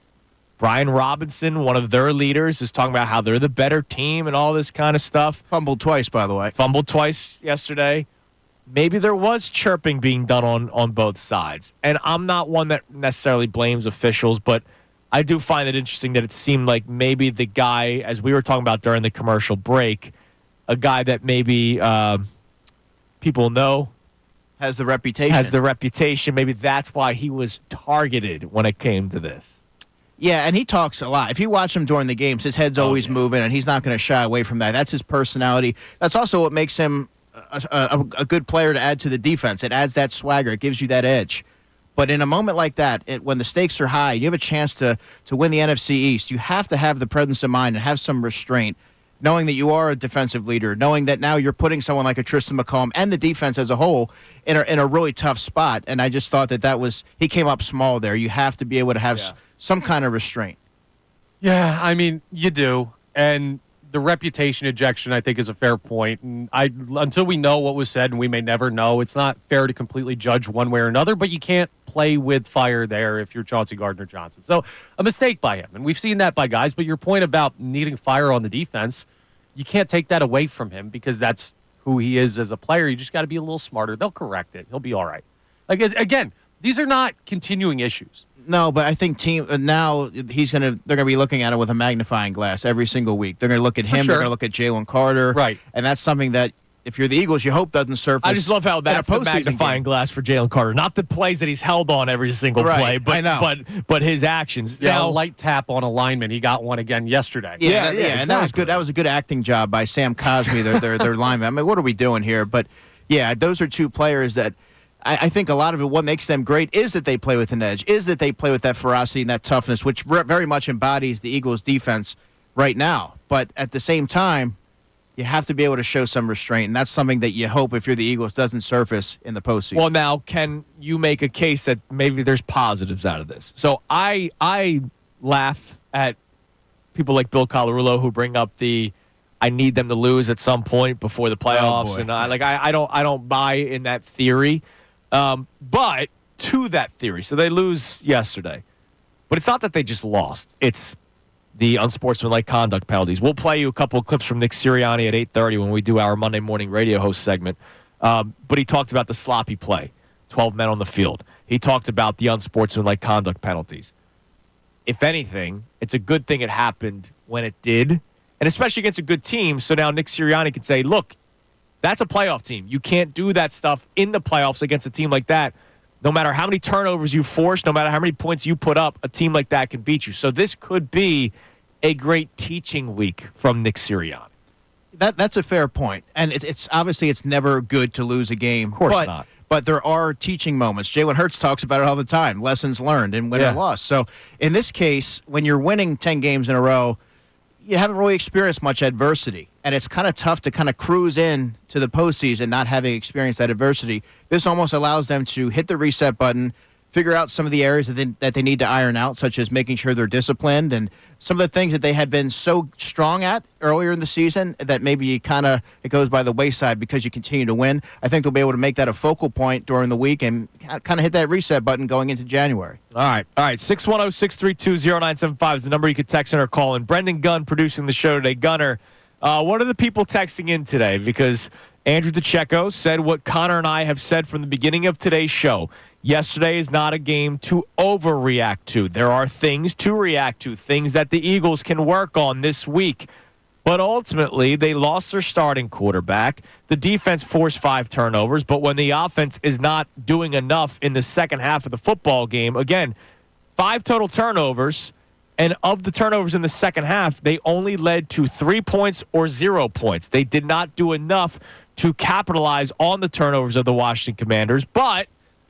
Brian Robinson, one of their leaders, is talking about how they're the better team and all this kind of stuff. Fumbled twice, by the way. Fumbled twice yesterday. Maybe there was chirping being done on both sides. And I'm not one that necessarily blames officials, but I do find it interesting that it seemed like maybe the guy, as we were talking about during the commercial break, a guy that maybe people know has the reputation. Maybe that's why he was targeted when it came to this. Yeah, and he talks a lot. If you watch him during the games, his head's always moving, and he's not going to shy away from that. That's his personality. That's also what makes him a good player to add to the defense. It adds that swagger. It gives you that edge. But in a moment like that, when the stakes are high, you have a chance to win the NFC East, you have to have the presence of mind and have some restraint, knowing that you are a defensive leader, knowing that now you're putting someone like a Tristan McComb and the defense as a whole in a really tough spot. And I just thought that he came up small there. You have to be able to have some kind of restraint. Yeah, I mean, you do. And the reputation ejection, I think, is a fair point. And until we know what was said, and we may never know, it's not fair to completely judge one way or another, but you can't play with fire there if you're Chauncey Gardner-Johnson. So a mistake by him. And we've seen that by guys, but your point about needing fire on the defense, you can't take that away from him because that's who he is as a player. You just got to be a little smarter. They'll correct it. He'll be all right. Like, again, these are not continuing issues. No, but I think now they're gonna be looking at it with a magnifying glass every single week. They're gonna look at him. Sure. They're gonna look at Jalen Carter. Right. And that's something that if you're the Eagles, you hope doesn't surface. I just love how that's the magnifying glass for Jalen Carter. Not the plays that he's held on every single play, but his actions. Yeah, a light tap on a lineman. He got one again yesterday. Yeah, exactly. And that was good. That was a good acting job by Sam Cosmi, their lineman. I mean, what are we doing here? But yeah, those are two players that I think a lot of it, what makes them great is that they play with an edge, is that they play with that ferocity and that toughness, which very much embodies the Eagles' defense right now. But at the same time, you have to be able to show some restraint, and that's something that you hope, if you're the Eagles, doesn't surface in the postseason. Well, now, can you make a case that maybe there's positives out of this? So I laugh at people like Bill Colarulo who bring up I need them to lose at some point before the playoffs, and I don't buy in that theory. But to that theory, so they lose yesterday, but it's not that they just lost. It's the unsportsmanlike conduct penalties. We'll play you a couple of clips from Nick Sirianni at 8:30 when we do our Monday morning radio host segment. But he talked about the sloppy play, 12 men on the field. He talked about the unsportsmanlike conduct penalties. If anything, it's a good thing it happened when it did, and especially against a good team. So now Nick Sirianni can say, look, that's a playoff team. You can't do that stuff in the playoffs against a team like that. No matter how many turnovers you force, no matter how many points you put up, a team like that can beat you. So this could be a great teaching week from Nick Sirianni. That's a fair point. And it's obviously it's never good to lose a game. Of course not. But there are teaching moments. Jalen Hurts talks about it all the time, lessons learned in win or loss. So in this case, when you're winning 10 games in a row, you haven't really experienced much adversity. And it's kind of tough to kind of cruise in to the postseason not having experienced that adversity. This almost allows them to hit the reset button, figure out some of the areas that they need to iron out, such as making sure they're disciplined and some of the things that they had been so strong at earlier in the season that maybe it goes by the wayside because you continue to win. I think they'll be able to make that a focal point during the week and kind of hit that reset button going into January. All right. 610-632-0975 is the number you could text in or call in. Brendan Gunn producing the show today. Gunner, what are the people texting in today? Because Andrew DeCecco said what Connor and I have said from the beginning of today's show. Yesterday is not a game to overreact to. There are things to react to, things that the Eagles can work on this week. But ultimately, they lost their starting quarterback. The defense forced 5 turnovers, but when the offense is not doing enough in the second half of the football game, again, 5 total turnovers, and of the turnovers in the second half, they only led to 3 points or 0 points. They did not do enough to capitalize on the turnovers of the Washington Commanders, but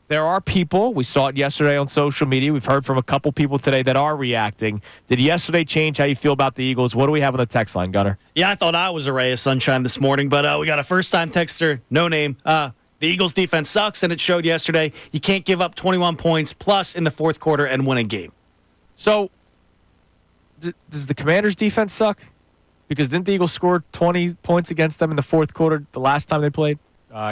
there are people, we saw it yesterday on social media, we've heard from a couple people today that are reacting. Did yesterday change how you feel about the Eagles? What do we have on the text line, Gunner? Yeah, I thought I was a ray of sunshine this morning, but we got a first-time texter, no name. The Eagles' defense sucks, and it showed yesterday. You can't give up 21 points plus in the fourth quarter and win a game. So, does the Commanders' defense suck? Because didn't the Eagles score 20 points against them in the fourth quarter the last time they played?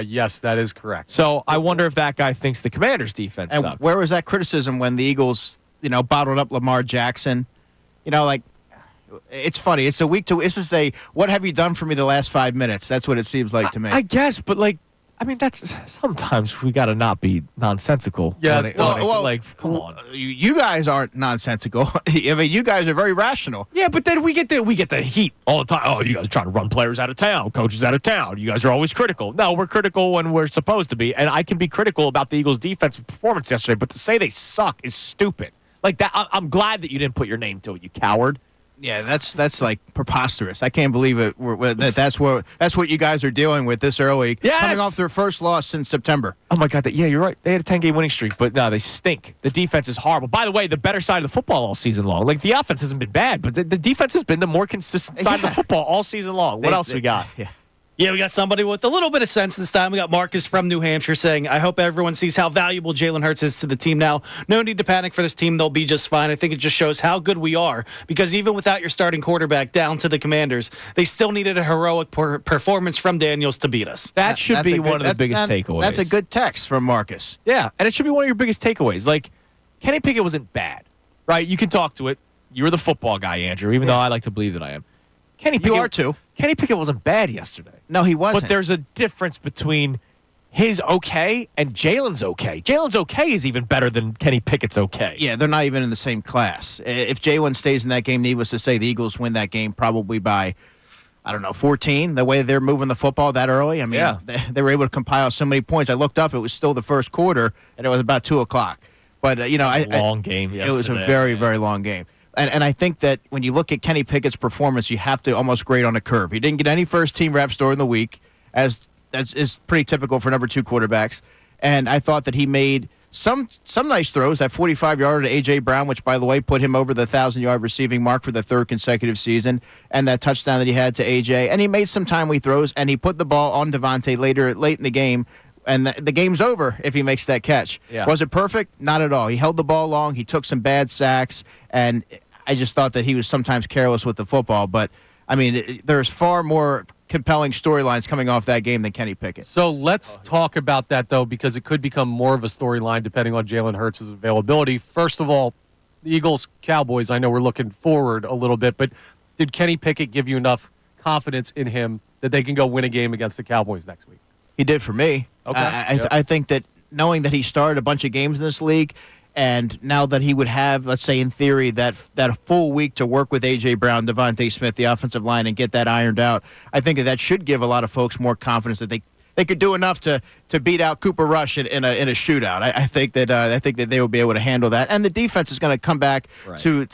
Yes, that is correct. So I wonder if that guy thinks the Commanders' defense and sucks. Where was that criticism when the Eagles, bottled up Lamar Jackson? It's funny. It's a what have you done for me the last 5 minutes? That's what it seems like to me. I guess, but I mean, that's sometimes we got to not be nonsensical. Yes. Come on. You guys aren't nonsensical. I mean, you guys are very rational. Yeah, but then we get the heat all the time. Oh, you guys are trying to run players out of town, coaches out of town. You guys are always critical. No, we're critical when we're supposed to be. And I can be critical about the Eagles' defensive performance yesterday, but to say they suck is stupid. Like that, I'm glad that you didn't put your name to it, you coward. Yeah, that's like preposterous. I can't believe it. That's what you guys are dealing with this early. Yes! Coming off their first loss since September. Oh my God! Yeah, you're right. They had a 10-game winning streak, but no, they stink. The defense is horrible. By the way, the better side of the football all season long. Like the offense hasn't been bad, but the defense has been the more consistent side of the football all season long. What else we got? Yeah, we got somebody with a little bit of sense this time. We got Marcus from New Hampshire saying, I hope everyone sees how valuable Jalen Hurts is to the team now. No need to panic for this team. They'll be just fine. I think it just shows how good we are because even without your starting quarterback down to the Commanders, they still needed a heroic performance from Daniels to beat us. That should be one of the biggest takeaways. That's a good text from Marcus. Yeah, and it should be one of your biggest takeaways. Like, Kenny Pickett wasn't bad, right? You can talk to it. You're the football guy, Andrew, even though I like to believe that I am. Kenny Pickett, you are too. Kenny Pickett wasn't bad yesterday. No, he wasn't. But there's a difference between his okay and Jalen's okay. Jalen's okay is even better than Kenny Pickett's okay. Yeah, they're not even in the same class. If Jalen stays in that game, needless to say, the Eagles win that game probably by, 14, the way they're moving the football that early. I mean, they were able to compile so many points. I looked up, it was still the first quarter, and it was about 2 o'clock. But, long game yesterday. It was a very, very long game. And I think that when you look at Kenny Pickett's performance, you have to almost grade on a curve. He didn't get any first-team reps during the week, as is pretty typical for number 2 quarterbacks. And I thought that he made some nice throws. That 45-yarder to A.J. Brown, which, by the way, put him over the 1,000-yard receiving mark for the 3rd consecutive season, and that touchdown that he had to A.J. And he made some timely throws, and he put the ball on Devontae late in the game. And the game's over if he makes that catch. Yeah. Was it perfect? Not at all. He held the ball long. He took some bad sacks, and I just thought that he was sometimes careless with the football. But, I mean, there's far more compelling storylines coming off that game than Kenny Pickett. So let's talk about that, though, because it could become more of a storyline depending on Jalen Hurts' availability. First of all, the Eagles-Cowboys, I know we're looking forward a little bit, but did Kenny Pickett give you enough confidence in him that they can go win a game against the Cowboys next week? He did for me. Okay. I think that knowing that he started a bunch of games in this league, and now that he would have, let's say in theory, that full week to work with A.J. Brown, Devontae Smith, the offensive line, and get that ironed out, I think that should give a lot of folks more confidence that they could do enough to beat out Cooper Rush in a shootout. I think that they will be able to handle that, and the defense is going to come back to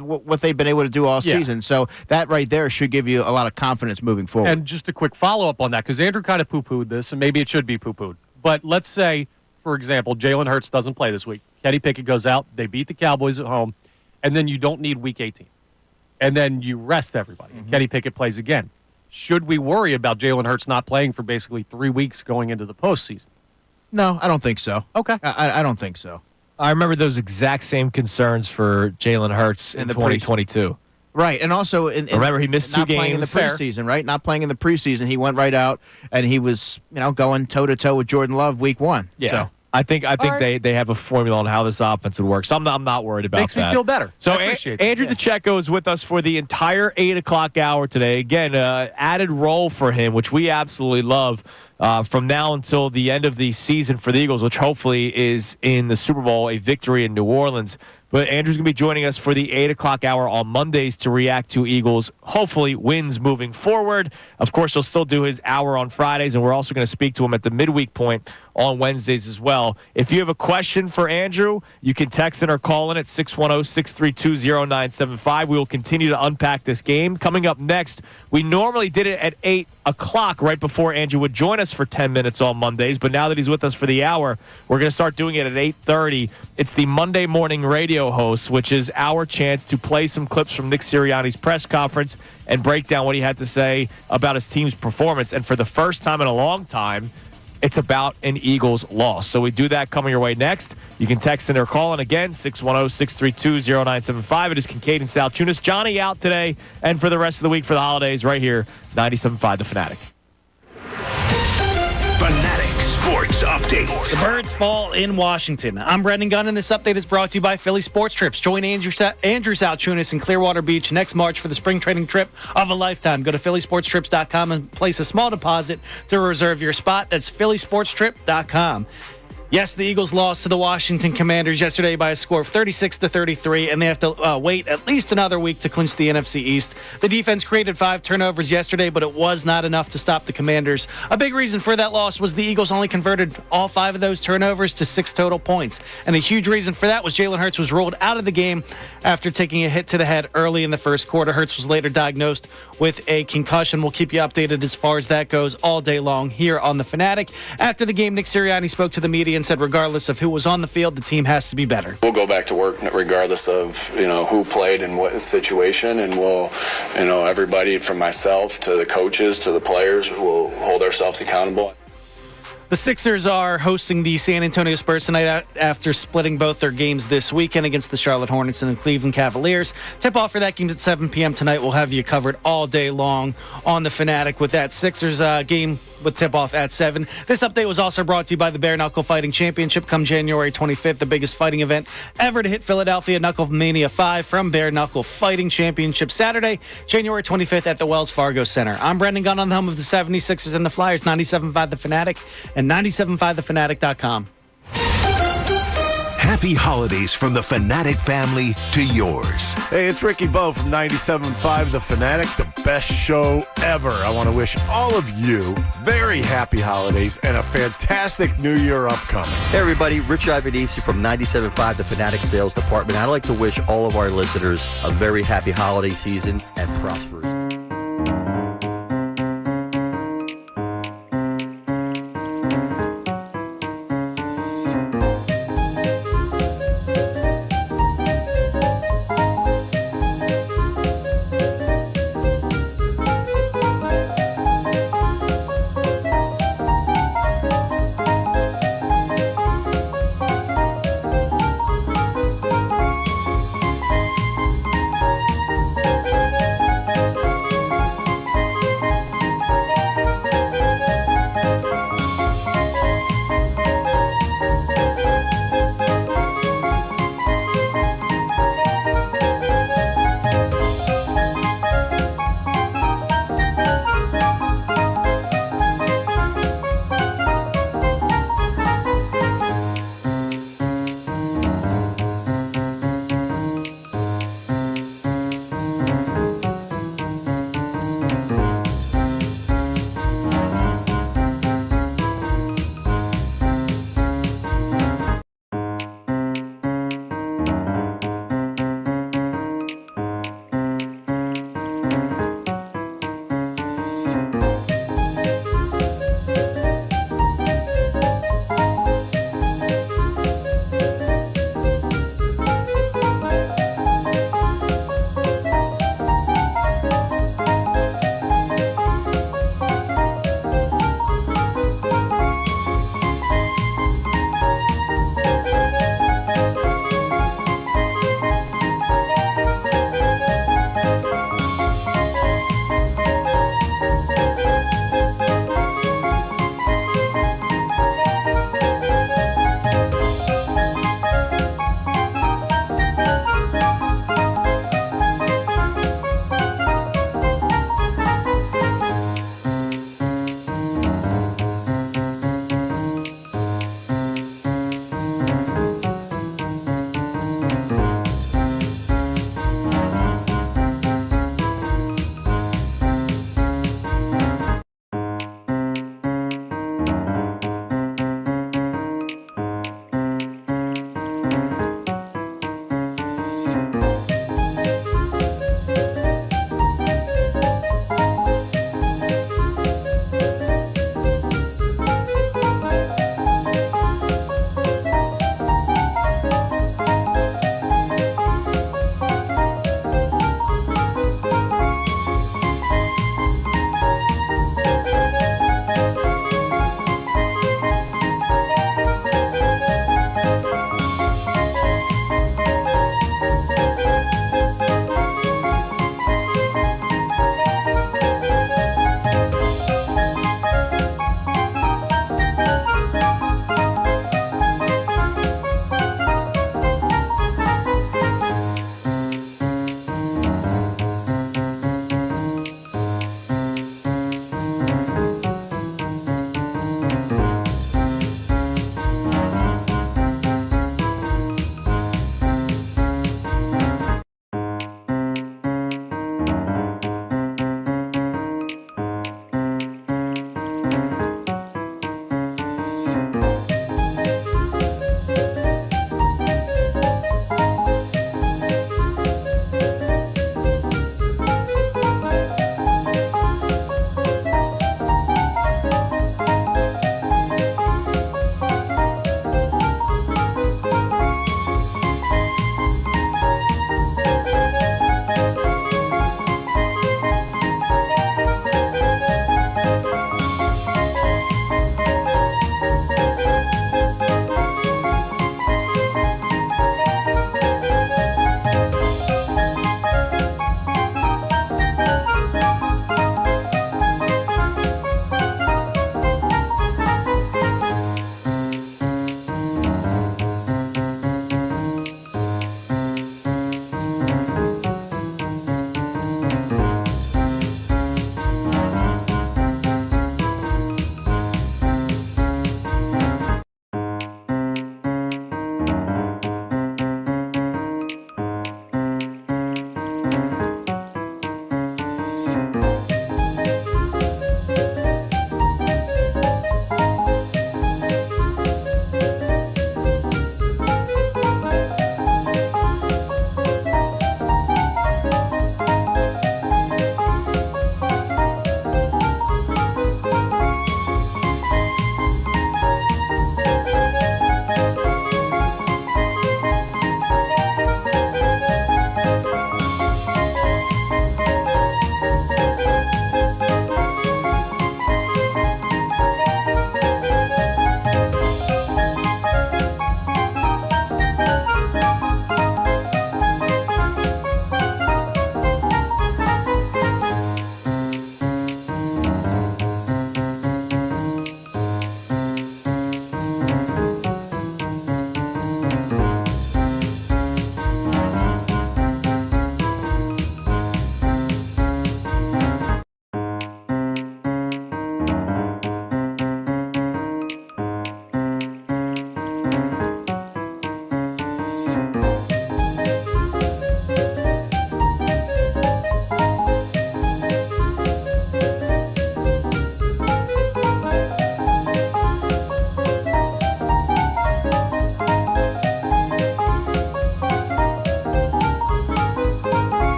what they've been able to do all season. So that right there should give you a lot of confidence moving forward. And just a quick follow up on that, because Andrew kind of poo-pooed this, and maybe it should be poo-pooed. But let's say, for example, Jalen Hurts doesn't play this week. Kenny Pickett goes out. They beat the Cowboys at home, and then you don't need Week 18, and then you rest everybody. And Kenny Pickett plays again. Should we worry about Jalen Hurts not playing for basically 3 weeks going into the postseason? No, I don't think so. Okay. I don't think so. I remember those exact same concerns for Jalen Hurts in 2022. Right, and also remember he missed 2 games. Not playing in the preseason, right? Not playing in the preseason. He went right out, and he was going toe-to-toe with Jordan Love week 1. Yeah. So. I think they have a formula on how this offense would work. So I'm not worried about that. Makes me feel better. So that. Andrew DeCecco is with us for the entire 8 o'clock hour today. Again, added role for him, which we absolutely love from now until the end of the season for the Eagles, which hopefully is in the Super Bowl, a victory in New Orleans. But Andrew's going to be joining us for the 8 o'clock hour on Mondays to react to Eagles, hopefully, wins moving forward. Of course, he'll still do his hour on Fridays, and we're also going to speak to him at the midweek point on Wednesdays as well. If you have a question for Andrew, you can text in or call in at 610-632-0975. We will continue to unpack this game. Coming up next, we normally did it at 8 o'clock right before Andrew would join us for 10 minutes on Mondays, but now that he's with us for the hour, we're going to start doing it at 8:30. It's the Monday morning radio host, which is our chance to play some clips from Nick Sirianni's press conference and break down what he had to say about his team's performance. And for the first time in a long time, it's about an Eagles loss. So we do that coming your way next. You can text in or call in again, 610-632-0975. It is Kincade and Salciunas. Johnny out today and for the rest of the week for the holidays right here, 97.5 The Fanatic. Fanatic Sports Update. update. The birds fall in Washington. I'm Brendan Gunn, and this update is brought to you by Philly Sports Trips. Join Andrew Salciunas in Clearwater Beach next March for the spring training trip of a lifetime. Go to phillysportstrips.com and place a small deposit to reserve your spot. That's phillysportstrip.com. Yes, the Eagles lost to the Washington Commanders yesterday by a score of 36-33, and they have to wait at least another week to clinch the NFC East. The defense created 5 turnovers yesterday, but it was not enough to stop the Commanders. A big reason for that loss was the Eagles only converted all 5 of those turnovers to 6 total points. And a huge reason for that was Jalen Hurts was ruled out of the game after taking a hit to the head early in the first quarter. Hurts was later diagnosed with a concussion. We'll keep you updated as far as that goes all day long here on The Fanatic. After the game, Nick Sirianni spoke to the media and said regardless of who was on the field, the team has to be better. We'll go back to work regardless of, who played in what situation, and we'll, everybody from myself to the coaches to the players will hold ourselves accountable. The Sixers are hosting the San Antonio Spurs tonight after splitting both their games this weekend against the Charlotte Hornets and the Cleveland Cavaliers. Tip-off for that game at 7 p.m. tonight. We'll have you covered all day long on The Fanatic with that Sixers game with tip-off at 7. This update was also brought to you by the Bare Knuckle Fighting Championship come January 25th, the biggest fighting event ever to hit Philadelphia. Knuckle Mania 5 from Bare Knuckle Fighting Championship Saturday, January 25th at the Wells Fargo Center. I'm Brendan Gunn on the home of the 76ers and the Flyers, 97.5 The Fanatic and 97.5thefanatic.com. Happy holidays from the Fanatic family to yours. Hey, it's Ricky Bo from 97.5 The Fanatic, the best show ever. I want to wish all of you very happy holidays and a fantastic new year upcoming. Hey, everybody. Rich Ivanisi from 97.5 The Fanatic Sales Department. I'd like to wish all of our listeners a very happy holiday season and prosperous.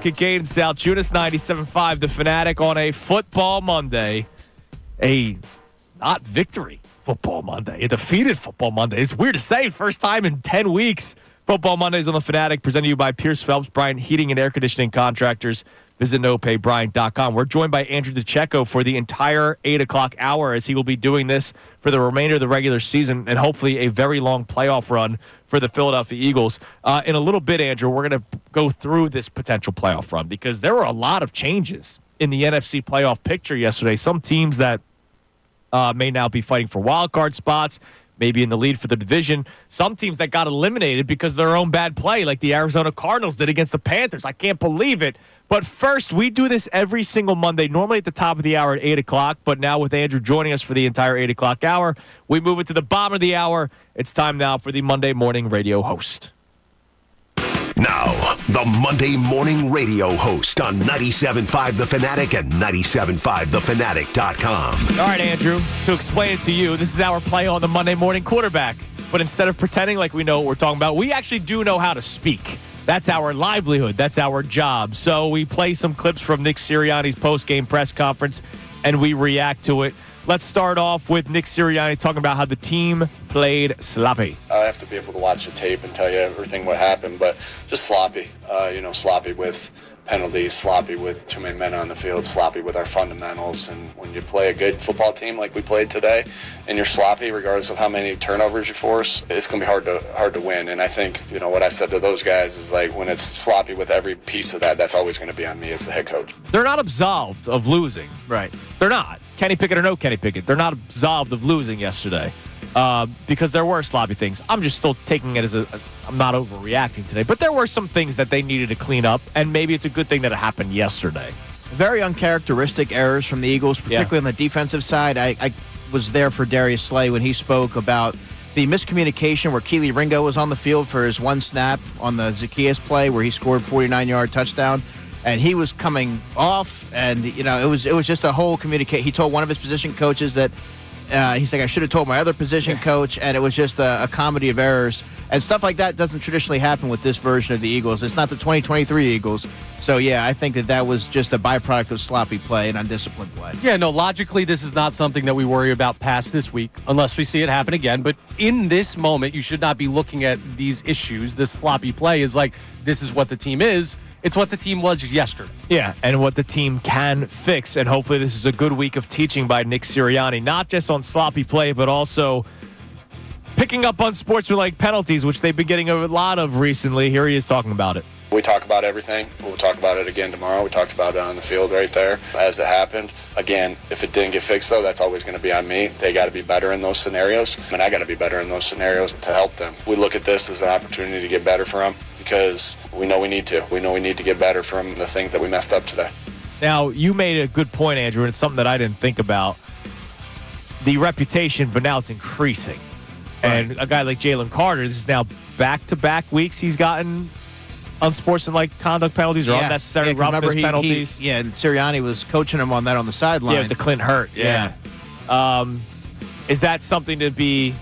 Kincade Salciunas, 97.5 The Fanatic on a football Monday. A not victory football Monday. A defeated football Monday. It's weird to say. First time in 10 weeks. Football Mondays on The Fanatic, presented to you by Pierce Phelps Bryant Heating and Air Conditioning Contractors. Visit nopaybryant.com. We're joined by Andrew DeCecco for the entire 8 o'clock hour, as he will be doing this for the remainder of the regular season and hopefully a very long playoff run for the Philadelphia Eagles. In a little bit, Andrew, we're going to go through this potential playoff run because there were a lot of changes in the NFC playoff picture yesterday. Some teams that may now be fighting for wild card spots, maybe in the lead for the division. Some teams that got eliminated because of their own bad play, like the Arizona Cardinals did against the Panthers. I can't believe it. But first, we do this every single Monday, normally at the top of the hour at 8 o'clock, but now with Andrew joining us for the entire 8 o'clock hour, we move it to the bottom of the hour. It's time now for the Monday morning radio host. Now, the Monday morning radio host on 97.5 The Fanatic and 97.5thefanatic.com. All right, Andrew, to explain it to you, this is our play on the Monday morning quarterback. But instead of pretending like we know what we're talking about, we actually do know how to speak. That's our livelihood. That's our job. So we play some clips from Nick Sirianni's post-game press conference, and we react to it. Let's start off with Nick Sirianni talking about how the team played sloppy. I have to be able to watch the tape and tell you everything what happened, but just sloppy. Sloppy with penalties, sloppy with too many men on the field, sloppy with our fundamentals. And when you play a good football team like we played today, and you're sloppy, regardless of how many turnovers you force, it's going to be hard to win. And I think, what I said to those guys is like when it's sloppy with every piece of that, that's always going to be on me as the head coach. They're not absolved of losing. Right. They're not. Kenny Pickett or no Kenny Pickett, they're not absolved of losing yesterday because there were sloppy things. I'm just still taking it as I'm not overreacting today, but there were some things that they needed to clean up, and maybe it's a good thing that it happened yesterday. Very uncharacteristic errors from the Eagles, particularly on the defensive side. I was there for Darius Slay when he spoke about the miscommunication where Keely Ringo was on the field for his one snap on the Zacchaeus play where he scored a 49-yard touchdown. And he was coming off, and it was just a whole communication. He told one of his position coaches that he's like, I should have told my other position coach, and it was just a comedy of errors. And stuff like that doesn't traditionally happen with this version of the Eagles. It's not the 2023 Eagles. So, yeah, I think that was just a byproduct of sloppy play and undisciplined play. Yeah, no, logically, this is not something that we worry about past this week unless we see it happen again. But in this moment, you should not be looking at these issues. This sloppy play is like, this is what the team is. It's what the team was yesterday. Yeah, and what the team can fix. And hopefully this is a good week of teaching by Nick Sirianni, not just on sloppy play, but also picking up on sportsmanlike penalties, which they've been getting a lot of recently. Here he is talking about it. We talk about everything. We'll talk about it again tomorrow. We talked about it on the field right there as it happened. Again, if it didn't get fixed, though, that's always going to be on me. They got to be better in those scenarios, and I got to be better in those scenarios to help them. We look at this as an opportunity to get better for them because we know we need to. We know we need to get better from the things that we messed up today. Now, you made a good point, Andrew, and it's something that I didn't think about. The reputation, but now it's increasing. Right. And a guy like Jalen Carter, this is now back-to-back weeks he's gotten unsportsmanlike conduct penalties or unnecessary roughness penalties. And Sirianni was coaching him on that on the sideline. Yeah, with the Clint Hurt. Yeah. Is that something to be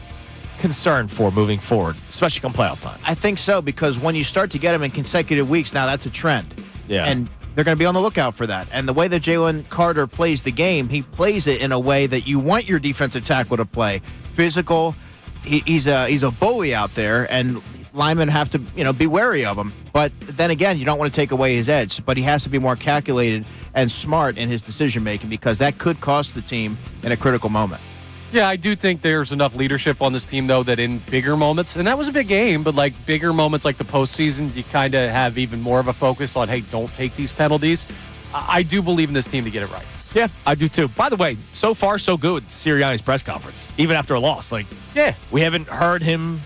concerned for moving forward, especially come playoff time? I think so, because when you start to get them in consecutive weeks, now that's a trend. Yeah. And they're going to be on the lookout for that. And the way that Jalen Carter plays the game, he plays it in a way that you want your defensive tackle to play. Physical. He's a bully out there, and linemen have to be wary of him. But then again, you don't want to take away his edge. But he has to be more calculated and smart in his decision making because that could cost the team in a critical moment. Yeah, I do think there's enough leadership on this team, though, that in bigger moments, and that was a big game, but like bigger moments like the postseason, you kind of have even more of a focus on, hey, don't take these penalties. I do believe in this team to get it right. Yeah, I do too. By the way, so far so good, Sirianni's press conference, even after a loss. We haven't heard him.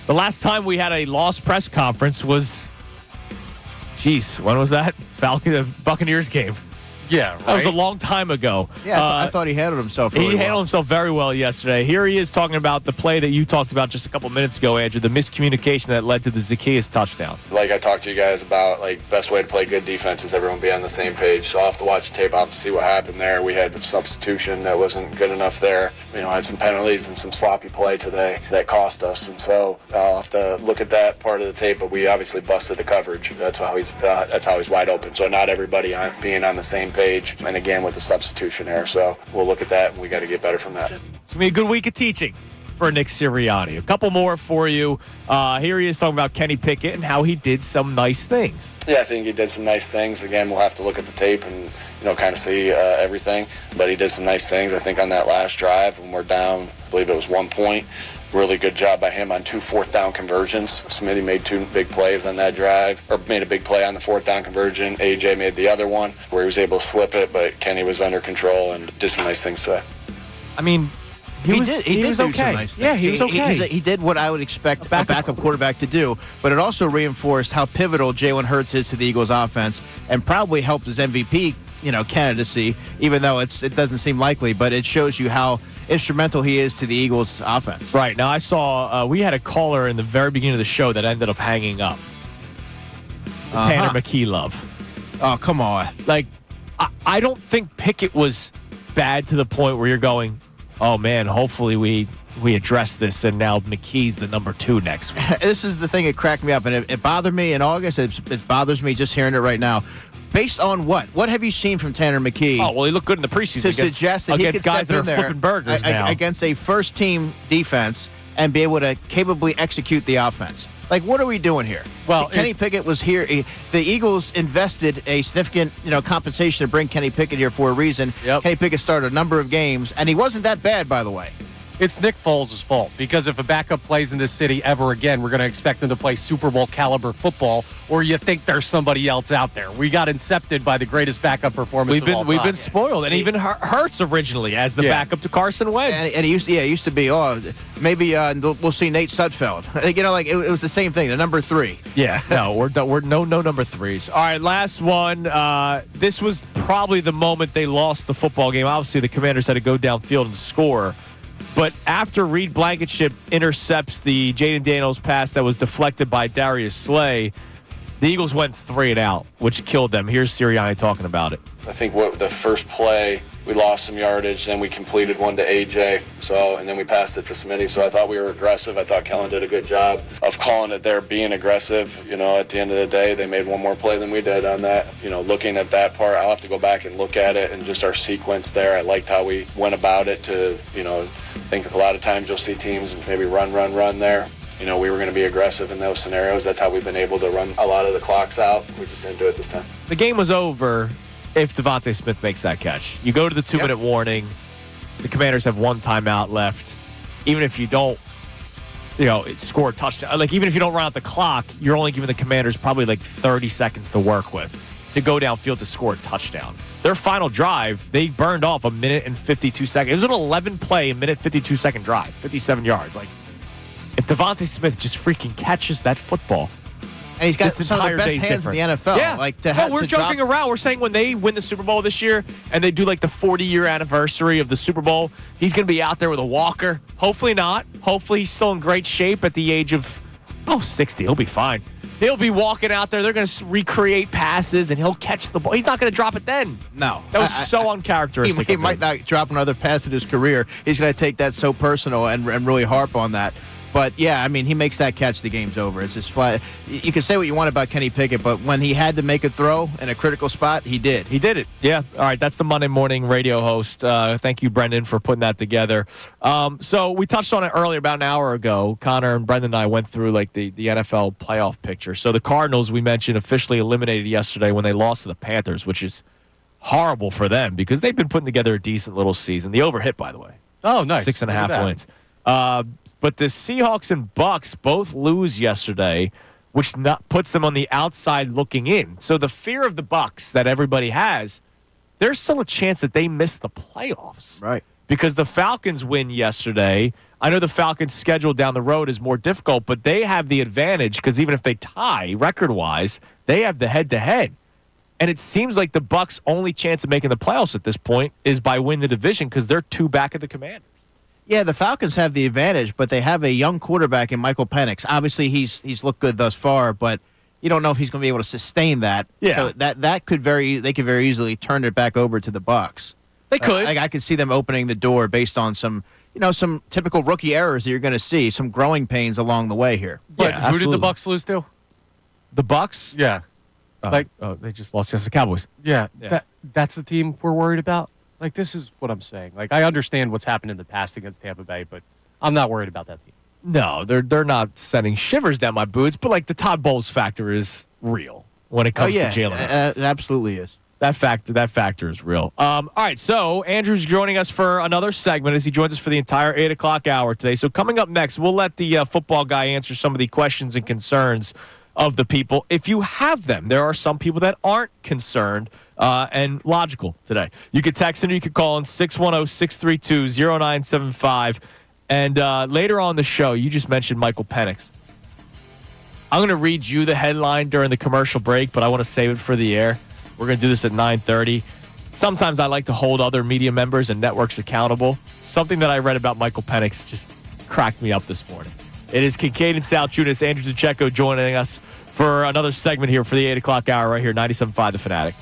The last time we had a loss press conference was, when was that? Buccaneers game. Yeah, right. That was a long time ago. Yeah, I thought he handled himself really He handled well. himself very well yesterday. Here he is talking about the play that you talked about just a couple minutes ago, Andrew, the miscommunication that led to the Zacchaeus touchdown. Like I talked to you guys about, best way to play good defense is everyone be on the same page. So I'll have to watch the tape out to see what happened there. We had a substitution that wasn't good enough there. Had some penalties and some sloppy play today that cost us. And so I'll have to look at that part of the tape, but we obviously busted the coverage. That's how he's wide open. So not everybody being on the same page. And again, with the substitution error. So we'll look at that, and we got to get better from that. It's going to be a good week of teaching for Nick Sirianni. A couple more for you. Here he is talking about Kenny Pickett and how he did some nice things. Yeah, I think he did some nice things. Again, we'll have to look at the tape and kind of see everything. But he did some nice things. I think on that last drive when we're down, I believe it was 1 point. Really good job by him on 2 4th-down conversions. Smitty made 2 big plays on that drive, or made a big play on the 4th-down conversion. AJ made the other one where he was able to slip it, but Kenny was under control and did some nice things today. I mean, he was did okay. do some nice things. Yeah, he was okay. He did what I would expect a backup quarterback to do, but it also reinforced how pivotal Jalen Hurts is to the Eagles' offense, and probably helped his MVP candidacy, even though it doesn't seem likely, but it shows you how instrumental he is to the Eagles' offense. Right. Now, I saw we had a caller in the very beginning of the show that ended up hanging up. Tanner McKee love. Oh, come on. I don't think Pickett was bad to the point where you're going, oh, man, hopefully we address this, and now McKee's the number 2 next week. This is the thing that cracked me up, and it bothered me in August. It bothers me just hearing it right now. Based on what? What have you seen from Tanner McKee? Oh, well, he looked good in the preseason to suggest that he could guys step that in are there flipping burgers now against a first-team defense and be able to capably execute the offense. What are we doing here? Well, Kenny Pickett was here. The Eagles invested a significant, compensation to bring Kenny Pickett here for a reason. Yep. Kenny Pickett started a number of games, and he wasn't that bad, by the way. It's Nick Foles' fault, because if a backup plays in this city ever again, we're going to expect them to play Super Bowl caliber football, or you think there's somebody else out there. We got incepted by the greatest backup performance of all time. We've been spoiled, and even Hurts originally as the backup to Carson Wentz. And it used to be, maybe we'll see Nate Sudfeld. It was the same thing, the number 3. Yeah, no, we're no number 3s. All right, last one. This was probably the moment they lost the football game. Obviously, the Commanders had to go downfield and score. But after Reed Blankenship intercepts the Jaden Daniels pass that was deflected by Darius Slay, the Eagles went 3 and out, which killed them. Here's Sirianni talking about it. I think the first play, we lost some yardage, then we completed one to AJ, and then we passed it to Smitty. So I thought we were aggressive. I thought Kellen did a good job of calling it there, being aggressive. At the end of the day, they made one more play than we did on that. Looking at that part, I'll have to go back and look at it and just our sequence there. I liked how we went about it to, I think a lot of times you'll see teams maybe run there. We were going to be aggressive in those scenarios. That's how we've been able to run a lot of the clocks out. We just didn't do it this time. The game was over if Devontae Smith makes that catch. You go to the 2-minute warning. The Commanders have 1 timeout left. Even if you don't, score a touchdown. Even if you don't run out the clock, you're only giving the Commanders probably 30 seconds to work with to go downfield to score a touchdown. Their final drive, they burned off 1 minute and 52 seconds. It was an 11-play, 1-minute 52-second drive, 57 yards. If Devontae Smith just freaking catches that football, and he's got some of the best hands in the NFL. Yeah, we're joking around. We're saying when they win the Super Bowl this year and they do the 40-year anniversary of the Super Bowl, he's going to be out there with a walker. Hopefully not. Hopefully he's still in great shape at the age of 60. He'll be fine. He'll be walking out there. They're going to recreate passes, and he'll catch the ball. He's not going to drop it then. No. That was so uncharacteristic. He might not drop another pass in his career. He's going to take that so personal and really harp on that. But, yeah, he makes that catch, the game's over. It's just flat. You can say what you want about Kenny Pickett, but when he had to make a throw in a critical spot, he did. He did it, yeah. All right, that's the Monday morning radio host. Thank you, Brendan, for putting that together. So we touched on it earlier about an hour ago. Connor and Brendan and I went through the NFL playoff picture. So the Cardinals, we mentioned, officially eliminated yesterday when they lost to the Panthers, which is horrible for them because they've been putting together a decent little season. The over-hit, by the way. Oh, nice. 6.5 wins. But the Seahawks and Bucks both lose yesterday, which puts them on the outside looking in. So the fear of the Bucks that everybody has, there's still a chance that they miss the playoffs. Right. Because the Falcons win yesterday. I know the Falcons' schedule down the road is more difficult, but they have the advantage because even if they tie record-wise, they have the head-to-head. And it seems like the Bucs' only chance of making the playoffs at this point is by winning the division because they're 2 back of the Commanders. Yeah, the Falcons have the advantage, but they have a young quarterback in Michael Penix. Obviously, he's looked good thus far, but you don't know if he's going to be able to sustain that. Yeah. So they could very easily turn it back over to the Bucs. They could. I could see them opening the door based on some typical rookie errors that you're going to see, some growing pains along the way here. But Yeah, who did the absolutely. Bucs lose to? The Bucs? Yeah. They just lost against the Cowboys. Yeah. Yeah. That's the team we're worried about. Like, this is what I'm saying. Like, I understand what's happened in the past against Tampa Bay, but I'm not worried about that team. No, they're not sending shivers down my boots, but like the Todd Bowles factor is real when it comes to Jalen Hurts. It absolutely is. That factor is real. All right, so Andrew's joining us for another segment as he joins us for the entire 8 o'clock hour today. So coming up next, we'll let the football guy answer some of the questions and concerns of the people. If you have them, there are some people that aren't concerned and logical today. You could text in or you could call in 610-632-0975. And later on in the show, you just mentioned Michael Penix. I'm going to read you the headline during the commercial break, but I want to save it for the air. We're going to do this at 9:30. Sometimes I like to hold other media members and networks accountable. Something that I read about Michael Penix just cracked me up this morning. It is Kincade Salciunas, Andrew DeCecco joining us for another segment here for the 8 o'clock hour right here, 97.5 The Fanatic.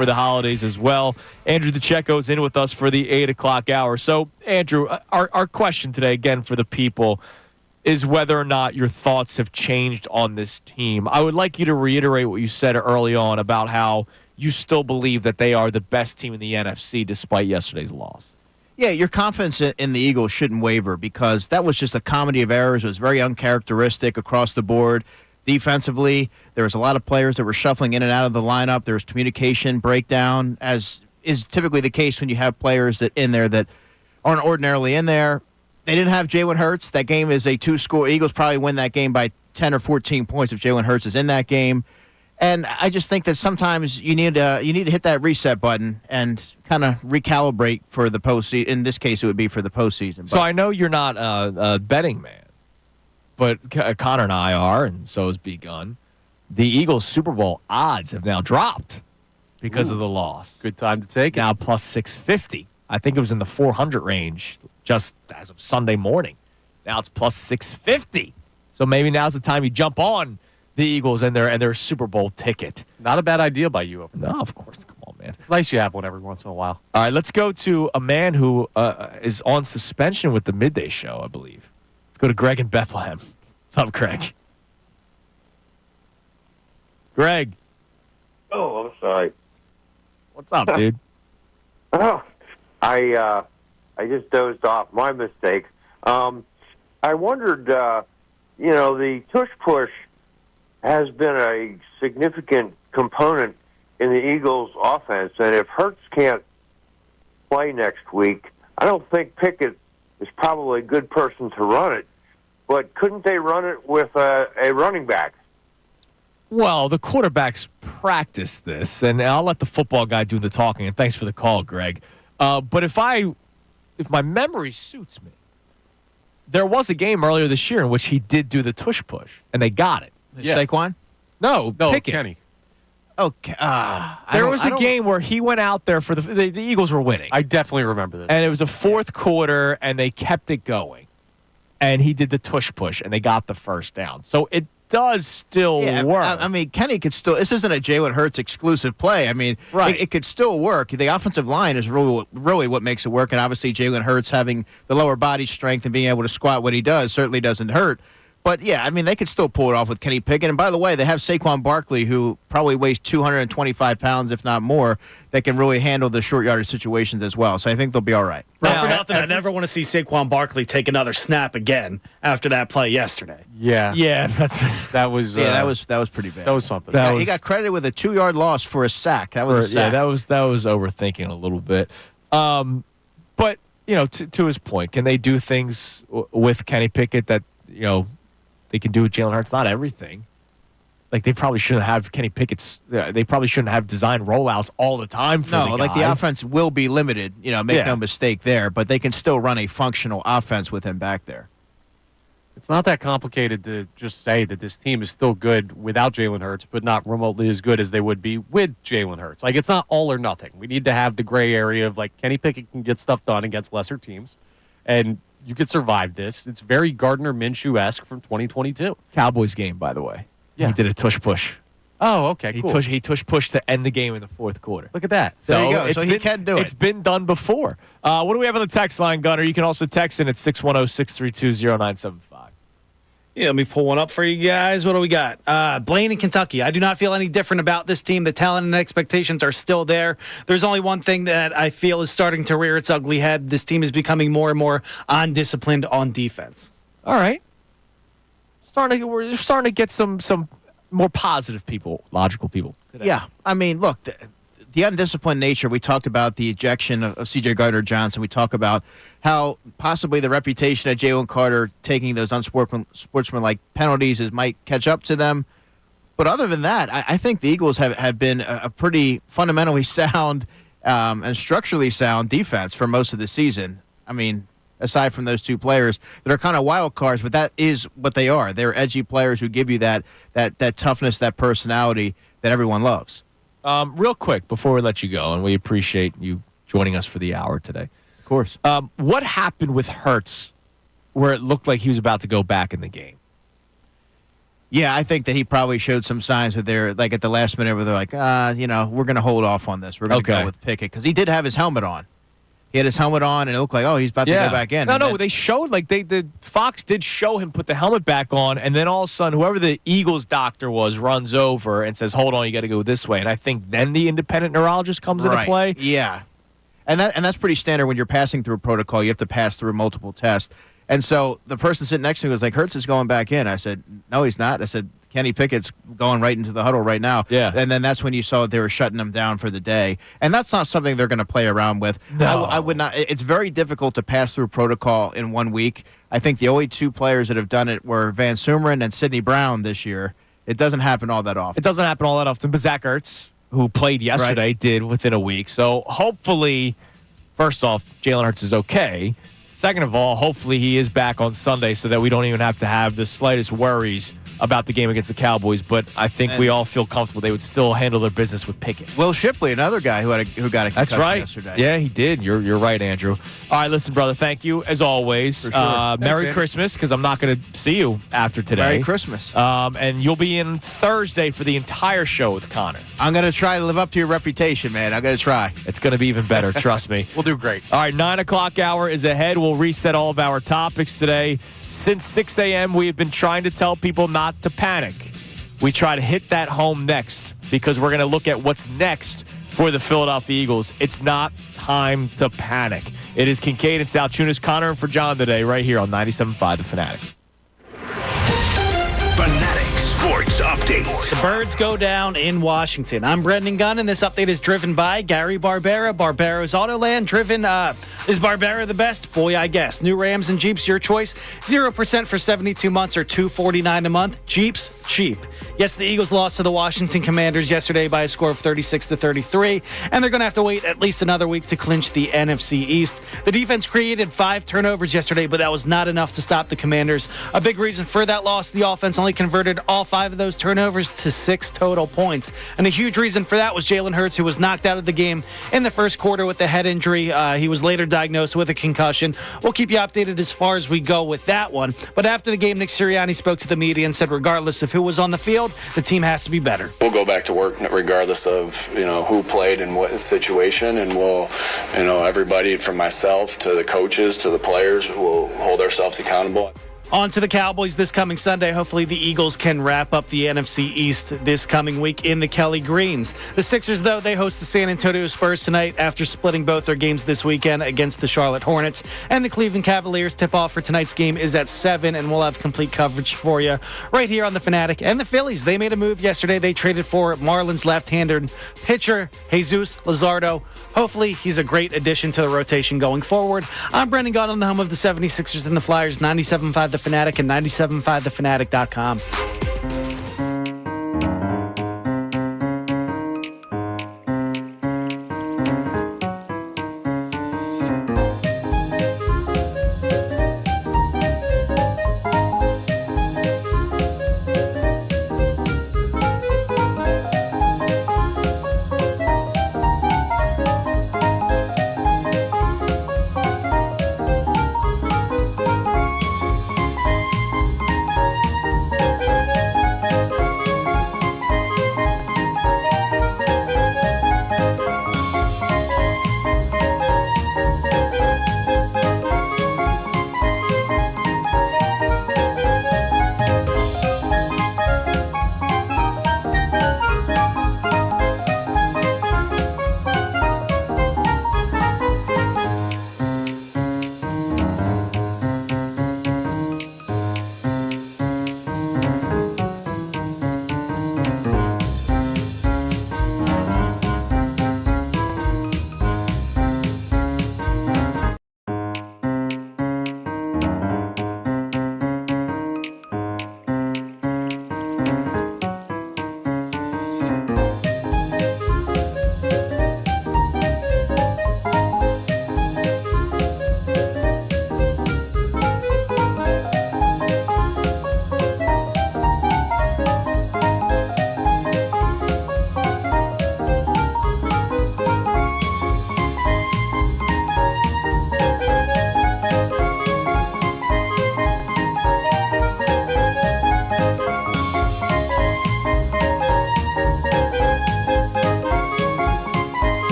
for the holidays as well. Andrew DeCecco's in with us for the 8 o'clock hour. So, Andrew, our question today, again, for the people, is whether or not your thoughts have changed on this team. I would like you to reiterate what you said early on about how you still believe that they are the best team in the NFC despite yesterday's loss. Yeah, your confidence in the Eagles shouldn't waver because that was just a comedy of errors. It was very uncharacteristic across the board. Defensively, there was a lot of players that were shuffling in and out of the lineup. There was communication breakdown, as is typically the case when you have players that in there that aren't ordinarily in there. They didn't have Jalen Hurts. That game is a 2-score. Eagles probably win that game by 10 or 14 points if Jalen Hurts is in that game. And I just think that sometimes you need to hit that reset button and kind of recalibrate for the postseason. In this case, it would be for the postseason. So I know you're not a betting man, but Connor and I are, and so is B. Gunn. The Eagles' Super Bowl odds have now dropped because of the loss. Good time to take it. Now plus 650. I think it was in the 400 range just as of Sunday morning. Now it's plus 650. So maybe now's the time you jump on the Eagles and their Super Bowl ticket. Not a bad idea by you. No, of course. Come on, man. It's nice you have one every once in a while. All right, let's go to a man who is on suspension with the Midday Show, I believe. Let's go to Greg in Bethlehem. What's up, Greg? Greg. Oh, I'm sorry. What's up, dude? Oh, I just dozed off. My mistake. I wondered, the tush-push has been a significant component in the Eagles' offense, and if Hurts can't play next week, I don't think Pickett is probably a good person to run it, but couldn't they run it with a running back? Well, the quarterbacks practice this, and I'll let the football guy do the talking, and thanks for the call, Greg. But if my memory suits me, there was a game earlier this year in which he did do the tush-push, and they got it. Saquon? No, Pickett. Kenny. Okay. There was a game where he went out there for the Eagles were winning. I definitely remember this. And it was a fourth quarter, and they kept it going. And he did the tush-push, and they got the first down. So it does still work. I mean, Kenny could still – this isn't a Jalen Hurts exclusive play. I mean, it could still work. The offensive line is really what makes it work, and obviously Jalen Hurts having the lower body strength and being able to squat what he does certainly doesn't hurt. But, yeah, I mean, they could still pull it off with Kenny Pickett. And, by the way, they have Saquon Barkley, who probably weighs 225 pounds, if not more, that can really handle the short yardage situations as well. So I think they'll be all right. Not for nothing, I never want to see Saquon Barkley take another snap again after that play yesterday. Yeah. Yeah, that was pretty bad. That was something. He got credited with a 2-yard loss for a sack. That was a sack. Yeah, that was overthinking a little bit. But, to his point, can they do things with Kenny Pickett that, they can do with Jalen Hurts? Not everything. Like, they probably shouldn't have Kenny Pickett's. They probably shouldn't have designed rollouts all the time for the guy. Like the offense will be limited. Make no mistake there. But they can still run a functional offense with him back there. It's not that complicated to just say that this team is still good without Jalen Hurts, but not remotely as good as they would be with Jalen Hurts. Like, it's not all or nothing. We need to have the gray area of, like, Kenny Pickett can get stuff done against lesser teams, and you could survive this. It's very Gardner Minshew-esque from 2022. Cowboys game, by the way. Yeah. He did a tush-push. Oh, okay, cool. He tush-pushed to end the game in the fourth quarter. Look at that. There you go. So he can do it. It's been done before. What do we have on the text line, Gunner? You can also text in at 610-632-0975. Yeah, let me pull one up for you guys. What do we got? Blaine in Kentucky. I do not feel any different about this team. The talent and expectations are still there. There's only one thing that I feel is starting to rear its ugly head. This team is becoming more and more undisciplined on defense. All right. We're starting to get some more positive people, logical people today. Yeah. I mean, look, the undisciplined nature, we talked about the ejection of C.J. Gardner-Johnson. We talk about how possibly the reputation of Jalen Carter taking those unsportsmanlike penalties might catch up to them. But other than that, I think the Eagles have been a pretty fundamentally sound and structurally sound defense for most of the season. I mean, aside from those two players that are kind of wild cards, but that is what they are. They're edgy players who give you that toughness, that personality that everyone loves. Real quick, before we let you go, and we appreciate you joining us for the hour today. Of course. What happened with Hurts where it looked like he was about to go back in the game? Yeah, I think that he probably showed some signs that they're like at the last minute where they're like, we're going to hold off on this. We're going to go with Pickett because he did have his helmet on. He had his helmet on, and it looked like, he's about to go back in. No, they showed, the Fox did show him put the helmet back on, and then all of a sudden, whoever the Eagles doctor was runs over and says, hold on, you got to go this way. And I think then the independent neurologist comes into play. Yeah. And that's pretty standard when you're passing through a protocol. You have to pass through multiple tests. And so the person sitting next to me was like, Hurts is going back in. I said, no, he's not. I said, Kenny Pickett's going right into the huddle right now. Yeah. And then that's when you saw they were shutting him down for the day. And that's not something they're going to play around with. No. I would not. It's very difficult to pass through protocol in 1 week. I think the only two players that have done it were Van Sumeren and Sidney Brown this year. It doesn't happen all that often. It doesn't happen all that often. But Zach Ertz, who played yesterday, did within a week. So hopefully, first off, Jalen Hurts is okay. Second of all, hopefully he is back on Sunday so that we don't even have to have the slightest worries about the game against the Cowboys. But I think we all feel comfortable they would still handle their business with Pickett. Will Shipley, another guy who got a concussion yesterday. Yeah, he did. You're right, Andrew. All right, listen, brother, thank you as always. For sure. Merry Christmas, because I'm not going to see you after today. Merry Christmas. And you'll be in Thursday for the entire show with Connor. I'm going to try to live up to your reputation, man. I'm going to try. It's going to be even better, trust me. We'll do great. All right, 9 o'clock hour is ahead. We'll reset all of our topics today. Since 6 a.m., we have been trying to tell people not to panic. We try to hit that home next because we're going to look at what's next for the Philadelphia Eagles. It's not time to panic. It is Kincade and Salciunas, Connor and for John today, right here on 97.5 The Fanatic. Fanatic Sports Update. The Birds go down in Washington. I'm Brendan Gunn, and this update is driven by Gary Barbera. Barbero's Autoland. Driven, is Barbera the best? Boy, I guess. New Rams and Jeeps, your choice. 0% for 72 months or $249 a month. Jeeps, cheap. Yes, the Eagles lost to the Washington Commanders yesterday by a score of 36-33, and they're going to have to wait at least another week to clinch the NFC East. The defense created 5 turnovers yesterday, but that was not enough to stop the Commanders. A big reason for that loss, the offense only converted all 5 of those turnovers to 6 total points. And a huge reason for that was Jalen Hurts, who was knocked out of the game in the first quarter with a head injury. He was later diagnosed with a concussion. We'll keep you updated as far as we go with that one. But after the game, Nick Sirianni spoke to the media and said regardless of who was on the field, the team has to be better. We'll go back to work regardless of, who played in what situation, and we'll, everybody from myself to the coaches to the players will hold ourselves accountable. On to the Cowboys this coming Sunday. Hopefully the Eagles can wrap up the NFC East this coming week in the Kelly Greens. The Sixers, though, they host the San Antonio Spurs tonight after splitting both their games this weekend against the Charlotte Hornets. And the Cleveland Cavaliers. Tip-off for tonight's game is at 7, and we'll have complete coverage for you right here on The Fanatic. And the Phillies, they made a move yesterday. They traded for Marlins left-handed pitcher Jesus Luzardo. Hopefully he's a great addition to the rotation going forward. I'm Brendan Gunn on the home of the 76ers and the Flyers, 97.5 The Fanatic and 97.5thefanatic.com.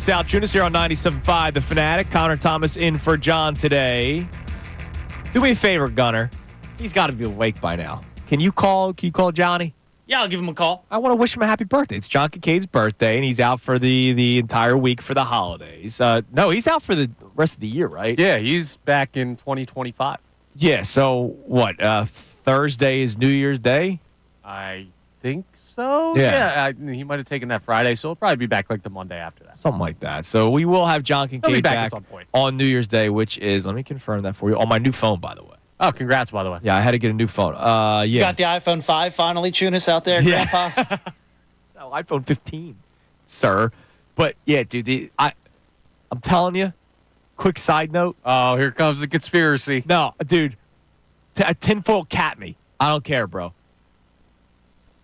Salciunas here on 97.5 The Fanatic. Connor Thomas in for John today. Do me a favor, Gunner. He's got to be awake by now. Can you call Johnny? Yeah, I'll give him a call. I want to wish him a happy birthday. It's John Kincaid's birthday, and he's out for the entire week for the holidays. No, he's out for the rest of the year, right? Yeah, he's back in 2025. Yeah, so what? Thursday is New Year's Day? I think so. Yeah. He might have taken that Friday, so he'll probably be back like the Monday after that. Something like that. So we will have John Kincaid back back at some point. on New Year's Day, which is, let me confirm that for you, on my new phone, by the way. Oh, congrats, by the way. Yeah, I had to get a new phone. Yeah. You got the iPhone 5 finally, Chunas, out there, Grandpa? No, iPhone 15, sir. But, yeah, dude, I'm telling you, quick side note. Oh, here comes the conspiracy. No, dude, a tinfoil cat me. I don't care, bro.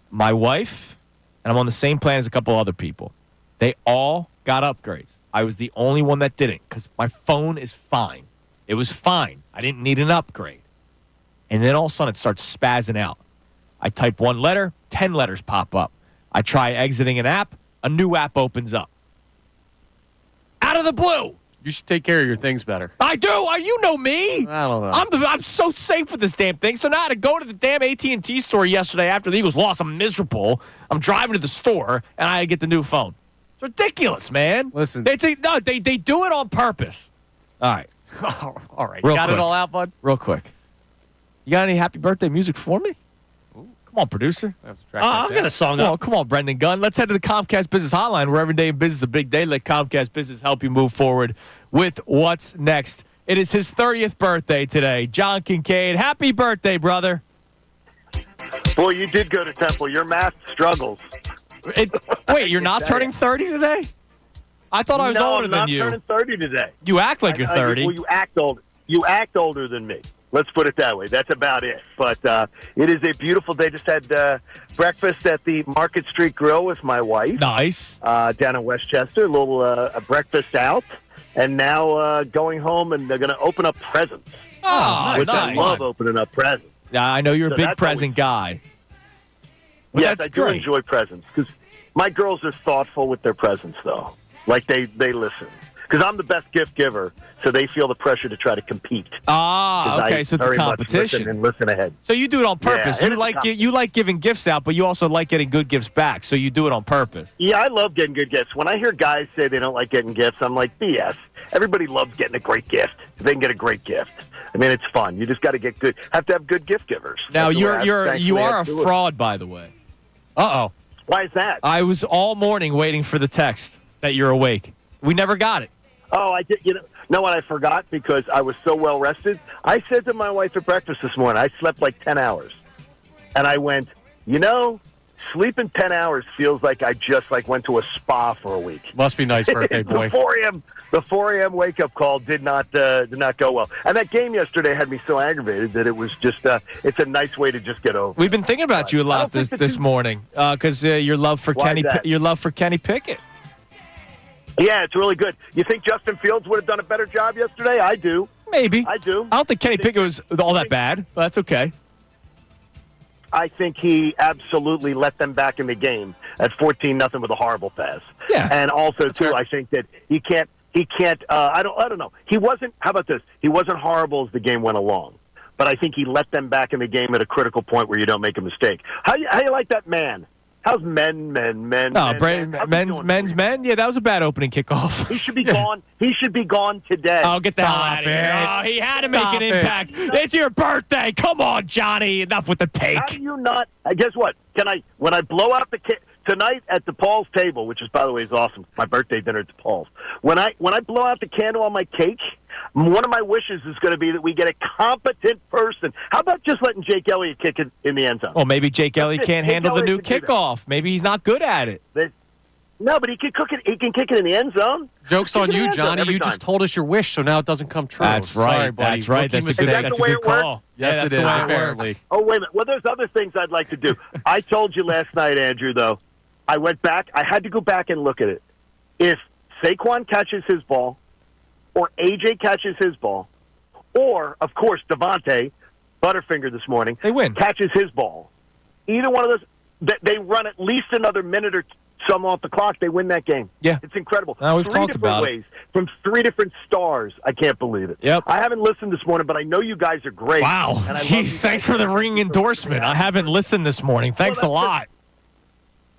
My wife, and I'm on the same plan as a couple other people, they all got upgrades. I was the only one that didn't because my phone is fine. It was fine. I didn't need an upgrade. And then all of a sudden it starts spazzing out. I type one letter, 10 letters pop up. I try exiting an app, a new app opens up. Out of the blue. You should take care of your things better. I do. You know me. I don't know. I'm so safe with this damn thing. So now I had to go to the damn AT&T store yesterday after the Eagles lost. I'm miserable. I'm driving to the store, and I get the new phone. It's ridiculous, man. Listen. They do it on purpose. All right. All right. Real Got quick. it all out, bud? Real quick. You got any happy birthday music for me? Ooh, come on, producer. I'll get a song up. Oh, come on, Brendan Gunn. Let's head to the Comcast Business Hotline, where every day in business is a big day. Let Comcast Business help you move forward with what's next. It is his 30th birthday today. John Kincade, happy birthday, brother. Boy, you did go to Temple. Your math struggles. Wait, you're not turning 30 today? I thought I was older than you. I'm not turning 30 today. You act like you're 30. Well, you act old. You act older than me. Let's put it that way. That's about it. But it is a beautiful day. Just had breakfast at the Market Street Grill with my wife. Nice. Down in Westchester. A little a breakfast out. And now going home, and they're going to open up presents. Oh, which nice. I love opening up presents. Yeah, I know you're a big that's present guy. Well, yes, that's I do great. enjoy presents because my girls are thoughtful with their presents, though. Like they listen. Because I'm the best gift giver, so they feel the pressure to try to compete. Ah, okay, so it's a very much competition. listen and listen ahead. So you do it on purpose. Yeah, you like giving gifts out, but you also like getting good gifts back. So you do it on purpose. Yeah, I love getting good gifts. When I hear guys say they don't like getting gifts, I'm like, BS. Everybody loves getting a great gift. If they can get a great gift, I mean, it's fun. You just got to get good. Have to have good gift givers. Now you Thankfully, are I a do it. fraud, by the way. Uh-oh. Why is that? I was all morning waiting for the text that you're awake. We never got it. Oh, I did. You know what? I forgot because I was so well rested. I said to my wife at breakfast this morning, I slept like 10 hours. And I went, sleeping 10 hours feels like I just went to a spa for a week. Must be nice, birthday boy. The 4 a.m. wake-up call did not go well. And that game yesterday had me so aggravated that it was just it's a nice way to just get over. We've been thinking about you a lot this morning because your love for Kenny Pickett. Yeah, it's really good. You think Justin Fields would have done a better job yesterday? I do. Maybe. I do. I don't think Kenny Pickett was all that bad, but that's okay. I think he absolutely let them back in the game at 14-0 with a horrible pass. Yeah. And also, too, I think that he can't, I don't know. He wasn't, how about this? He wasn't horrible as the game went along. But I think he let them back in the game at a critical point where you don't make a mistake. How you like that man? How's men? No, men? men's men. Yeah, that was a bad opening kickoff. He should be gone. He should be gone today. Oh, get the hell out of here! Oh, he had to make an impact. It's your birthday. Come on, Johnny. Enough with the take. How do you not? Guess what? When I blow out the tonight at the Paul's table, which is, by the way, is awesome. My birthday dinner at the Paul's. When I blow out the candle on my cake, one of my wishes is going to be that we get a competent person. How about just letting Jake Elliott kick it in the end zone? Well, maybe Jake Elliott can't handle the new kickoff. Maybe he's not good at it. No, but he can cook it. He can kick it in the end zone. Joke's on you, Johnny. You just told us your wish, so now it doesn't come true. That's right. Sorry, buddy. That's right. That's a good call. Yes, it is. Apparently. Oh, wait a minute. Well, there's other things I'd like to do. I told you last night, Andrew, though. I went back. I had to go back and look at it. If Saquon catches his ball, or AJ catches his ball, or, of course, Devontae, Butterfinger this morning, they win. Catches his ball. Either one of those, they run at least another minute or some off the clock, they win that game. Yeah. It's incredible. We've three talked different about ways from 3 different stars. I can't believe it. Yep. I haven't listened this morning, but I know you guys are great. Wow. And I love Jeez, you thanks guys. for the ringing endorsement. I haven't listened this morning. Thanks a lot.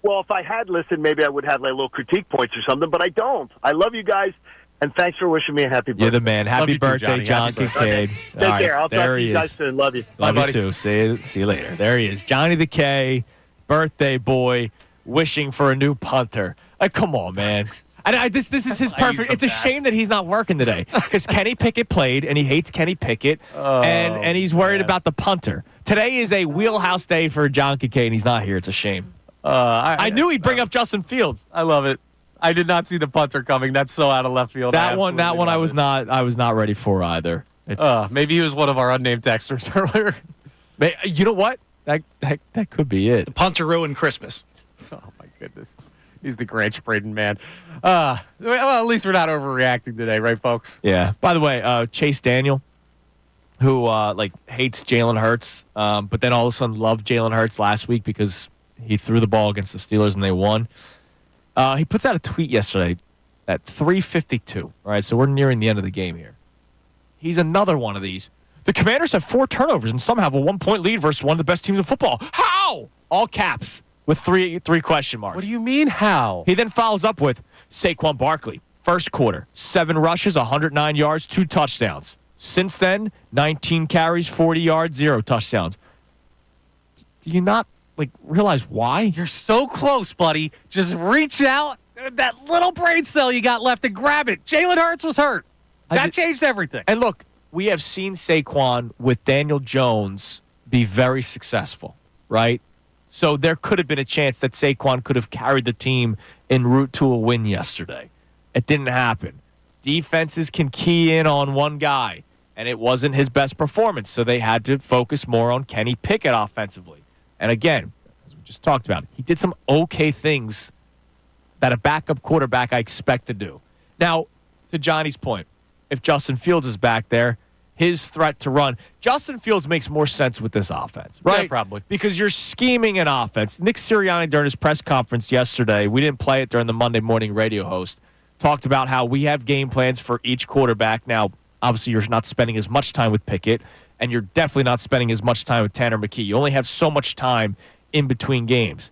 Well, if I had listened, maybe I would have like little critique points or something, but I don't. I love you guys, and thanks for wishing me a happy birthday. You're the man. Happy you too, birthday, Johnny. John Happy Kincade. Take care. I'll talk to you guys soon. Love you. Love Bye, you buddy. too. See you later. There he is. Johnny the K, birthday boy, wishing for a new punter. Like, come on, man. This is his perfect. It's a shame that he's not working today because Kenny Pickett played, and he hates Kenny Pickett, and he's worried about the punter. Today is a wheelhouse day for John Kincade, and he's not here. It's a shame. I knew he'd bring up Justin Fields. I love it. I did not see the punter coming. That's so out of left field. That one I was not ready for either. Maybe he was one of our unnamed texters earlier. You know what? That could be it. The punter ruined Christmas. Oh my goodness. He's the Grinch, Braden, man. Well, at least we're not overreacting today, right, folks? Yeah. By the way, Chase Daniel, who hates Jalen Hurts, but then all of a sudden loved Jalen Hurts last week because he threw the ball against the Steelers and they won. He puts out a tweet yesterday at 3:52. All right, so we're nearing the end of the game here. He's another one of these. The Commanders have 4 turnovers and some have a 1-point lead versus one of the best teams in football. How? All caps with three question marks. What do you mean, how? He then follows up with Saquon Barkley. First quarter, 7 rushes, 109 yards, 2 touchdowns. Since then, 19 carries, 40 yards, 0 touchdowns. Do you not realize why? You're so close, buddy. Just reach out, that little brain cell you got left, and grab it. Jalen Hurts was hurt. That changed everything. And look, we have seen Saquon with Daniel Jones be very successful, right? So there could have been a chance that Saquon could have carried the team en route to a win yesterday. It didn't happen. Defenses can key in on one guy, and it wasn't his best performance, so they had to focus more on Kenny Pickett offensively. And again, as we just talked about, he did some okay things that a backup quarterback I expect to do. Now, to Johnny's point, if Justin Fields is back there, his threat to run, Justin Fields makes more sense with this offense, right? Yeah, probably. Because you're scheming an offense. Nick Sirianni, during his press conference yesterday, we didn't play it during the Monday morning radio host, talked about how we have game plans for each quarterback. Now, obviously, you're not spending as much time with Pickett, and you're definitely not spending as much time with Tanner McKee. You only have so much time in between games.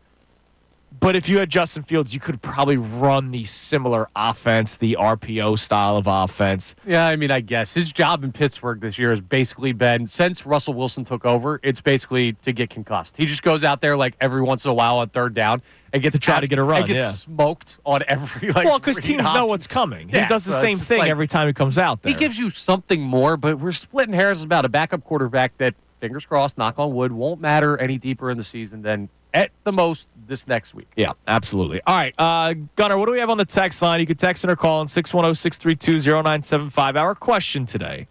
But if you had Justin Fields, you could probably run the similar offense, the RPO style of offense. Yeah, I mean, I guess. His job in Pittsburgh this year has basically been, since Russell Wilson took over, it's basically to get concussed. He just goes out there every once in a while on third down and gets to try to get a run. And gets smoked on every well, because teams know what's coming. He does the same thing every time he comes out there. He gives you something more, but we're splitting hairs about a backup quarterback that, fingers crossed, knock on wood, won't matter any deeper in the season than at the most this next week. Yeah, absolutely. All right, Gunnar, what do we have on the text line? You can text in or call on 610-632-0975. Our question today,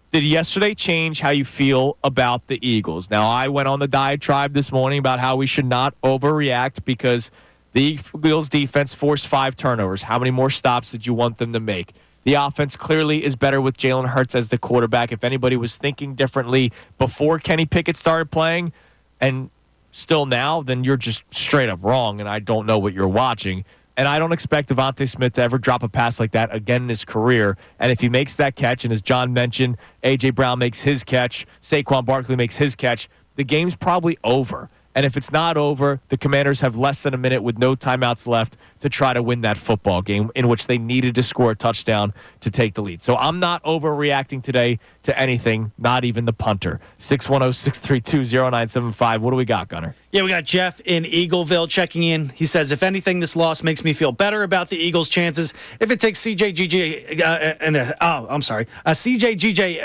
did yesterday change how you feel about the Eagles? Now, I went on the diatribe this morning about how we should not overreact because the Eagles defense forced 5 turnovers. How many more stops did you want them to make? The offense clearly is better with Jalen Hurts as the quarterback. If anybody was thinking differently before Kenny Pickett started playing and still now, then you're just straight up wrong, and I don't know what you're watching. And I don't expect Devontae Smith to ever drop a pass like that again in his career. And if he makes that catch, and as John mentioned, A.J. Brown makes his catch, Saquon Barkley makes his catch, the game's probably over. And if it's not over, the Commanders have less than a minute with no timeouts left to try to win that football game in which they needed to score a touchdown to take the lead. So I'm not overreacting today to anything, not even the punter. 610-632-0975. What do we got, Gunnar? Yeah, we got Jeff in Eagleville checking in. He says, if anything, this loss makes me feel better about the Eagles' chances. If it takes a CJGJ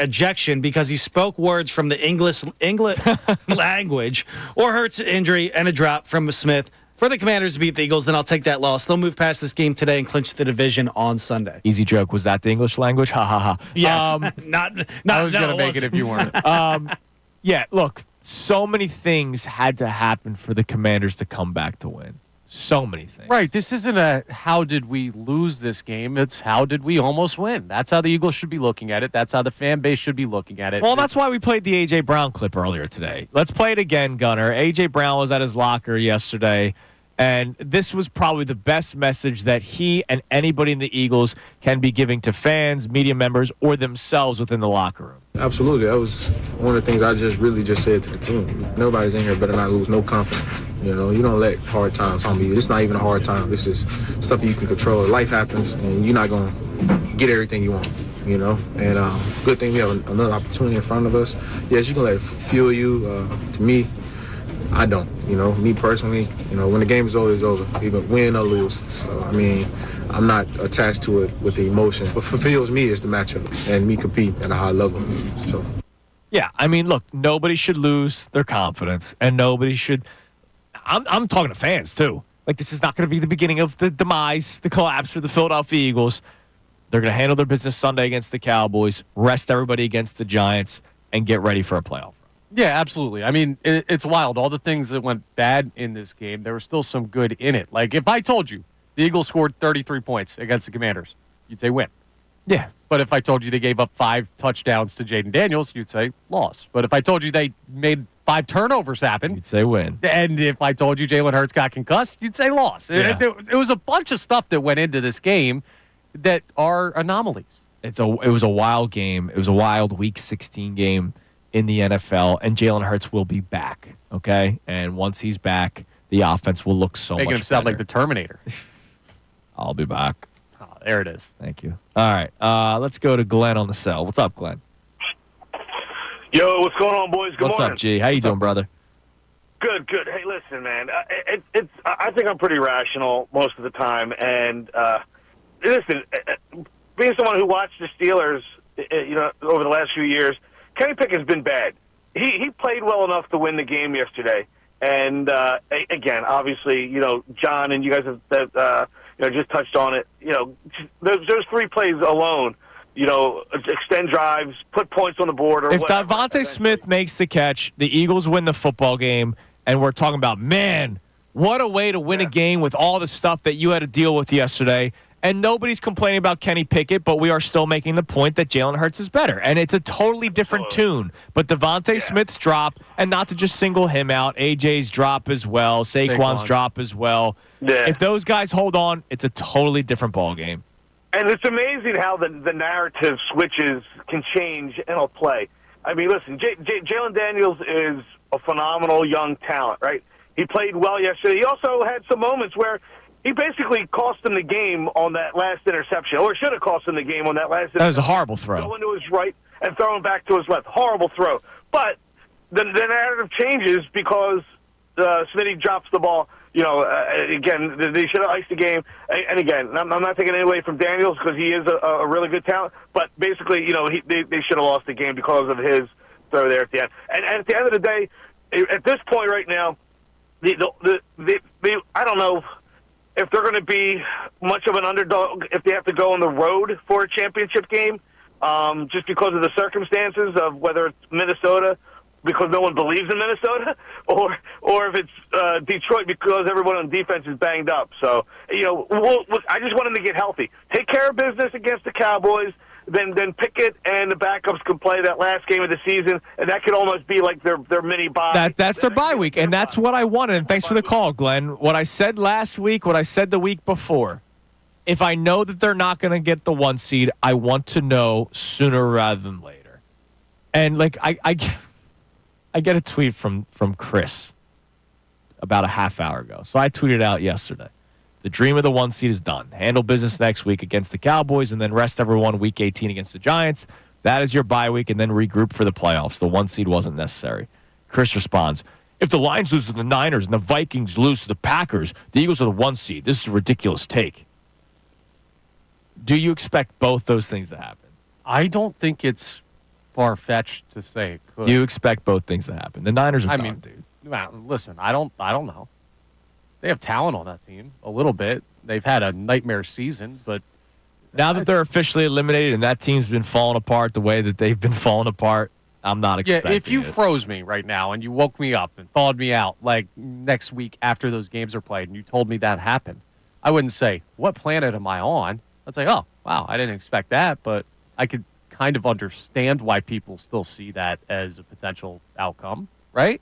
ejection because he spoke words from the English language or hurts injury and a drop from Smith for the Commanders to beat the Eagles, then I'll take that loss. They'll move past this game today and clinch the division on Sunday. Easy joke. Was that the English language? Ha, ha, ha. Yes. I was going to make it if you weren't. Yeah, look, so many things had to happen for the Commanders to come back to win. So many things. Right. This isn't a how did we lose this game. It's how did we almost win. That's how the Eagles should be looking at it. That's how the fan base should be looking at it. Well, that's why we played the A.J. Brown clip earlier today. Let's play it again, Gunnar. A.J. Brown was at his locker yesterday, And this was probably the best message that he and anybody in the Eagles can be giving to fans, media members, or themselves within the locker room. Absolutely. That was one of the things I just said to the team. Nobody's in here better not lose no confidence. You don't let hard times harm you. It's not even a hard time. This is stuff you can control. Life happens, and you're not going to get everything you want. And good thing we have another opportunity in front of us. Yes, you can let it fuel you. To me, I don't. Me personally, when the game is over, it's over. Even win or lose. So, I'm not attached to it with the emotion. What fulfills me is the matchup and me compete at a high level. So, yeah, look, nobody should lose their confidence, and nobody should. I'm talking to fans too. Like, this is not going to be the beginning of the demise, the collapse for the Philadelphia Eagles. They're going to handle their business Sunday against the Cowboys, rest everybody against the Giants, and get ready for a playoff. Yeah, absolutely. It's wild. All the things that went bad in this game, there was still some good in it. Like, if I told you the Eagles scored 33 points against the Commanders, you'd say win. Yeah. But if I told you they gave up 5 touchdowns to Jaden Daniels, you'd say loss. But if I told you they made 5 turnovers happen, you'd say win. And if I told you Jalen Hurts got concussed, you'd say loss. Yeah. It was a bunch of stuff that went into this game that are anomalies. It was a wild game. It was a wild Week 16 game in the NFL, and Jalen Hurts will be back, okay? And once he's back, the offense will look so much better. Making him sound like the Terminator. I'll be back. Oh, there it is. Thank you. All right, let's go to Glenn on the cell. What's up, Glenn? Yo, what's going on, boys? Good morning. What's up, G? How you doing, brother? Good. Hey, listen, man. I think I'm pretty rational most of the time, and listen, being someone who watched the Steelers, over the last few years, Kenny Pickett's been bad. He played well enough to win the game yesterday, and again, obviously, John and you guys have just touched on it. Those 3 plays alone, extend drives, put points on the board. Or if whatever. Devontae Smith makes the catch, the Eagles win the football game, and we're talking about, man, what a way to win a game with all the stuff that you had to deal with yesterday. And nobody's complaining about Kenny Pickett, but we are still making the point that Jalen Hurts is better. And it's a totally different tune. But Devontae Smith's drop, and not to just single him out, AJ's drop as well, Saquon's drop as well. Yeah. If those guys hold on, it's a totally different ballgame. And it's amazing how the narrative switches can change and it'll play. Listen, Jalen Daniels is a phenomenal young talent, right? He played well yesterday. He also had some moments where he basically cost him the game on that last interception, or should have cost him the game on that last interception. That was a horrible throw. Going to his right and throwing back to his left. Horrible throw. But the narrative changes because Smitty drops the ball. Again, they should have iced the game. And again, I'm not taking it away from Daniels because he is a really good talent. But basically, they should have lost the game because of his throw there at the end. And at the end of the day, at this point right now, I don't know if they're going to be much of an underdog if they have to go on the road for a championship game, just because of the circumstances of whether it's Minnesota because no one believes in Minnesota, or if it's Detroit because everyone on defense is banged up. So, I just want them to get healthy. Take care of business against the Cowboys. Then Pickett and the backups can play that last game of the season, and that could almost be like their mini bye. That's their bye week, and that's what I wanted. And thanks for the call, Glenn. What I said last week, what I said the week before, if I know that they're not going to get the 1 seed, I want to know sooner rather than later. And I get a tweet from Chris about a half hour ago. So I tweeted out yesterday. The dream of the 1 seed is done. Handle business next week against the Cowboys and then rest everyone Week 18 against the Giants. That is your bye week and then regroup for the playoffs. The 1 seed wasn't necessary. Chris responds, if the Lions lose to the Niners and the Vikings lose to the Packers, the Eagles are the 1 seed. This is a ridiculous take. Do you expect both those things to happen? I don't think it's far-fetched to say it could. Do you expect both things to happen? The Niners are done, dude. Listen, I don't know. They have talent on that team a little bit. They've had a nightmare season, but now that they're officially eliminated and that team's been falling apart the way that they've been falling apart, I'm not expecting if you froze me right now and you woke me up and thawed me out like next week after those games are played and you told me that happened, I wouldn't say, what planet am I on? I'd say, oh, wow, I didn't expect that, but I could kind of understand why people still see that as a potential outcome, right?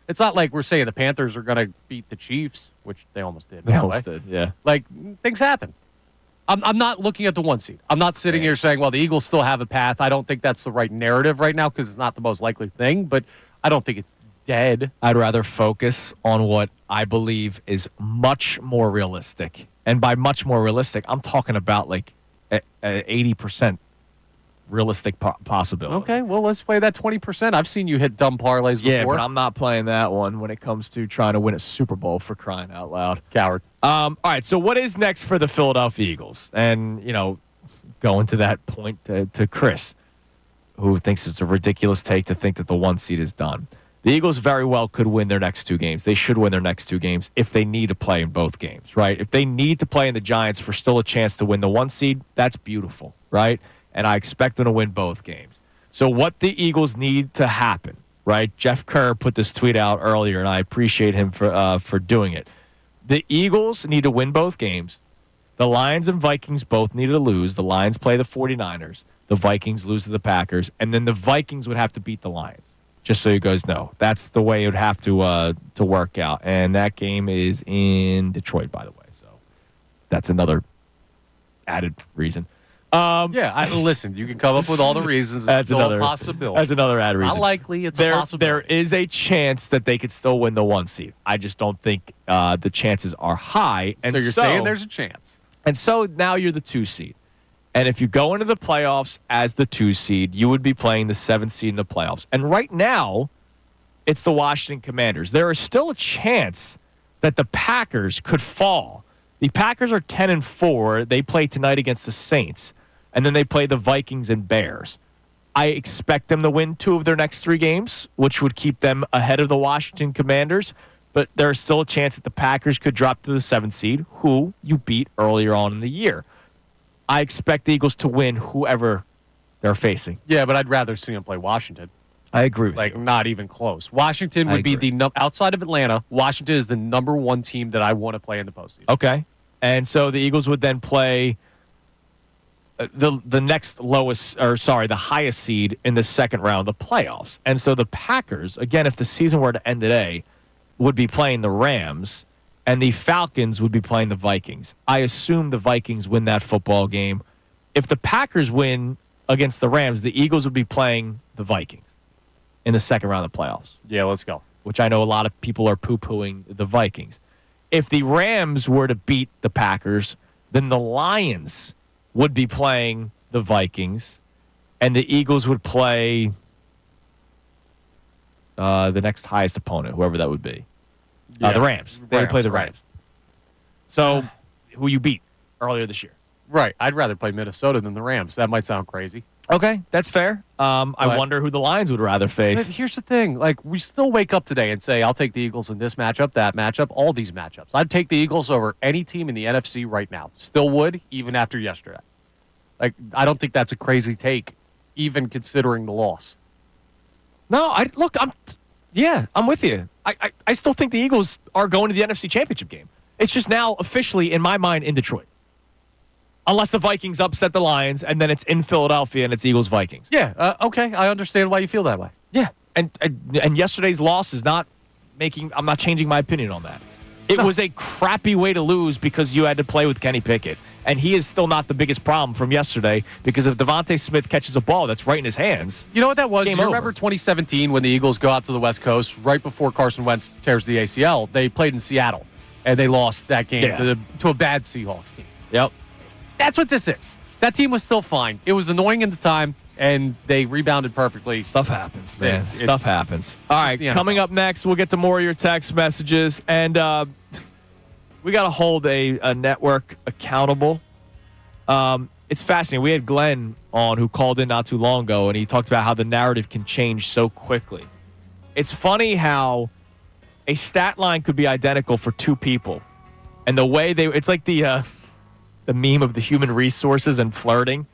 It's not like we're saying the Panthers are going to beat the Chiefs, which they almost did. They almost did, yeah. Like, things happen. I'm not looking at the 1 seed. I'm not sitting here saying, well, the Eagles still have a path. I don't think that's the right narrative right now because it's not the most likely thing, but I don't think it's dead. I'd rather focus on what I believe is much more realistic. And by much more realistic, I'm talking about like 80% realistic possibility. Okay, well, let's play that 20%. I've seen you hit dumb parlays before. Yeah, but I'm not playing that one when it comes to trying to win a Super Bowl, for crying out loud. Coward. All right, so what is next for the Philadelphia Eagles? And, going to that point to Chris, who thinks it's a ridiculous take to think that the 1 seed is done. The Eagles very well could win their next 2 games. They should win their next 2 games if they need to play in both games, right? If they need to play in the Giants for still a chance to win the 1 seed, that's beautiful, right? And I expect them to win both games. So what the Eagles need to happen, right? Jeff Kerr put this tweet out earlier, and I appreciate him for doing it. The Eagles need to win both games. The Lions and Vikings both need to lose. The Lions play the 49ers. The Vikings lose to the Packers. And then the Vikings would have to beat the Lions. Just so you guys know. That's the way it would have to work out. And that game is in Detroit, by the way. So that's another added reason. Listen, you can come up with all the reasons. It's still a possibility. That's another added reason. Not likely. It's a possibility. There is a chance that they could still win the 1 seed. I just don't think the chances are high. And so you're saying there's a chance. And so now you're the 2 seed. And if you go into the playoffs as the 2 seed, you would be playing the 7th seed in the playoffs. And right now, it's the Washington Commanders. There is still a chance that the Packers could fall. The Packers are 10-4. They play tonight against the Saints. And then they play the Vikings and Bears. I expect them to win 2 of their next 3 games, which would keep them ahead of the Washington Commanders. But there's still a chance that the Packers could drop to the 7th seed, who you beat earlier on in the year. I expect the Eagles to win whoever they're facing. Yeah, but I'd rather see them play Washington. I agree with you. Not even close. Washington would be outside of Atlanta, Washington is the number 1 team that I want to play in the postseason. Okay. And so the Eagles would then play the next the highest seed in the second round of the playoffs. And so the Packers, again, if the season were to end today, would be playing the Rams, and the Falcons would be playing the Vikings. I assume the Vikings win that football game. If the Packers win against the Rams, the Eagles would be playing the Vikings in the second round of the playoffs. Yeah, let's go. Which I know a lot of people are poo-pooing the Vikings. If the Rams were to beat the Packers, then the Lions would be playing the Vikings, and the Eagles would play the next highest opponent, whoever that would be. The Rams. They would play the Rams. So, who you beat earlier this year. Right. I'd rather play Minnesota than the Rams. That might sound crazy. Okay, that's fair. I wonder who the Lions would rather face. Here's the thing. We still wake up today and say, I'll take the Eagles in this matchup, that matchup, all these matchups. I'd take the Eagles over any team in the NFC right now. Still would, even after yesterday. I don't think that's a crazy take, even considering the loss. No, I'm with you. I still think the Eagles are going to the NFC Championship game. It's just now officially, in my mind, in Detroit. Unless the Vikings upset the Lions, and then it's in Philadelphia, and it's Eagles-Vikings. Yeah, okay. I understand why you feel that way. Yeah, and yesterday's loss is I'm not changing my opinion on that. It was a crappy way to lose because you had to play with Kenny Pickett. And he is still not the biggest problem from yesterday because if Devontae Smith catches a ball that's right in his hands. You know what that was? You remember 2017 when the Eagles go out to the West Coast right before Carson Wentz tears the ACL? They played in Seattle, and they lost that game to a bad Seahawks team. Yep. That's what this is. That team was still fine. It was annoying at the time, and they rebounded perfectly. Stuff happens, man. Stuff happens. All right, coming up next, we'll get to more of your text messages, and we got to hold a network accountable. It's fascinating. We had Glenn on who called in not too long ago, and he talked about how the narrative can change so quickly. It's funny how a stat line could be identical for 2 people, and the way it's like the meme of the human resources and flirting.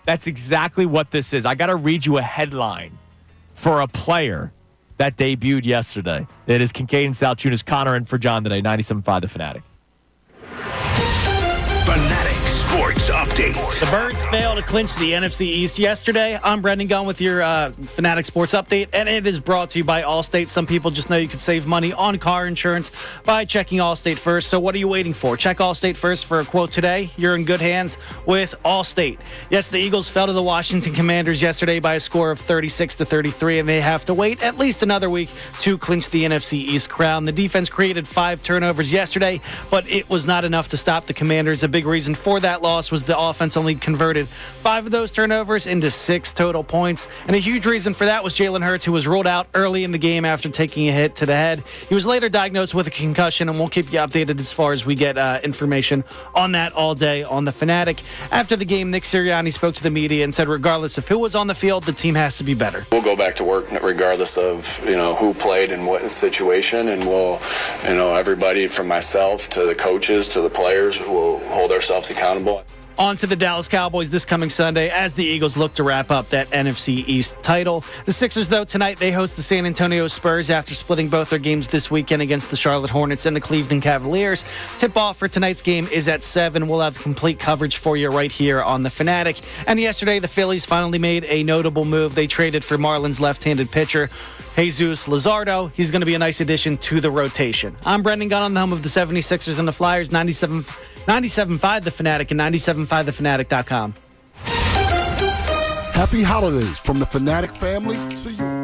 That's exactly what this is. I got to read you a headline for a player that debuted yesterday. It is Kincade Salciunas, Connor, and for John today, 97.5 The Fanatic. Fanatic Sports Update. Weekdays. The Birds failed to clinch the NFC East yesterday. I'm Brendan Gunn with your Fanatic Sports Update, and it is brought to you by Allstate. Some people just know you can save money on car insurance by checking Allstate first. So what are you waiting for? Check Allstate first for a quote today. You're in good hands with Allstate. Yes, the Eagles fell to the Washington Commanders yesterday by a score of 36-33, and they have to wait at least another week to clinch the NFC East crown. The defense created 5 turnovers yesterday, but it was not enough to stop the Commanders. A big reason for that loss was the offense only converted 5 of those turnovers into 6 total points. And a huge reason for that was Jalen Hurts, who was ruled out early in the game after taking a hit to the head. He was later diagnosed with a concussion, and we'll keep you updated as far as we get information on that all day on The Fanatic. After the game, Nick Sirianni spoke to the media and said regardless of who was on the field, the team has to be better. We'll go back to work regardless of, who played in what situation, and we'll, everybody from myself to the coaches to the players will hold ourselves accountable. On to the Dallas Cowboys this coming Sunday as the Eagles look to wrap up that NFC East title. The Sixers, though, tonight they host the San Antonio Spurs after splitting both their games this weekend against the Charlotte Hornets and the Cleveland Cavaliers. Tip-off for tonight's game is at 7. We'll have complete coverage for you right here on The Fanatic. And yesterday, the Phillies finally made a notable move. They traded for Marlins left-handed pitcher Jesus Luzardo. He's going to be a nice addition to the rotation. I'm Brendan Gunn on the home of the 76ers and the Flyers, 97.5 The Fanatic and 97.5thefanatic.com. Happy holidays from the Fanatic family to you.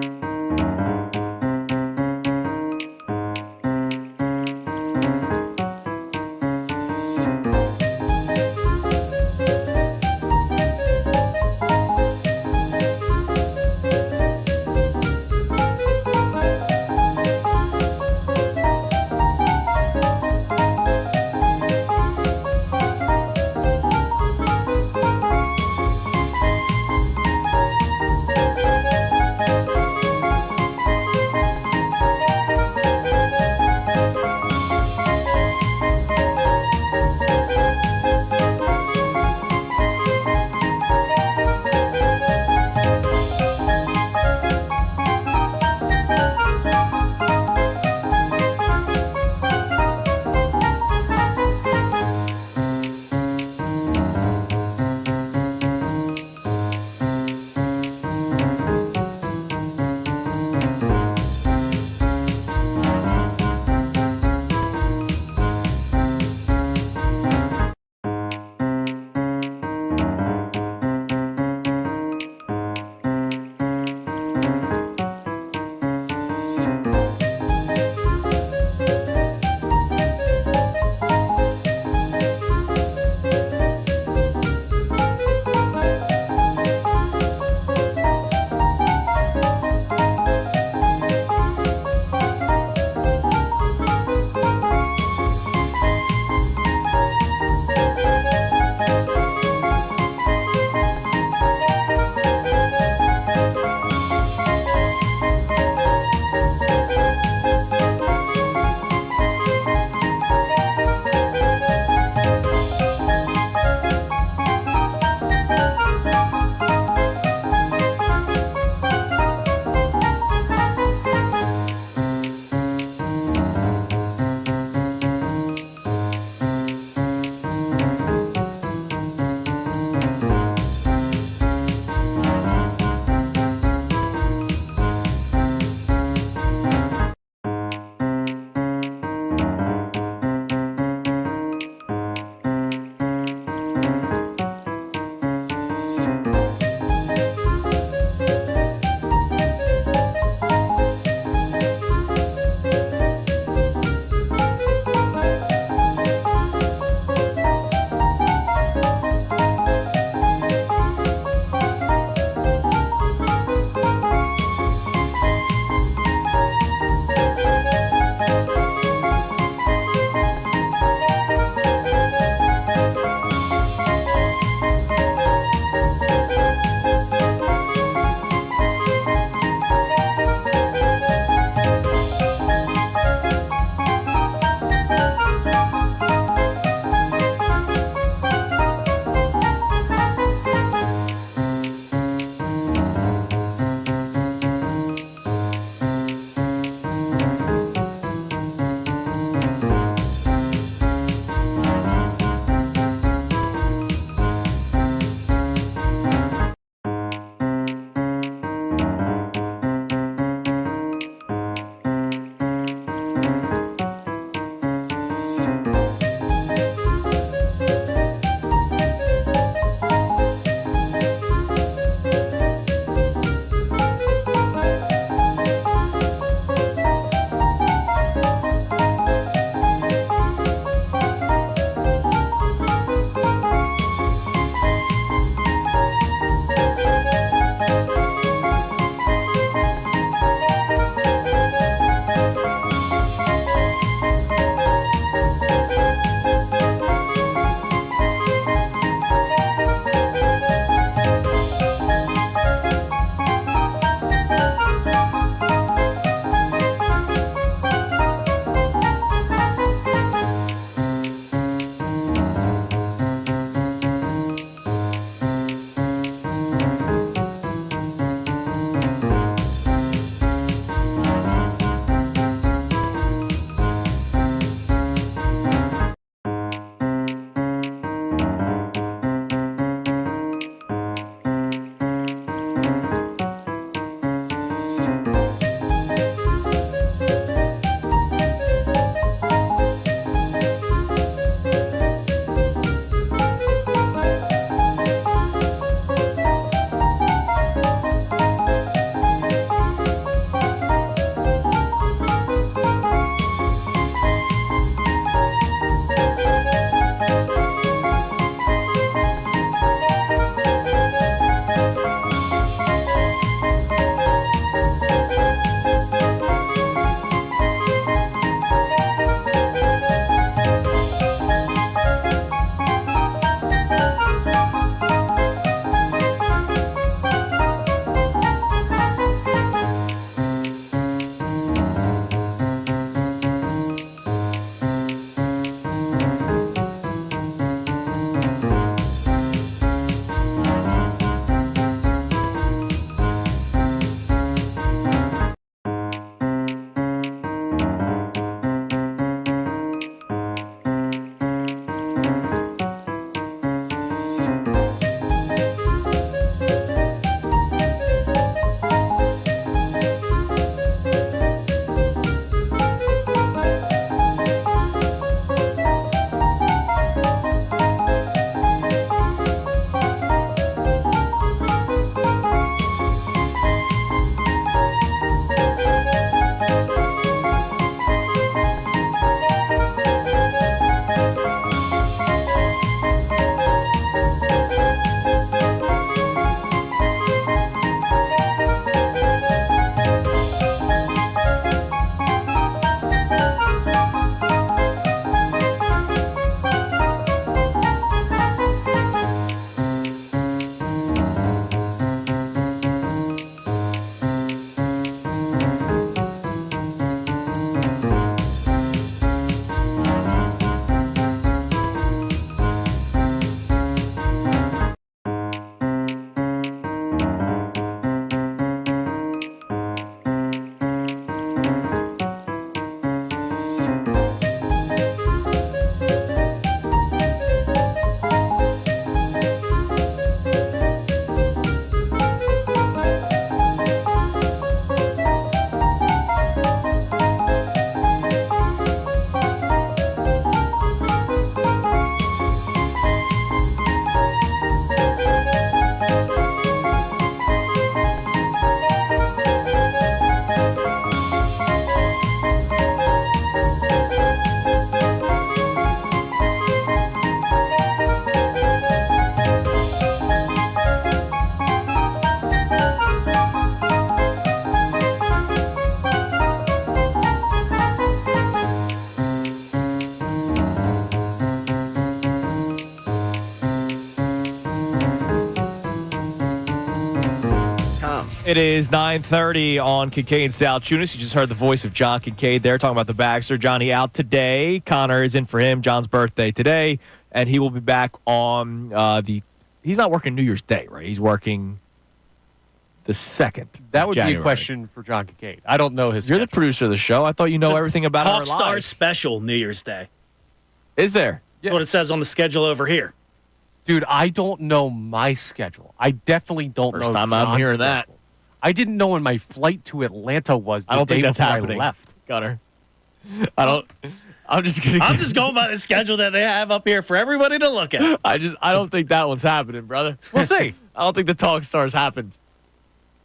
It is 9:30 on Kincade Salciunas. You just heard the voice of John Kincade there talking about the Baxter. Johnny out today. Connor is in for him. John's birthday today, and he will be back on he's not working New Year's Day, right? He's working the 2nd. That would January. be a question for John Kincade. I don't know his You're schedule. the producer of the show. I thought you know everything about our Talk lives. Stars special New Year's Day. Is there? That's what it says on the schedule over here. Dude, I don't know my schedule. I definitely don't know First time I'm John's hearing schedule. that. I didn't know when my flight to Atlanta was the I don't day think that's before happening. I left. Gunner. I'm just going by the schedule that they have up here for everybody to look at. I don't think that one's happening, brother. We'll see. I don't think the Talk Stars happened.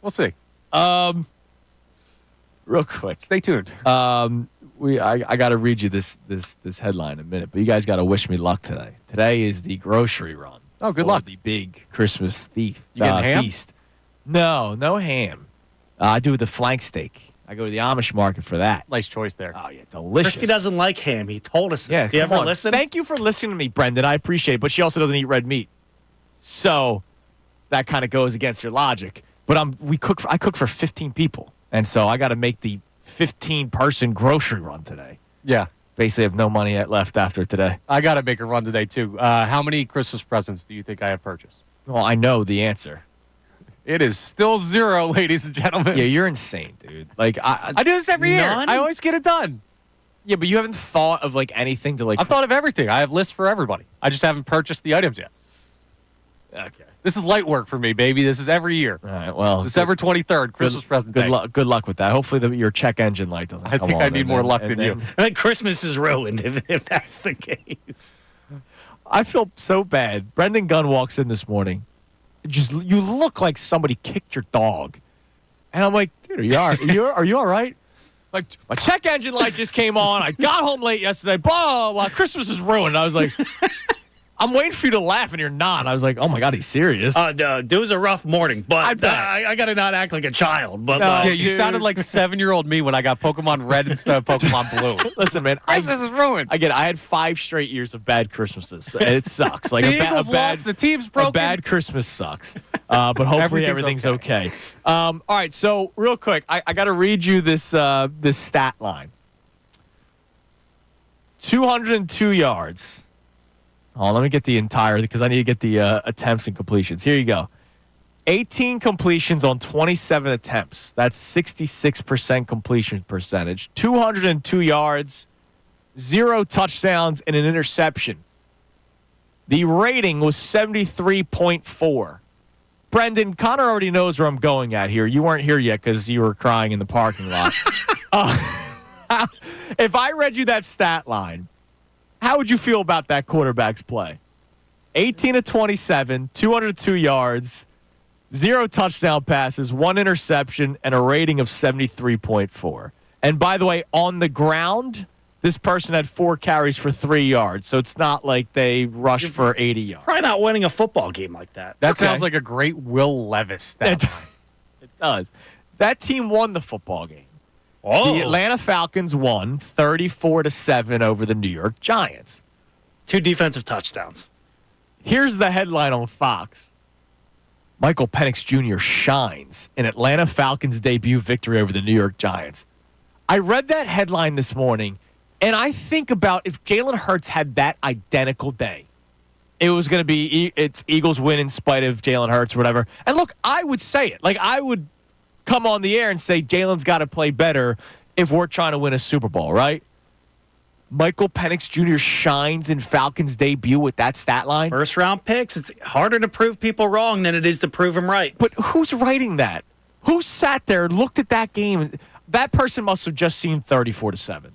We'll see. Real quick. Stay tuned. I got to read you this headline in a minute, but you guys got to wish me luck today. Today is the grocery run. Oh, good luck. The big Christmas feast. You getting ham? Feast. No ham. I do the flank steak. I go to the Amish market for that. Nice choice there. Oh, yeah, delicious. Christy doesn't like ham. He told us this. Yeah, Do you come ever on. listen? Thank you for listening to me, Brendan. I appreciate it, but she also doesn't eat red meat. So that kind of goes against your logic. But I cook for 15 people, and so I got to make the 15-person grocery run today. Yeah. Basically have no money yet left after today. I got to make a run today, too. How many Christmas presents do you think I have purchased? Well, I know the answer. It is still 0, ladies and gentlemen. Yeah, you're insane, dude. Like I do this every year. None? I always get it done. Yeah, but you haven't thought of like anything to like. I've thought of everything. I have lists for everybody. I just haven't purchased the items yet. Okay. This is light work for me, baby. This is every year. All right. Well, December 23rd, Christmas present day. Good luck with that. Hopefully, your check engine light doesn't. I come think on I need and more then- luck and than you. then- I think Christmas is ruined if that's the case. I feel so bad. Brendan Gunn walks in this morning. You look like somebody kicked your dog, and I'm like, dude, are you all right? Like, my check engine light just came on. I got home late yesterday. Blah, blah, blah. Christmas is ruined. I was like, I'm waiting for you to laugh, and you're not. I was like, oh, my God, he's serious. It was a rough morning, but I bet. I got to not act like a child. But No, Yeah, you dude. sounded like 7-year-old me when I got Pokemon Red instead of Pokemon Blue. Listen, man. Christmas is ruined. Again, I had 5 straight years of bad Christmases, and it sucks. Like The a Eagles bad, lost. The team's a broken. bad Christmas sucks. But hopefully everything's okay. All right, so real quick, I got to read you this stat line. 202 yards. Oh, let me get the entire because I need to get the attempts and completions. Here you go. 18 completions on 27 attempts. That's 66% completion percentage. 202 yards, 0 touchdowns, and an interception. The rating was 73.4. Brendan, Connor already knows where I'm going at here. You weren't here yet because you were crying in the parking lot. If I read you that stat line, how would you feel about that quarterback's play? 18 of 27, 202 yards, 0 touchdown passes, 1 interception, and a rating of 73.4. And by the way, on the ground, this person had 4 carries for 3 yards. So it's not like they rushed for 80 yards. probably not winning a football game like that. That Okay. sounds like a great Will Levis stat line. It does. That team won the football game. Oh, The Atlanta Falcons won 34-7 over the New York Giants. 2 defensive touchdowns. Here's the headline on Fox. Michael Penix Jr. shines in Atlanta Falcons' debut victory over the New York Giants. I read that headline this morning, and I think about if Jalen Hurts had that identical day, it was going to be it's Eagles win in spite of Jalen Hurts or whatever. And look, I would say it. Like, I would come on the air and say Jalen's got to play better if we're trying to win a Super Bowl, right? Michael Penix Jr. shines in Falcons' debut with that stat line. First round picks. It's harder to prove people wrong than it is to prove them right. But who's writing that? Who sat there and looked at that game? That person must have just seen 34-7.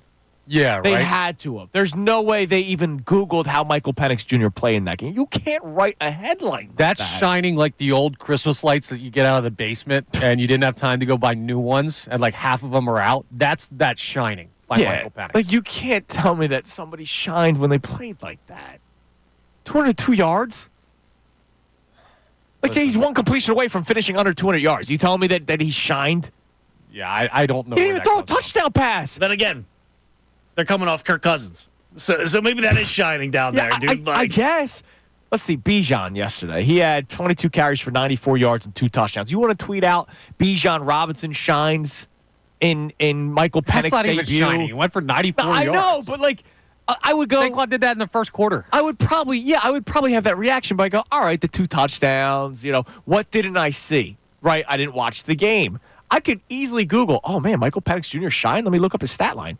Yeah, They right. had to have. There's no way they even Googled how Michael Penix Jr. played in that game. You can't write a headline like That's that. shining like the old Christmas lights that you get out of the basement and you didn't have time to go buy new ones and like half of them are out. That's shining by Michael Penix. Like, you can't tell me that somebody shined when they played like that. 202 yards? Like, he's one completion away from finishing under 200 yards. You telling me that he shined? Yeah, I don't know. He where didn't even that throw a comes from. touchdown pass. Then again, they're coming off Kirk Cousins. So maybe that is shining down there, dude. I guess. let's see, Bijan yesterday. He had 22 carries for 94 yards and 2 touchdowns. You want to tweet out Bijan Robinson shines in Michael Penix's That's not debut? even shiny. He went for 94 yards. I know, but I would go. Saquon did that in the first quarter. I would probably have that reaction, but I go, all right, the 2 touchdowns, what didn't I see? Right? I didn't watch the game. I could easily Google, oh man, Michael Penix Jr. shine. Let me look up his stat line.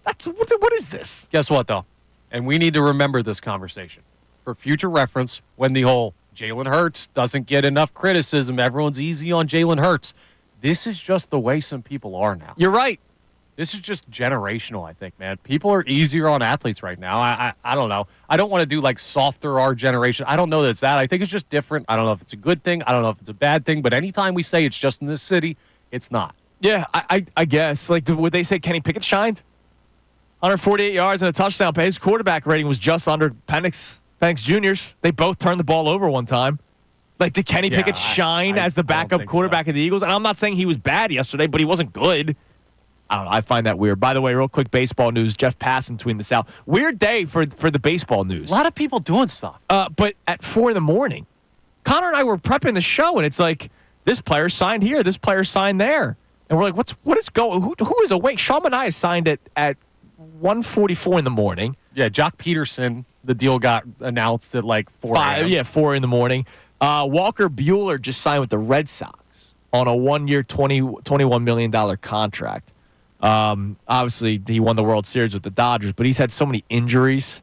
What is this? Guess what, though? And we need to remember this conversation for future reference when the whole Jalen Hurts doesn't get enough criticism. Everyone's easy on Jalen Hurts. This is just the way some people are now. You're right. This is just generational, I think, man. People are easier on athletes right now. I don't know. I don't want to do softer our generation. I don't know that it's that. I think it's just different. I don't know if it's a good thing. I don't know if it's a bad thing. But anytime we say it's just in this city, it's not. Yeah, I guess. Would they say Kenny Pickett shined? 148 yards and a touchdown. His quarterback rating was just under Penix Jr.'s. They both turned the ball over one time. Did Kenny Pickett shine as the backup quarterback of the Eagles? And I'm not saying he was bad yesterday, but he wasn't good. I don't know. I find that weird. By the way, real quick baseball news. Jeff Passan tweeting this out. Weird day for the baseball news. A lot of people doing stuff. But at 4 a.m, Connor and I were prepping the show, and it's like, this player signed here, this player signed there. And we're like, what is going on? Who is awake? Sean Manaea signed it at 1:44 in the morning. Yeah, Jock Peterson, the deal got announced at 4 a.m. Yeah, 4 in the morning. Walker Buehler just signed with the Red Sox on a 1-year, $21 million contract. Obviously, he won the World Series with the Dodgers, but he's had so many injuries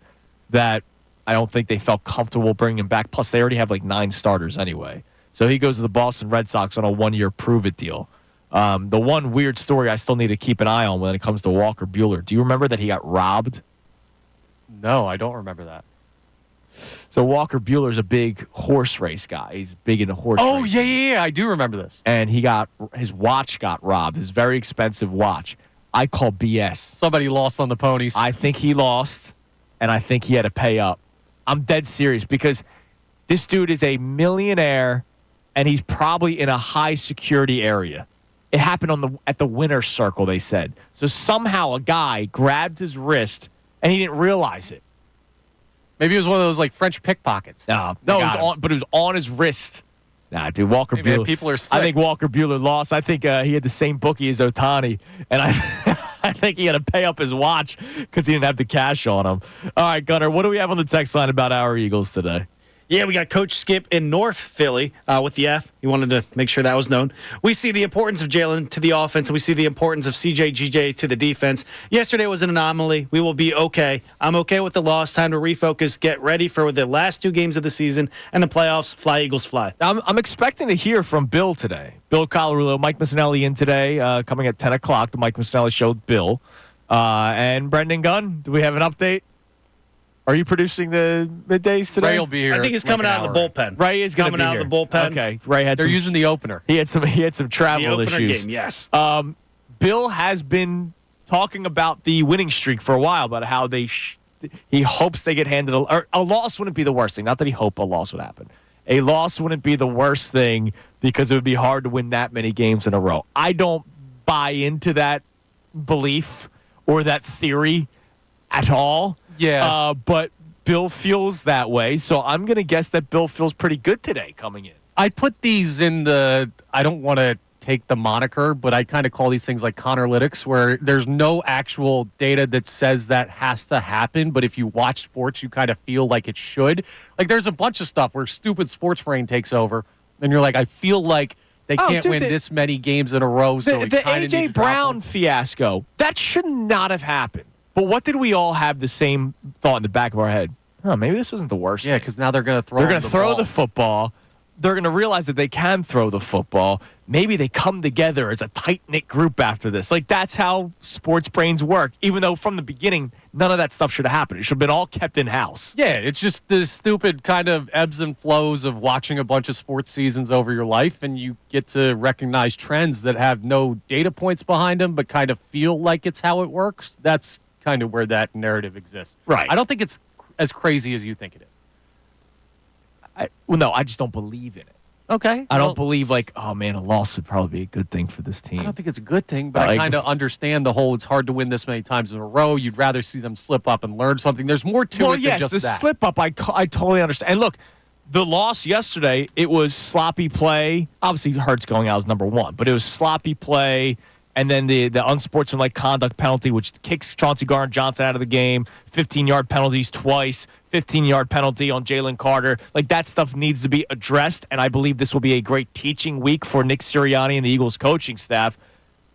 that I don't think they felt comfortable bringing him back. Plus, they already have 9 starters anyway. So he goes to the Boston Red Sox on a 1-year prove-it deal. The one weird story I still need to keep an eye on when it comes to Walker Buehler. Do you remember that he got robbed? No, I don't remember that. So Walker Buehler's a big horse race guy. He's big into horse racing. Oh, yeah, I do remember this. And his watch got robbed, his very expensive watch. I call BS. Somebody lost on the ponies. I think he lost, and I think he had to pay up. I'm dead serious because this dude is a millionaire, and he's probably in a high-security area. It happened at the winner's circle, they said. So somehow a guy grabbed his wrist, and he didn't realize it. Maybe it was one of those French pickpockets. No, it was on his wrist. Nah, dude, Walker Buehler. Man, people are sick. I think Walker Buehler lost. I think he had the same bookie as Ohtani, and I think he had to pay up his watch because he didn't have the cash on him. All right, Gunnar, what do we have on the text line about our Eagles today? Yeah, we got Coach Skip in North Philly with the F. He wanted to make sure that was known. We see the importance of Jalen to the offense, and we see the importance of CJ to the defense. Yesterday was an anomaly. We will be okay. I'm okay with the loss. Time to refocus, get ready for the last 2 games of the season and the playoffs. Fly, Eagles, fly. I'm expecting to hear from Bill today. Bill Colarulo, Mike Missanelli in today, coming at 10 o'clock. The Mike Missanelli Show with Bill. And Brendan Gunn, do we have an update? Are you producing the middays today? Ray will be here. I think he's coming out of the bullpen. Ray is coming out of the bullpen. Okay, Ray had. They're using the opener. He had some travel the opener issues. Game, yes. Bill has been talking about the winning streak for a while, about how he hopes they get handed a loss wouldn't be the worst thing. Not that he hoped a loss would happen. A loss wouldn't be the worst thing because it would be hard to win that many games in a row. I don't buy into that belief or that theory at all. Yeah. But Bill feels that way, so I'm going to guess that Bill feels pretty good today coming in. I put these in I don't want to take the moniker, but I kind of call these things like Connerlytics, where there's no actual data that says that has to happen, but if you watch sports, you kind of feel like it should. There's a bunch of stuff where stupid sports brain takes over, and you're like, I feel like they can't win this many games in a row, so the A.J. Brown fiasco, that should not have happened. But what did we all have the same thought in the back of our head? Maybe this isn't the worst thing. Yeah, because now they're going to throw the football. They're going to realize that they can throw the football. Maybe they come together as a tight-knit group after this. That's how sports brains work, even though from the beginning, none of that stuff should have happened. It should have been all kept in-house. Yeah, it's just the stupid kind of ebbs and flows of watching a bunch of sports seasons over your life, and you get to recognize trends that have no data points behind them but kind of feel like it's how it works. That's kind of where that narrative exists. Right. I don't think it's as crazy as you think it is. No, I just don't believe in it. Okay. I don't believe oh man, a loss would probably be a good thing for this team. I don't think it's a good thing, but I kind of understand the whole it's hard to win this many times in a row. You'd rather see them slip up and learn something. There's more to it than just the that. slip up, I totally understand. And look, the loss yesterday, it was sloppy play. Obviously, Hurts going out is number one, but it was sloppy play. And then the unsportsmanlike conduct penalty, which kicks Chauncey Gardner-Johnson out of the game, 15-yard penalties twice, 15-yard penalty on Jalen Carter. That stuff needs to be addressed, and I believe this will be a great teaching week for Nick Sirianni and the Eagles coaching staff.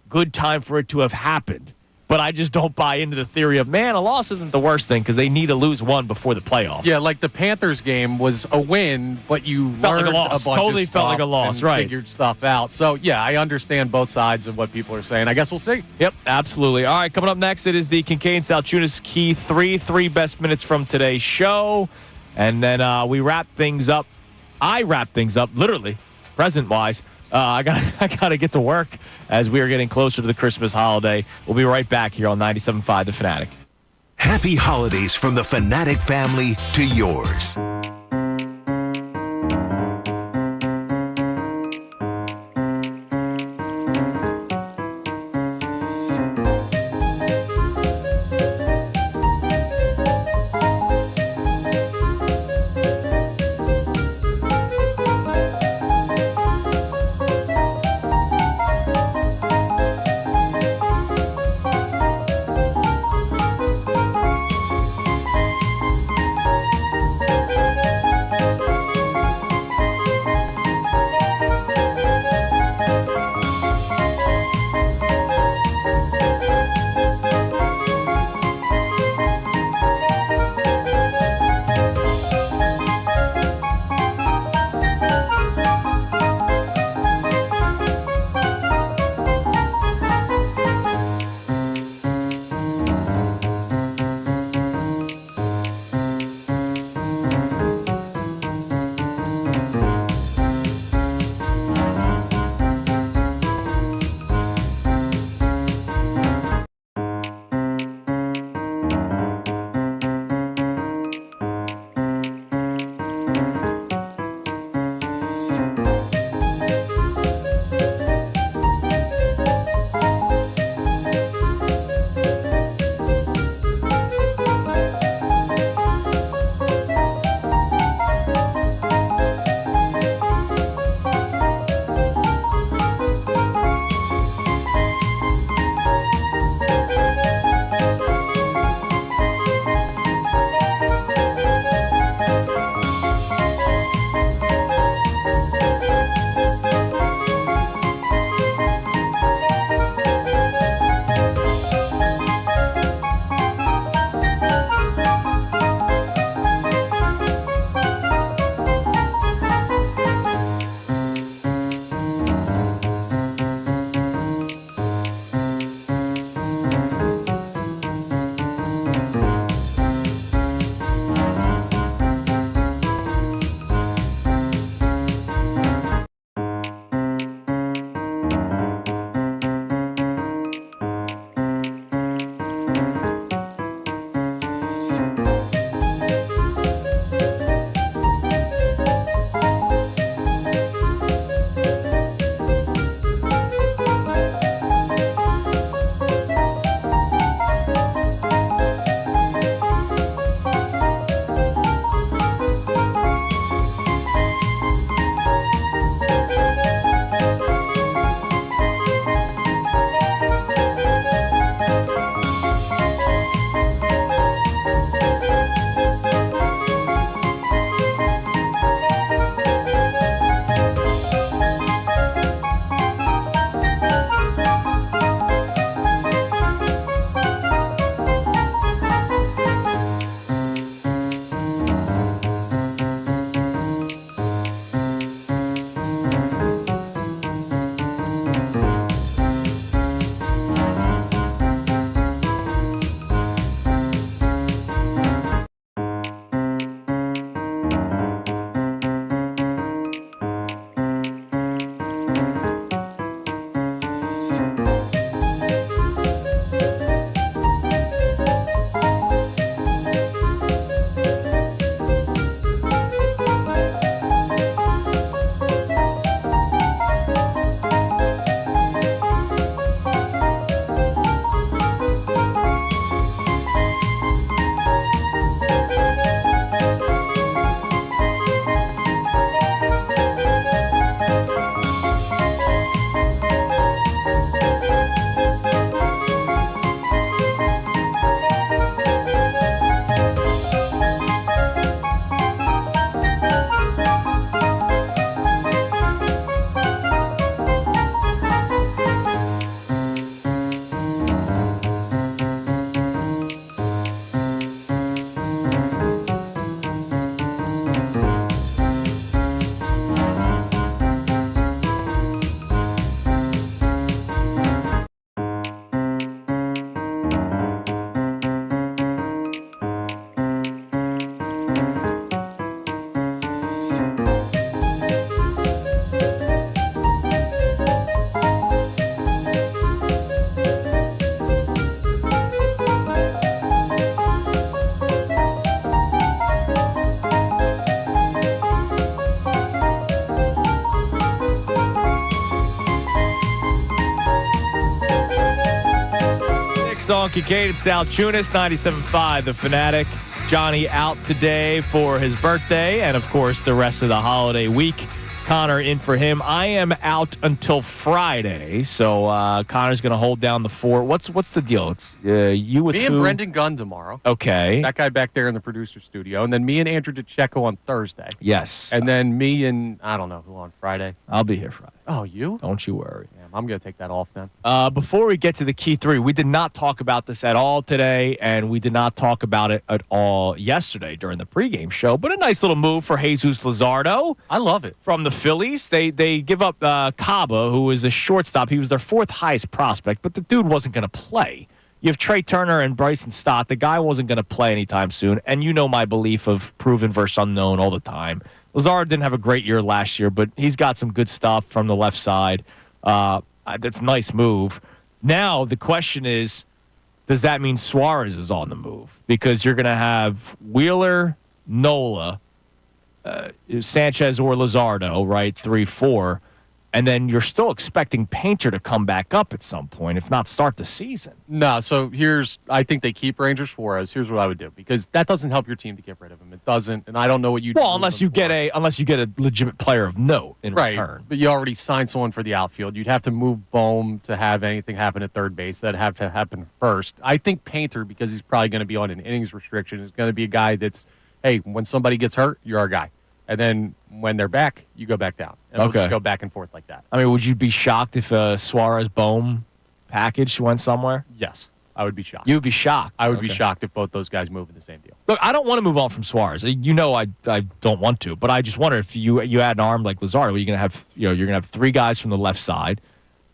Good time for it to have happened. But I just don't buy into the theory of, man, a loss isn't the worst thing because they need to lose one before the playoffs. Yeah, the Panthers game was a win, but you felt learned like a loss. a bunch Totally of stuff felt like a loss, and right? Figured stuff out. So yeah, I understand both sides of what people are saying. I guess we'll see. Yep, absolutely. All right, coming up next, it is the Kincade Salciunas Key three best minutes from today's show, and then we wrap things up. I wrap things up, literally, present-wise. I gotta get to work as we are getting closer to the Christmas holiday. We'll be right back here on 97.5 The Fanatic. Happy holidays from the Fanatic family to yours. on Kincade Salciunas, 97.5 The Fanatic. Johnny out today for his birthday and, of course, the rest of the holiday week. Connor in for him. I am out until Friday, so Connor's going to hold down the fort. What's the deal? It's you with me who? And Brendan Gunn tomorrow. Okay. That guy back there in the producer studio. And then me and Andrew DeCecco on Thursday. Yes. And then me and, I don't know who on Friday. I'll be here Friday. Oh, you? Don't you worry. Yeah, I'm going to take that off then. Before we get to the key three, we did not talk about this at all today, and we did not talk about it at all yesterday during the pregame show, but a nice little move for Jesus Luzardo. I love it. From the Phillies. They give up Caba, who is a shortstop. He was their fourth highest prospect, but the dude wasn't going to play. You have Trey Turner and Bryson Stott. The guy wasn't going to play anytime soon, and you know my belief of proven versus unknown all the time. Luzardo didn't have a great year last year, but he's got some good stuff from the left side. That's a nice move. Now, the question is, does that mean Suarez is on the move? Because you're going to have Wheeler, Nola, Sanchez or Luzardo, right? 3-4. And then you're still expecting Painter to come back up at some point, if not start the season. No, so I think they keep Ranger Suarez. Here's what I would do, because that doesn't help your team to get rid of him. It doesn't, and I don't know what you do. Well, unless you get a legitimate player of note in return. But you already signed someone for the outfield. You'd have to move Bohm to have anything happen at third base. That'd have to happen first. I think Painter, because he's probably going to be on an innings restriction, is going to be a guy that's, hey, when somebody gets hurt, you're our guy. And then when they're back, you go back down. And we'll just go back and forth like that. I mean, would you be shocked if a Suarez-Bohm package went somewhere? Yes, I would be shocked. You would be shocked? I would be shocked if both those guys move in the same deal. Look, I don't want to move on from Suarez. You know I don't want to, but I just wonder if you add an arm like Luzardo, you're going to have you're going to have three guys from the left side.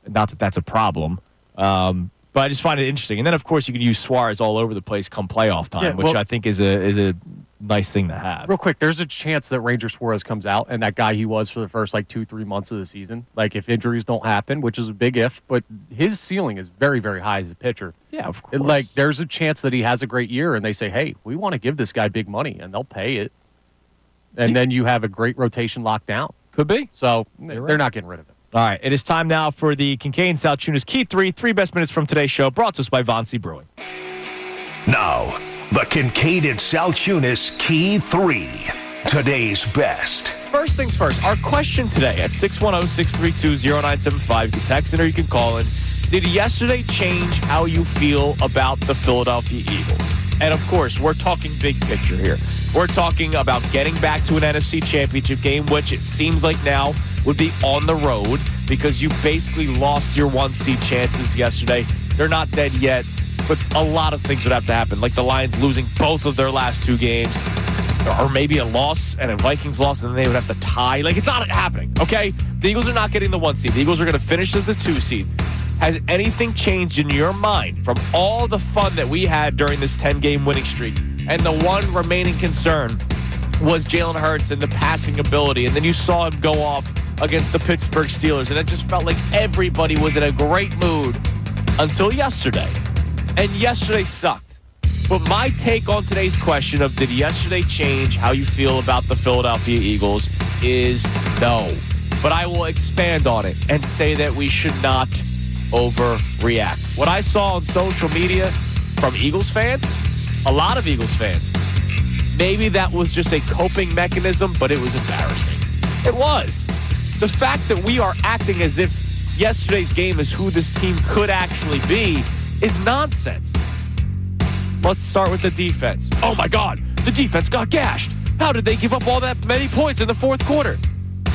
Not that that's a problem. But I just find it interesting. And then, of course, you can use Suarez all over the place come playoff time, which I think is a nice thing to have. Real quick, there's a chance that Ranger Suarez comes out and that guy he was for the first 2-3 months of the season. If injuries don't happen, which is a big if, but his ceiling is very, very high as a pitcher. Yeah, of course. There's a chance that he has a great year and they say, hey, we want to give this guy big money, and they'll pay it. And then you have a great rotation locked down. Could be. So they're not getting rid of it. All right, it is time now for the Kincade Salciunas Key 3 best minutes from today's show, brought to us by Vonsey Brewing. Now, the Kincade Salciunas Key 3, today's best. First things first, our question today at 610-632-0975. You can text in or you can call in. Did yesterday change how you feel about the Philadelphia Eagles? And, of course, we're talking big picture here. We're talking about getting back to an NFC Championship game, which it seems like now would be on the road because you basically lost your one-seed chances yesterday. They're not dead yet, but a lot of things would have to happen, like the Lions losing both of their last two games, or maybe a loss and a Vikings loss, and then they would have to tie. It's not happening, okay? The Eagles are not getting the one seed. The Eagles are going to finish as the 2 seed. Has anything changed in your mind from all the fun that we had during this 10-game winning streak? And the one remaining concern was Jalen Hurts and the passing ability. And then you saw him go off against the Pittsburgh Steelers. And it just felt like everybody was in a great mood until yesterday. And yesterday sucked. But my take on today's question of did yesterday change how you feel about the Philadelphia Eagles is no. But I will expand on it and say that we should not overreact. What I saw on social media from Eagles fans, a lot of Eagles fans, maybe that was just a coping mechanism, but it was embarrassing. It was. The fact that we are acting as if yesterday's game is who this team could actually be is nonsense. Let's start with the defense. Oh my God, the defense got gashed. How did they give up all that many points in the fourth quarter?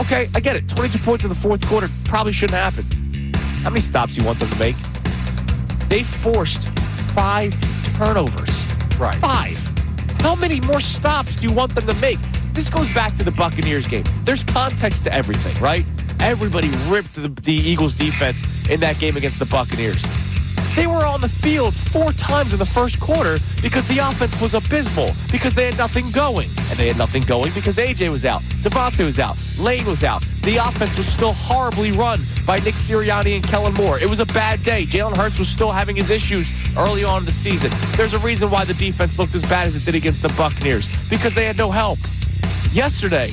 Okay, I get it. 22 points in the fourth quarter probably shouldn't happen. How many stops do you want them to make? They forced 5 turnovers. Right. 5. How many more stops do you want them to make? This goes back to the Buccaneers game. There's context to everything, right? Everybody ripped the Eagles defense in that game against the Buccaneers. They were on the field 4 times in the first quarter because the offense was abysmal, because they had nothing going. And they had nothing going because A.J. was out, Devontae was out, Lane was out. The offense was still horribly run by Nick Sirianni and Kellen Moore. It was a bad day. Jalen Hurts was still having his issues early on in the season. There's a reason why the defense looked as bad as it did against the Buccaneers, because they had no help. Yesterday,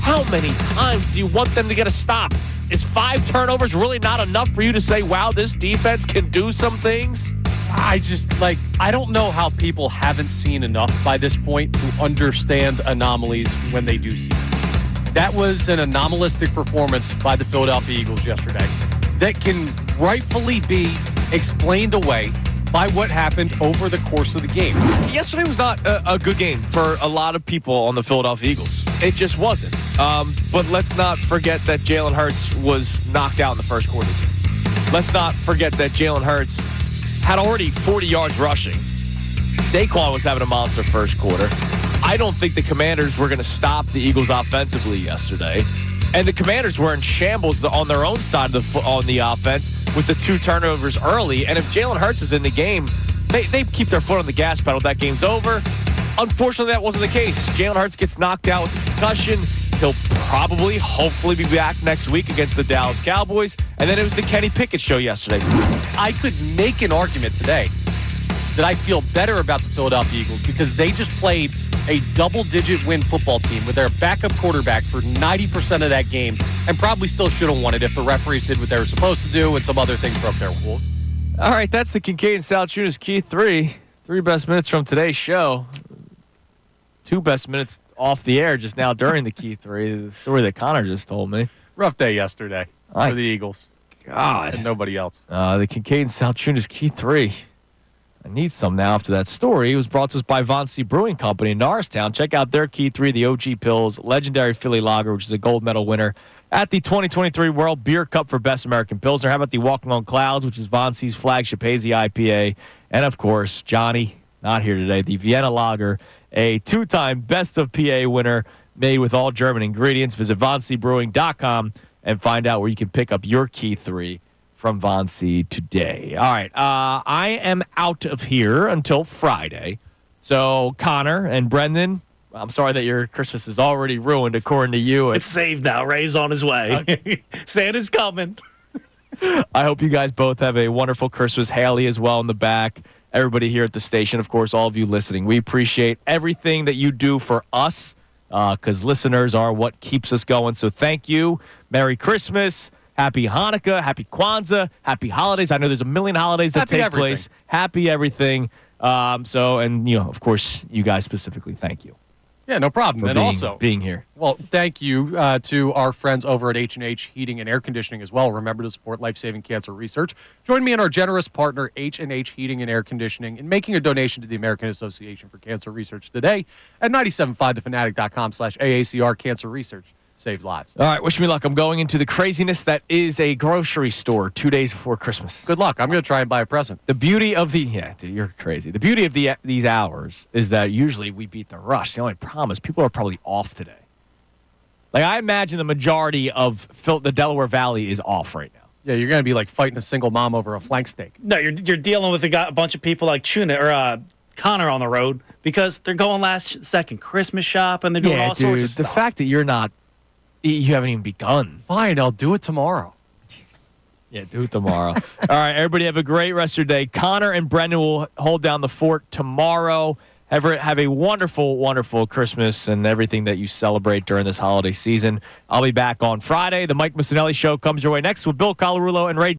how many times do you want them to get a stop? Is 5 turnovers really not enough for you to say, wow, this defense can do some things? I don't know how people haven't seen enough by this point to understand anomalies when they do see them. That was an anomalistic performance by the Philadelphia Eagles yesterday that can rightfully be explained away by what happened over the course of the game. Yesterday was not a good game for a lot of people on the Philadelphia Eagles. It just wasn't. But let's not forget that Jalen Hurts was knocked out in the first quarter. Let's not forget that Jalen Hurts had already 40 yards rushing. Saquon was having a monster first quarter. I don't think the Commanders were going to stop the Eagles offensively yesterday. And the Commanders were in shambles on their own side of on the offense with the 2 turnovers early. And if Jalen Hurts is in the game, they keep their foot on the gas pedal. That game's over. Unfortunately, that wasn't the case. Jalen Hurts gets knocked out with a concussion. He'll hopefully be back next week against the Dallas Cowboys. And then it was the Kenny Pickett show yesterday. So I could make an argument today that I feel better about the Philadelphia Eagles because they just played a double-digit win football team with their backup quarterback for 90% of that game and probably still should have won it if the referees did what they were supposed to do and some other things broke their rules. All right, that's the Kincade Salciunas Key 3. 3 best minutes from today's show. 2 best minutes off the air just now during the Key 3. The story that Connor just told me. Rough day yesterday for the Eagles. God. And nobody else. The Kincade Salciunas Key 3. I need some now after that story. It was brought to us by Von C. Brewing Company in Norristown. Check out their Key 3, the OG Pills, legendary Philly Lager, which is a gold medal winner at the 2023 World Beer Cup for Best American Pilsner. How about the Walking on Clouds, which is Von C's flagship hazy IPA. And, of course, Johnny, not here today, the Vienna Lager, a 2-time Best of PA winner made with all German ingredients. Visit VonCBrewing.com and find out where you can pick up your Key 3 from Von C today. All right, I am out of here until Friday. So, Connor and Brendan, I'm sorry that your Christmas is already ruined, according to you. It's saved now. Ray's on his way. Santa's coming. I hope you guys both have a wonderful Christmas. Haley as well in the back. Everybody here at the station, of course, all of you listening. We appreciate everything that you do for us because listeners are what keeps us going. So thank you. Merry Christmas. Happy Hanukkah, happy Kwanzaa, happy holidays. I know there's a million holidays that take place. Happy everything. Of course, you guys specifically, thank you. Yeah, no problem. And also being here. Well, thank you to our friends over at H&H Heating and Air Conditioning as well. Remember to support life-saving cancer research. Join me and our generous partner, H&H Heating and Air Conditioning, in making a donation to the American Association for Cancer Research today at 975thefanatic.com/AACR Cancer Research. Saves lives. All right, wish me luck. I'm going into the craziness that is a grocery store 2 days before Christmas. Good luck. I'm going to try and buy a present. The beauty of you're crazy. The beauty of these hours is that usually we beat the rush. The only problem is people are probably off today. Like, I imagine the majority of the Delaware Valley is off right now. Yeah, you're going to be like fighting a single mom over a flank steak. No, you're dealing with a bunch of people like Connor on the road because they're going last second Christmas shop and they're doing all sorts of stuff. The fact that you haven't even begun. Fine, I'll do it tomorrow. Yeah, do it tomorrow. All right, everybody have a great rest of your day. Connor and Brendan will hold down the fort tomorrow. Have a wonderful, wonderful Christmas and everything that you celebrate during this holiday season. I'll be back on Friday. The Mike Missanelli Show comes your way next with Bill Colarulo and Ray